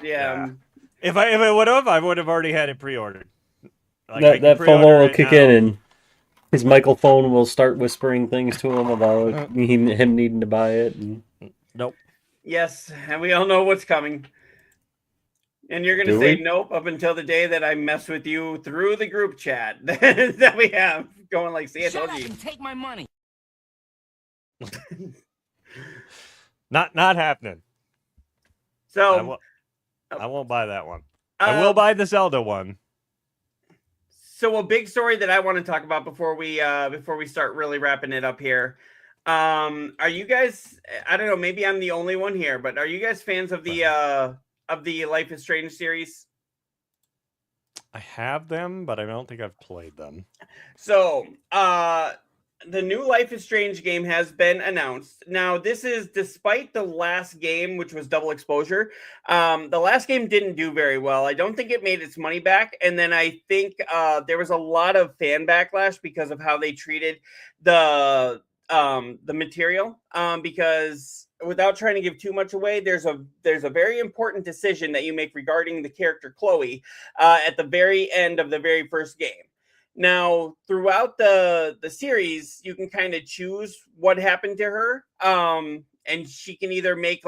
if I would have already had it pre-ordered. That FOMO will kick in, and his microphone will start whispering things to him about him needing to buy it. And... Nope. Yes, and we all know what's coming. And you're going to say nope up until the day that I mess with you through the group chat that we have going see, I told you. Shut up and take my money. Not happening. So I won't buy that one. I will buy the Zelda one. So a big story that I want to talk about before we start really wrapping it up here. Are you guys? I don't know. Maybe I'm the only one here, but are you guys fans of the Life is Strange series? I have them, but I don't think I've played them. So, the new Life is Strange game has been announced. Now, this is despite the last game, which was Double Exposure. The last game didn't do very well. I don't think it made its money back. And then I think there was a lot of fan backlash because of how they treated the material. Because without trying to give too much away, there's a very important decision that you make regarding the character Chloe at the very end of the very first game. Now, throughout the series, you can kind of choose what happened to her. And she can either make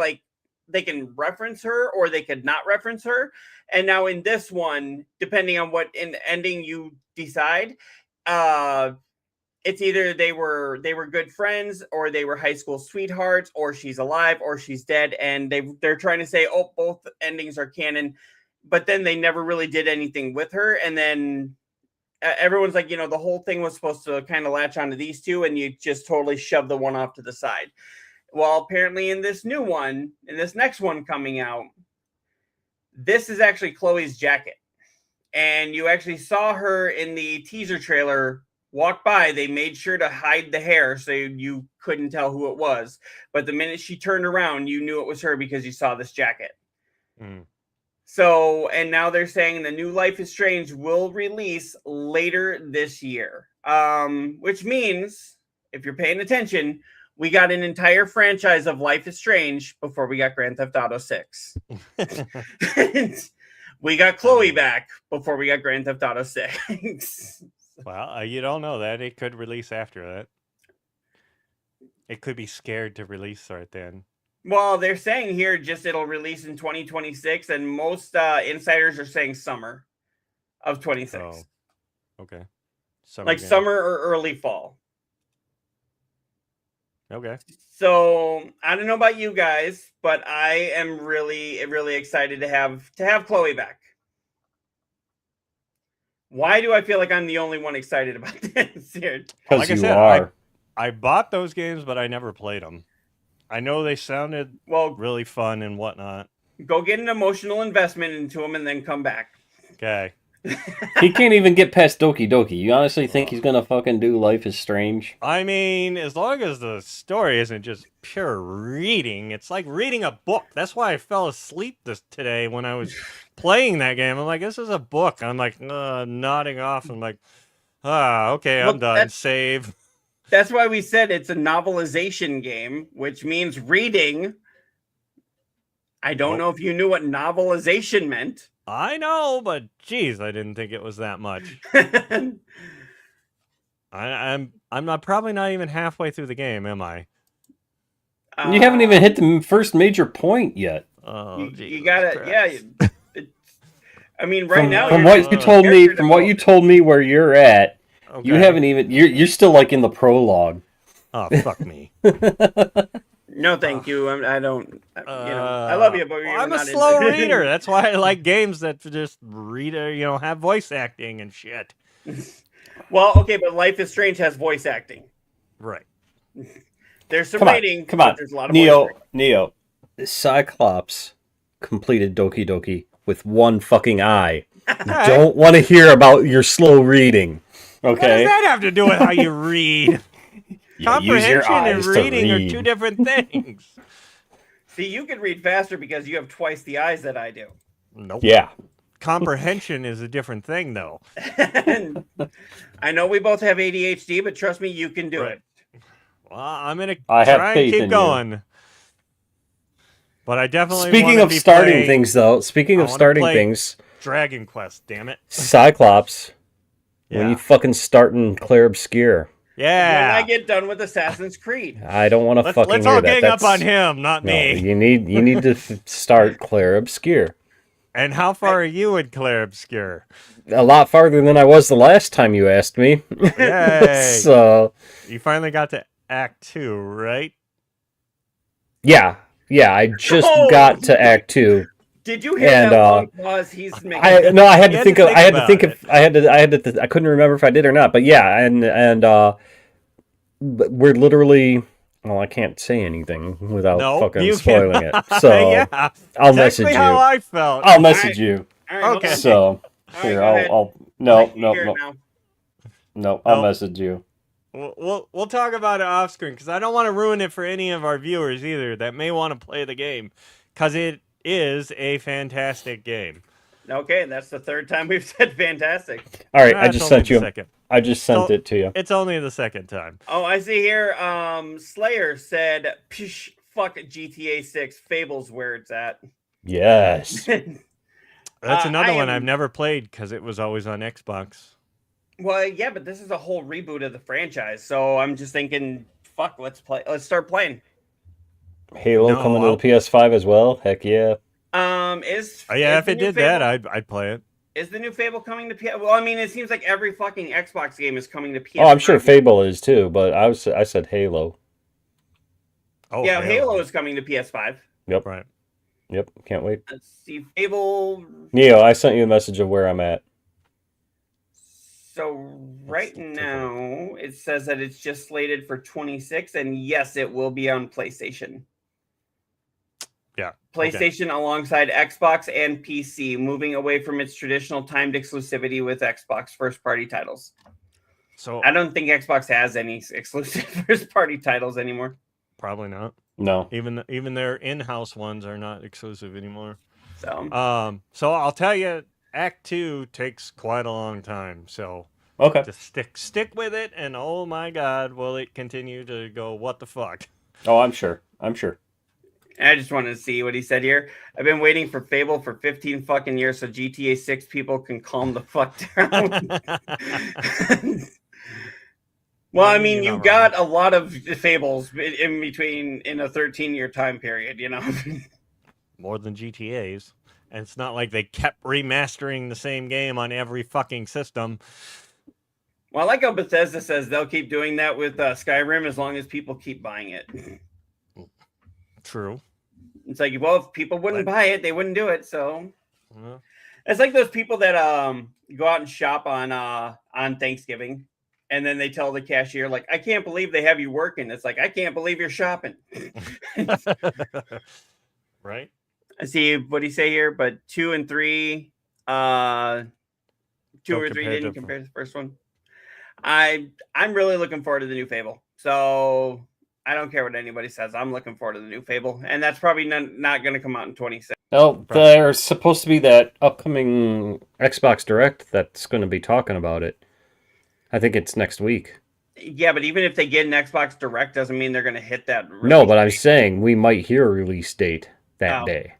they can reference her or they could not reference her. And now in this one, depending on what ending you decide, it's either they were good friends or they were high school sweethearts or she's alive or she's dead. And they're trying to say, oh, both endings are canon, but then they never really did anything with her. And then everyone's like, the whole thing was supposed to kind of latch onto these two and you just totally shove the one off to the side. Well, apparently in this new one, in this next one coming out, this is actually Chloe's jacket. And you actually saw her in the teaser trailer walked by, they made sure to hide the hair so you couldn't tell who it was. But the minute she turned around, you knew it was her because you saw this jacket. So, and now they're saying the new Life is Strange will release later this year. Which means, if you're paying attention, we got an entire franchise of Life is Strange before we got Grand Theft Auto 6. We got Chloe back before we got Grand Theft Auto 6. Well, you don't know that. It could release after that. It could be scared to release right then. Well, they're saying here just it'll release in 2026, and most insiders are saying summer of 26. Oh, okay. Summer or early fall. Okay. So I don't know about you guys, but I am really, really excited to have Chloe back. Why do I feel like I'm the only one excited about this here? Because you are. I bought those games, but I never played them. I know they sounded really fun and whatnot. Go get an emotional investment into them and then come back. Okay. He can't even get past Doki Doki. You honestly think he's gonna fucking do Life is Strange? I mean, as long as the story isn't just pure reading, it's like reading a book. That's why I fell asleep today when I was playing that game. I'm like, this is a book. I'm like nodding off. I'm like, okay, I'm done. Save. That's why we said it's a novelization game, which means reading. I don't know if you knew what novelization meant. I know, but geez, I didn't think it was that much. I'm probably not even halfway through the game, am I? You haven't even hit the first major point yet. Oh, you gotta, yeah. I mean, now from what you told me where you're at. Okay. You haven't even. You're still like in the prologue. Oh, fuck me. No, thank you. I don't. I love you, but I'm a slow reader. That's why I like games that just read, have voice acting and shit. Well, okay, but Life is Strange has voice acting. Right. There's some rating. Come on. There's a lot of Neo. Cyclops completed Doki Doki with one fucking eye. Don't want to hear about your slow reading. Okay. What does that have to do with how you read? Comprehension and reading are two different things. See, you can read faster because you have twice the eyes that I do. Nope. Yeah. Comprehension is a different thing, though. I know we both have ADHD, but trust me, you can do it. Well, I'm gonna try and keep going. But I definitely. Speaking of starting things, Dragon Quest, damn it, Cyclops. Yeah. When you fucking start in Claire Obscure. Yeah. When I get done with Assassin's Creed. I don't want to fucking let's hear all that. gang up on him, not me. You need to start Claire Obscure. And how far are you in Claire Obscure? A lot farther than I was the last time you asked me. Yay. So you finally got to Act 2, right? Yeah, I just got to Act 2. Did you hear that long pause he's making? I had to think of. I couldn't remember if I did or not. But yeah, and we're literally. Well, I can't say anything without fucking spoiling it. So yeah, I'll message you. How I felt. I'll message you. Okay. So here, I'll I'll message you. We'll talk about it off screen because I don't want to ruin it for any of our viewers either that may want to play the game because it is a fantastic game. Okay, and that's the third time we've said fantastic. All right, I just sent you. I just sent it to you. It's only the second time. Oh, I see here. Slayer said, "Psh, fuck GTA 6. Fable's where it's at." Yes. That's another one I've never played because it was always on Xbox. Well, yeah, but this is a whole reboot of the franchise, so I'm just thinking, fuck, let's play. Let's start playing. Halo coming to the PS5 as well. Heck yeah. If it did that, I'd play it. Is the new Fable coming to PS? Well, I mean, it seems like every fucking Xbox game is coming to PS. Oh, I'm sure Fable is too, but I said Halo. Oh, yeah, Halo is coming to PS5. Yep. Right. Yep. Can't wait. Let's see, Fable. Neo, I sent you a message of where I'm at. So right now it says that it's just slated for 26, and yes, it will be on PlayStation. Yeah. PlayStation alongside Xbox and PC, moving away from its traditional timed exclusivity with Xbox first-party titles. So I don't think Xbox has any exclusive first-party titles anymore. probably not. No. Even their in-house ones are not exclusive anymore. So I'll tell you, Act 2 takes quite a long time. So Okay. just stick with it, and oh my God, will it continue to go? What the fuck? Oh, I'm sure. I just wanted to see what he said here. I've been waiting for Fable for 15 fucking years so GTA 6 people can calm the fuck down. Well, I mean, you got a lot of Fables in between in a 13-year time period, you know. More than GTA's. And it's not like they kept remastering the same game on every fucking system. Well, I like how Bethesda says they'll keep doing that with Skyrim as long as people keep buying it. True. It's like, well, if people wouldn't buy it, they wouldn't do it. So Yeah. it's like those people that go out and shop on Thanksgiving, and then they tell the cashier, like, I can't believe they have you working. It's like, I can't believe you're shopping. Right? I see what he say here, but 2 and 3, 2 or 3 didn't compare to the first one. I'm really looking forward to the new Fable. So I don't care what anybody says. I'm looking forward to the new Fable, and that's probably not going to come out in 26. No, there's supposed to be that upcoming Xbox Direct that's going to be talking about it. I think it's next week. Yeah, but even if they get an Xbox Direct, doesn't mean they're going to hit that. No, but I'm saying we might hear a release date that day.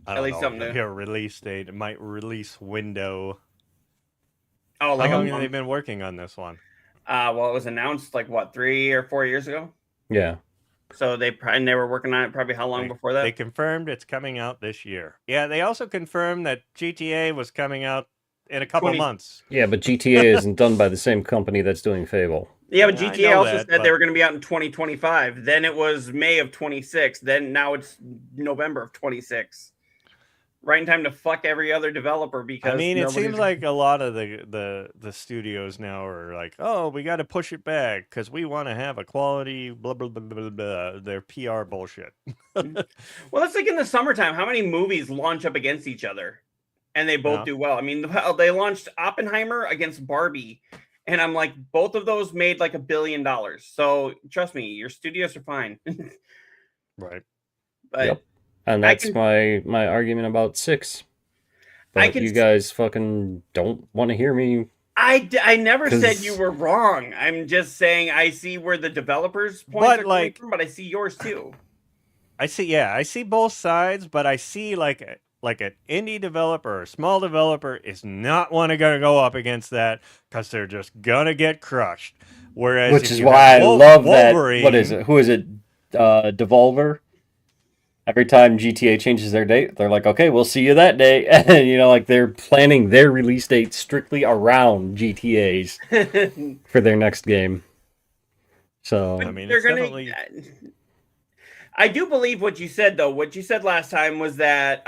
At least something to hear a release date. It might release window. Oh, like how long have they been working on this one? Well, it was announced like what, 3 or 4 years ago. Yeah. So they were working on it probably how long before that? They confirmed it's coming out this year. Yeah, they also confirmed that GTA was coming out in a couple months. Yeah, but GTA isn't done by the same company that's doing Fable. Yeah, but GTA also said they were going to be out in 2025. Then it was May of 26. Then now it's November of 26. Right in time to fuck every other developer because I mean, it seems like a lot of the studios now are like, oh, we got to push it back because we want to have a quality blah blah blah blah blah. Their PR bullshit. Well, it's like in the summertime. How many movies launch up against each other, and they both do well? I mean, they launched Oppenheimer against Barbie, and I'm like, both of those made like $1 billion. So trust me, your studios are fine. Right. But yep. And that's my argument about 6. But you guys fucking don't want to hear me. I never said you were wrong. I'm just saying I see where the developers' points are coming from, but I see yours too. I see both sides, but I see like an indie developer or a small developer is not going to go up against that because they're just gonna get crushed. Whereas, which is why I love Wolverine, that. What is it? Who is it? Devolver. Every time GTA changes their date, they're like, okay, we'll see you that day. And, you know, like they're planning their release date strictly around GTAs for their next game. So, I mean, they're definitely... I do believe what you said, though. What you said last time was that,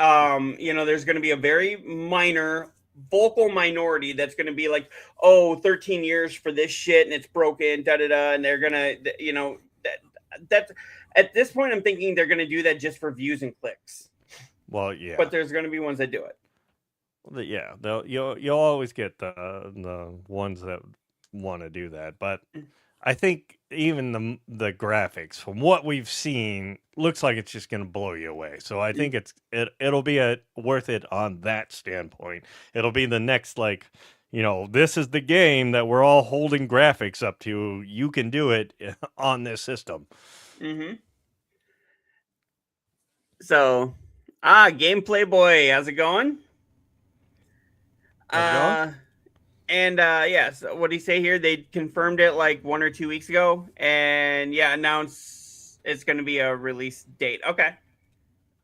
you know, there's going to be a very minor vocal minority that's going to be like, oh, 13 years for this shit and it's broken, da-da-da. And they're going to, you know, that's... At this point, I'm thinking they're going to do that just for views and clicks. Well, yeah. But there's going to be ones that do it. Yeah, you'll always get the ones that want to do that. But I think even the graphics, from what we've seen, looks like it's just going to blow you away. So I think it'll be worth it on that standpoint. It'll be the next, like, you know, this is the game that we're all holding graphics up to. You can do it on this system. Mm-hmm. So, Gameplay Boy, how's it going? Yeah, so what do you say here? They confirmed it like 1 or 2 weeks ago, and yeah, announced it's going to be a release date. Okay,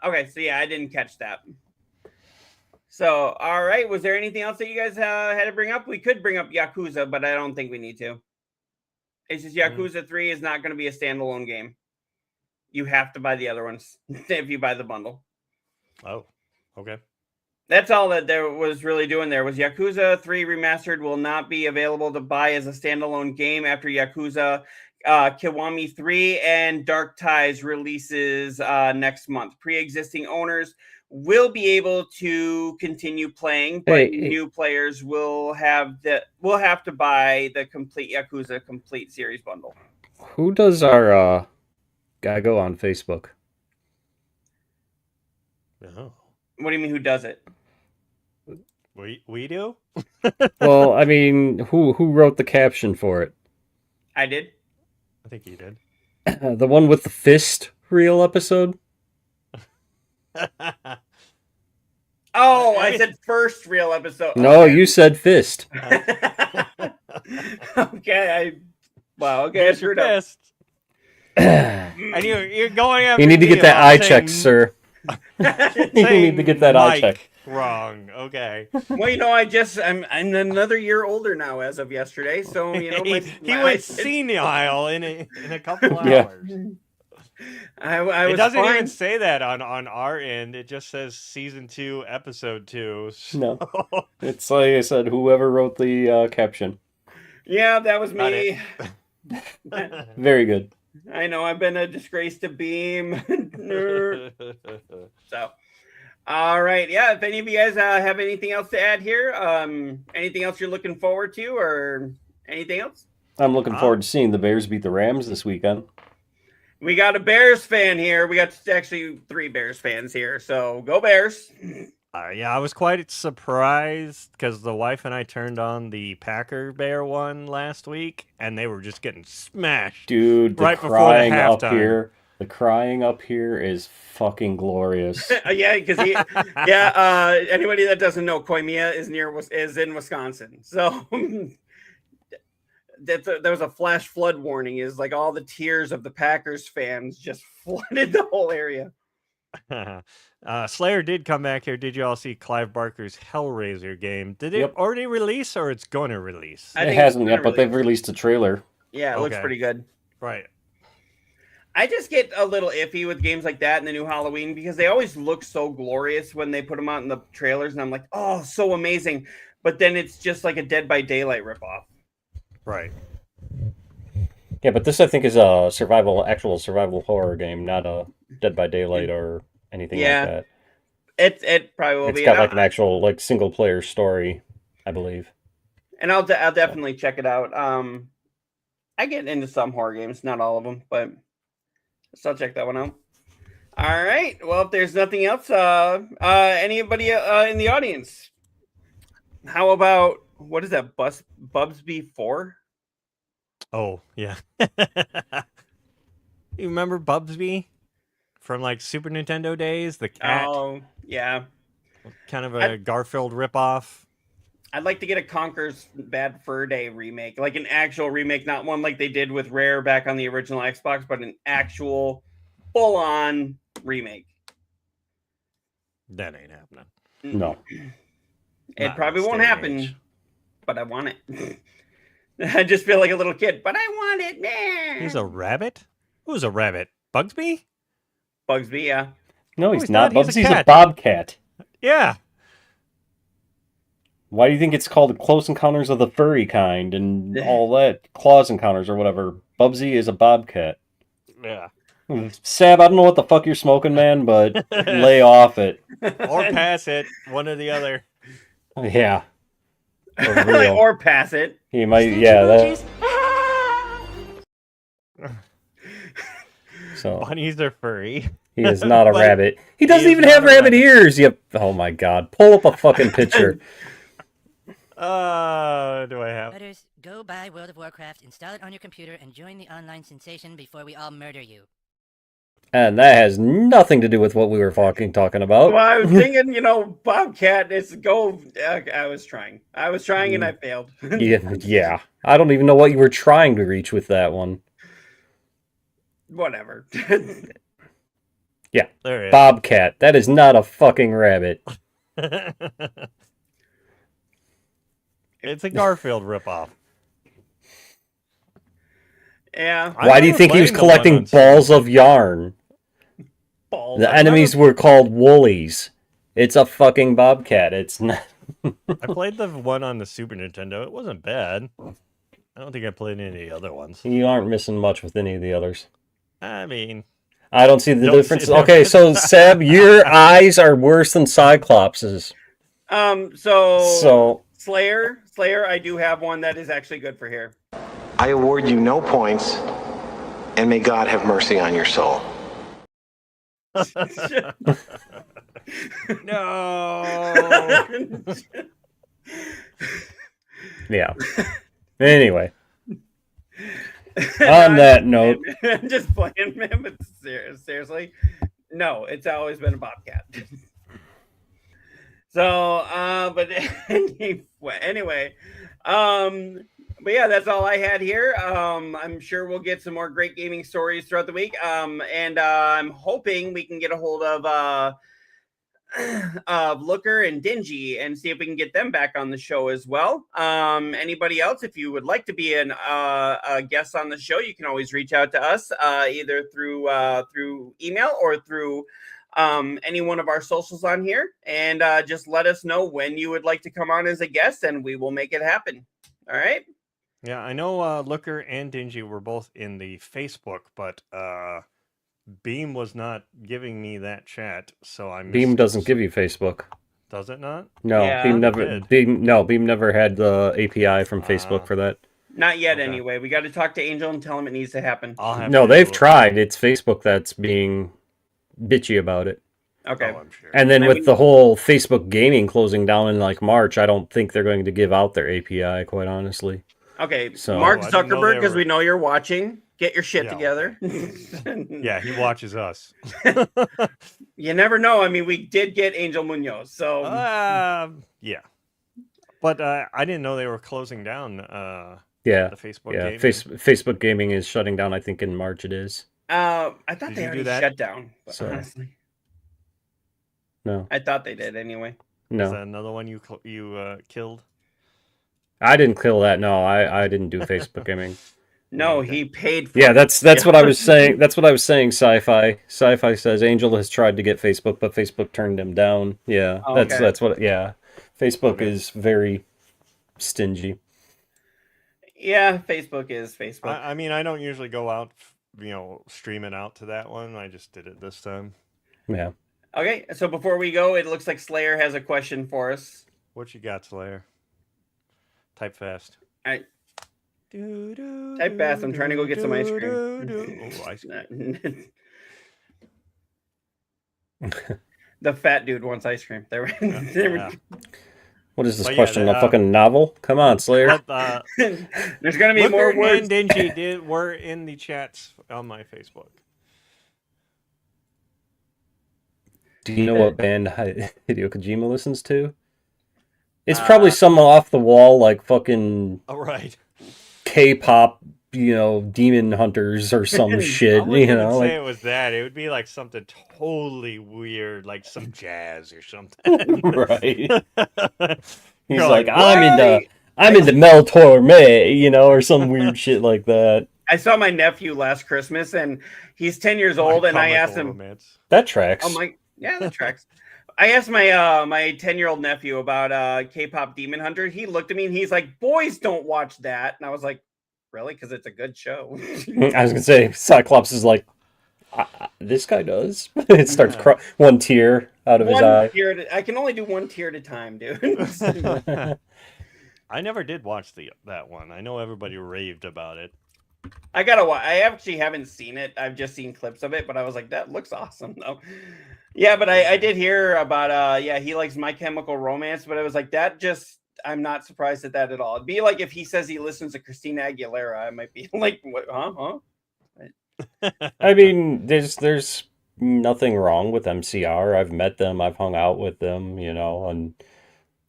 so yeah, I didn't catch that. So, all right, was there anything else that you guys had to bring up? We could bring up Yakuza, but I don't think we need to. It's just Yakuza 3 is not going to be a standalone game. You have to buy the other ones if you buy the bundle. Oh, okay. That's all that there was really doing there. Was Yakuza 3 Remastered will not be available to buy as a standalone game after Yakuza Kiwami 3 and Dark Ties releases next month. Pre-existing owners will be able to continue playing, but new players will have to buy the complete Yakuza Complete Series bundle. Who does our guy go on Facebook? Oh. What do you mean? Who does it? We do? Well, I mean, who wrote the caption for it? I did. I think you did. The one with the fist reel episode? Oh, I said first real episode. No, okay. you said fist. Okay, I screwed up. And you're going after You need to get that eye checked, sir. You need to get that eye checked. Wrong. Okay. Well, I'm another year older now as of yesterday, so he went senile in a couple hours. It doesn't even say that on our end. It just says season 2, episode 2. So. No, it's like I said. Whoever wrote the caption. Yeah, that was me. Very good. I know I've been a disgrace to Beam. So, all right, yeah. If any of you guys have anything else to add here, anything else you're looking forward to, or anything else? I'm looking forward to seeing the Bears beat the Rams this weekend. We got a Bears fan here. We got actually 3 Bears fans here. So go Bears. Yeah, I was quite surprised because the wife and I turned on the Packer Bear one last week, and they were just getting smashed. Dude, the right crying before the up here. The crying up here is fucking glorious. Yeah, because anybody that doesn't know, Koimiya is in Wisconsin. So there was a flash flood warning. Is like all the tears of the Packers fans just flooded the whole area. Slayer did come back here. Did you all see Clive Barker's Hellraiser game? Did it already release, or it's going to release? It hasn't yet, but they've released a trailer. Yeah, it looks pretty good. Right. I just get a little iffy with games like that in the new Halloween because they always look so glorious when they put them out in the trailers, and I'm like, oh, so amazing. But then it's just like a Dead by Daylight ripoff. Right. Yeah, but this I think is a actual survival horror game, not a Dead by Daylight or anything like that. It probably will be. It's got like an actual single player story, I believe. And I'll definitely check it out. I get into some horror games, not all of them, but I'll check that one out. All right. Well, if there's nothing else, anybody in the audience? How about what is that? Bubsby 4? Oh yeah. You remember Bubsby from like Super Nintendo days? The cat. Oh yeah. Kind of a Garfield ripoff. I'd like to get a Conker's Bad Fur Day remake, like an actual remake, not one like they did with Rare back on the original Xbox, but an actual full-on remake. That ain't happening. No. It probably won't happen, but I want it. I just feel like a little kid, but I want it, man. He's a rabbit? Who's a rabbit? Bugsby? Bugsby, yeah. No, he's not. Bubsy's a cat. bobcat. Yeah. Why do you think it's called Close Encounters of the Furry Kind and all that? Claws Encounters or whatever. Bubsy is a bobcat. Yeah. Sab, I don't know what the fuck you're smoking, man, but lay off it. Or pass it. One or the other. Yeah. Or pass it. He might, yeah. So bunnies are furry. He is not a rabbit. He doesn't even have rabbit ears. Yep. Oh my god. Pull up a fucking picture. Do I have? Letters, go buy World of Warcraft, install it on your computer, and join the online sensation before we all murder you. And that has nothing to do with what we were fucking talking about. Well, I was thinking, Bobcat, it's go. I was trying and I failed. Yeah. I don't even know what you were trying to reach with that one. Whatever. Yeah. There it is. Bobcat. That is not a fucking rabbit. It's a Garfield ripoff. Yeah. Why do you think he was collecting balls of yarn? The enemies were called woolies. It's a fucking bobcat. It's not. I played the one on the Super Nintendo. It wasn't bad. I don't think I played any of the other ones. You aren't missing much with any of the others. I mean, I don't see the Don't difference. see the Okay, so Seb, your eyes are worse than Cyclops's. So Slayer, I do have one that is actually good for here. I award you no points, and may God have mercy on your soul. No. Yeah. Anyway. On that note, I'm just playing, man. But seriously, no, it's always been a bobcat. So, but anyway, but yeah, that's all I had here. I'm sure we'll get some more great gaming stories throughout the week. And I'm hoping we can get a hold of Looker and Dingy and see if we can get them back on the show as well. Anybody else, if you would like to be a guest on the show, you can always reach out to us either through email or through any one of our socials on here, and just let us know when you would like to come on as a guest, and we will make it happen. All right. Yeah, I know Looker and Dingy were both in the Facebook, but Beam was not giving me that chat, so I missed Beam doesn't it. give you Facebook. Does it not? No, Yeah, Beam never. did. Beam never had the API from Facebook for that. Not yet, Okay. anyway. We got to talk to Angel and tell him it needs to happen. I'll have No, to they've tried. It's Facebook that's being bitchy about it. Okay. Oh, I'm sure. And then I with mean- the whole Facebook gaming closing down in like March, I don't think they're going to give out their API, quite honestly. Okay, So- Mark Oh, I didn't know Zuckerberg, they because were- we know you're watching. Get your shit Yeah, together. Yeah, he watches us. You never know. I mean, we did get Angel Munoz, so Yeah. But I didn't know they were closing down Yeah, the Facebook yeah. gaming. Facebook gaming is shutting down. I think in March it is. I thought Did they you do already that? shut down. But So- honestly, No, I thought they did anyway. Is no, that another one you killed? I didn't kill that. No, I didn't do Facebook gaming. No, Okay. he paid for Yeah, it. that's what I was saying. That's what I was saying. Sci-fi. Sci-fi says Angel has tried to get Facebook, but Facebook turned him down. Yeah, Oh, that's okay. that's what. Yeah, Facebook Okay. is very stingy. Yeah, Facebook is Facebook. I mean, I don't usually go out, streaming out to that one. I just did it this time. Yeah. Okay, so before we go, it looks like Slayer has a question for us. What you got, Slayer? Type fast. All right. Type fast. I'm trying to go get some ice cream. Oh, ice cream. The fat dude wants ice cream. There we Yeah. What is this But yeah, question? the, A fucking novel? Come on, Slayer. But, There's gonna be more Looker words. and Dingy were in the chats on my Facebook. Do you know what band Hideo Kojima listens to? It's probably some off the wall, like fucking All right. K-pop, Demon Hunters or some shit. I wouldn't even say Like it was that. It would be like something totally weird, like some jazz or something. right. He's You're like, like, I'm into Mel Torme, or some weird shit like that. I saw my nephew last Christmas, and he's 10 years old, and I asked him. Romance. That tracks. Oh my, yeah, that tracks. I asked my my 10-year-old nephew about K-pop Demon Hunter. He looked at me and he's like, "Boys don't watch that." And I was like, "Really? Because it's a good show." I was gonna say, Cyclops is like, this guy does. It starts one tear out of his eye. I can only do one tear at a time, dude. I never did watch that one. I know everybody raved about it. I gotta watch. I actually haven't seen it. I've just seen clips of it, but I was like, that looks awesome, though. Yeah, but I did hear about he likes My Chemical Romance, but it was like that. Just I'm not surprised at that at all. It'd be like if he says he listens to Christina Aguilera, I might be like, what? Huh? I mean, there's nothing wrong with MCR. I've met them. I've hung out with them. And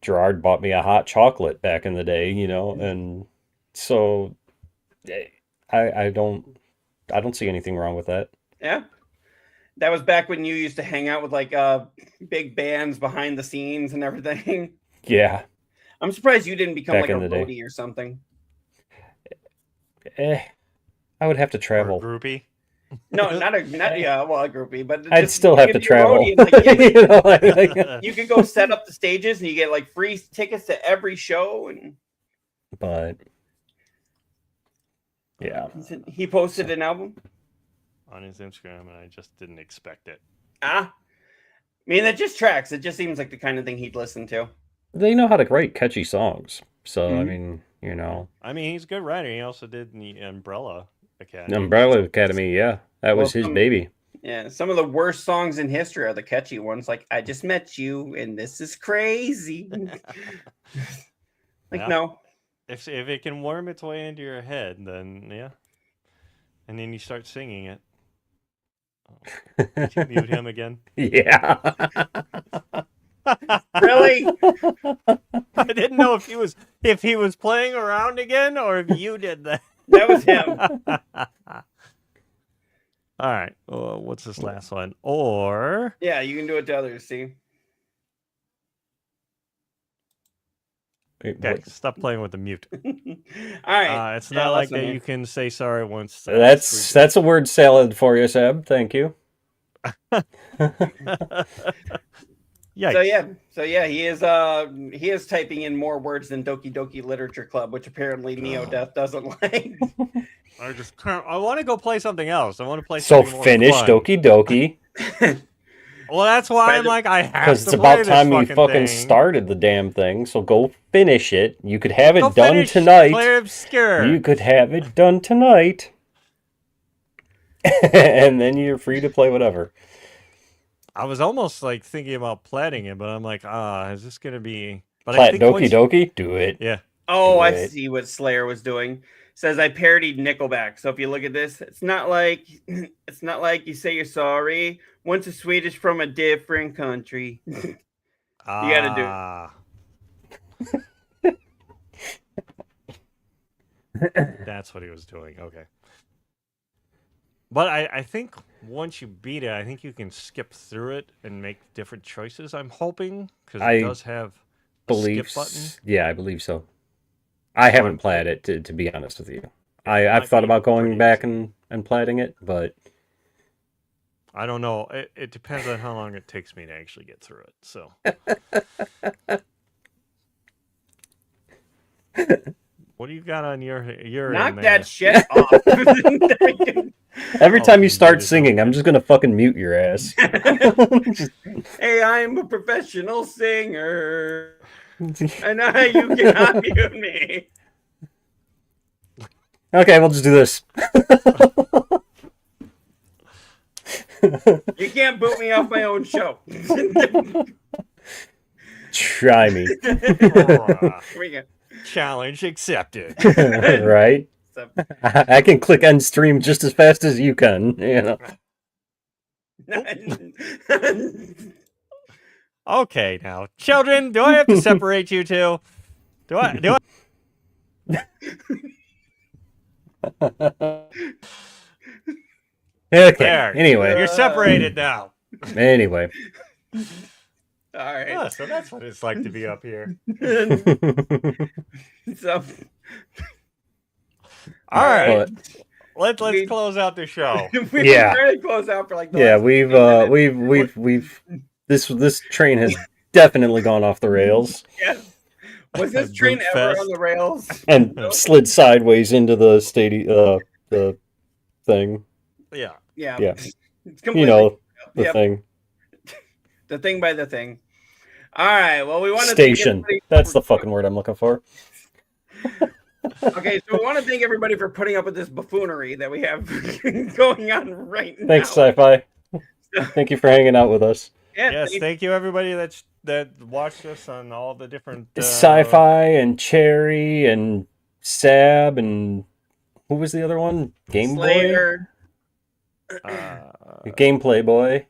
Gerard bought me a hot chocolate back in the day. And so I don't see anything wrong with that. Yeah. That was back when you used to hang out with like big bands behind the scenes and everything. Yeah. I'm surprised you didn't become Back like a in the day. roadie or something. I would have to Or travel. groupie. No, not a groupie, but I'd just- still you have could to be a travel. roadie and, like, you could go set up the stages and you get like free tickets to every show. And But yeah, he posted an album. on his Instagram, and I just didn't expect it. I mean, that just tracks. It just seems like the kind of thing he'd listen to. They know how to write catchy songs. So, I Mhm. mean, you know. I mean, he's a good writer. He also did the Umbrella Academy. Umbrella Academy, yeah. That was his baby. Yeah, some of the worst songs in history are the catchy ones, like "I Just Met You" and "This Is Crazy." Like, Yeah. no. If it can worm its way into your head, then yeah. And then you start singing it. Oh. Did you mute him again? Yeah. Really? I didn't know if he was playing around again or if you did that. That was him. All right. What's this last one? Or Yeah, you can do it to others. See. okay, stop playing with the mute. All right. It's not like that. You can say sorry once. That's a word salad for you, Seb. Thank you. Yikes. So yeah, he is typing in more words than Doki Doki Literature Club, which apparently neo-deth doesn't like. I just can't. I want to go play something else. I want to play. So something more finish fun. Doki Doki. Well, that's why I'm like, I have to Because it's play about this time you fucking thing. started the damn thing. So go finish it. You could have it Go done finish tonight. Play Obscure. You could have it done tonight. And then you're free to play whatever. I was almost like thinking about platting it, but I'm like, is this gonna be? But Plat I think Doki Doki? Do it. Yeah. Oh, Do I it. see what Slayer was doing. Says I parodied Nickelback. So if you look at this, it's not like you say you're sorry. Once a Swedish from a different country. You gotta do it. That's what he was doing. Okay. But I think once you beat it, I think you can skip through it and make different choices. I'm hoping because it does have a skip button. Yeah, I believe so. I haven't played it to be honest with you. I've thought about going back and platting it, but I don't know. It depends on how long it takes me to actually get through it. So. What do you got on your knock end there? that shit off. Every time you start singing, I'm just gonna fucking mute your ass. Hey, I'm a professional singer. And you cannot mute me. Okay, we'll just do this. You can't boot me off my own show. Try me. Here we go. Challenge accepted. Right? I can click end stream just as fast as you can, you know. Okay, now, children, do I have to separate you two? Do I? Okay. There. Anyway, You're separated now. Anyway. All right. Oh, so that's what it's like to be up here. So. All right. Let's close out the show. We've been trying to close out for like the last we've this train has definitely gone off the rails. Yes. Was this train ever on the rails? And slid sideways into the the thing. Yeah. Yeah. Yeah. It's completely, the thing. The thing by the thing. All right. Well, we want to station. That's the fucking word I'm looking for. Okay, so we want to thank everybody for putting up with this buffoonery that we have going on right now. Thanks, Sci-Fi. Thank you for hanging out with us. Yeah, yes, thank you everybody that watched us on all the different Sci-Fi and Cherry and Sab and who was the other one? Game Slayer. Boy. Gameplay Boy.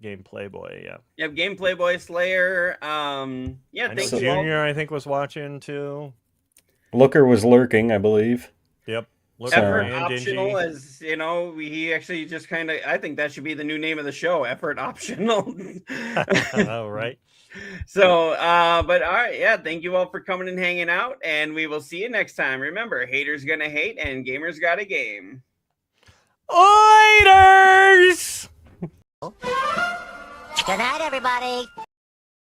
Gameplay Boy, yeah. Yep, Gameplay Boy, Slayer. Yeah, I thank know you all. Junior, I think, was watching too. Looker was lurking, I believe. Yep. Looker Effort and optional, Dingy. as you know, he actually just kind of. I think that should be the new name of the show. Effort optional. Oh, right. So, but all right, yeah. Thank you all for coming and hanging out, and we will see you next time. Remember, haters gonna hate, and gamers got a game. Laters! Good night, everybody.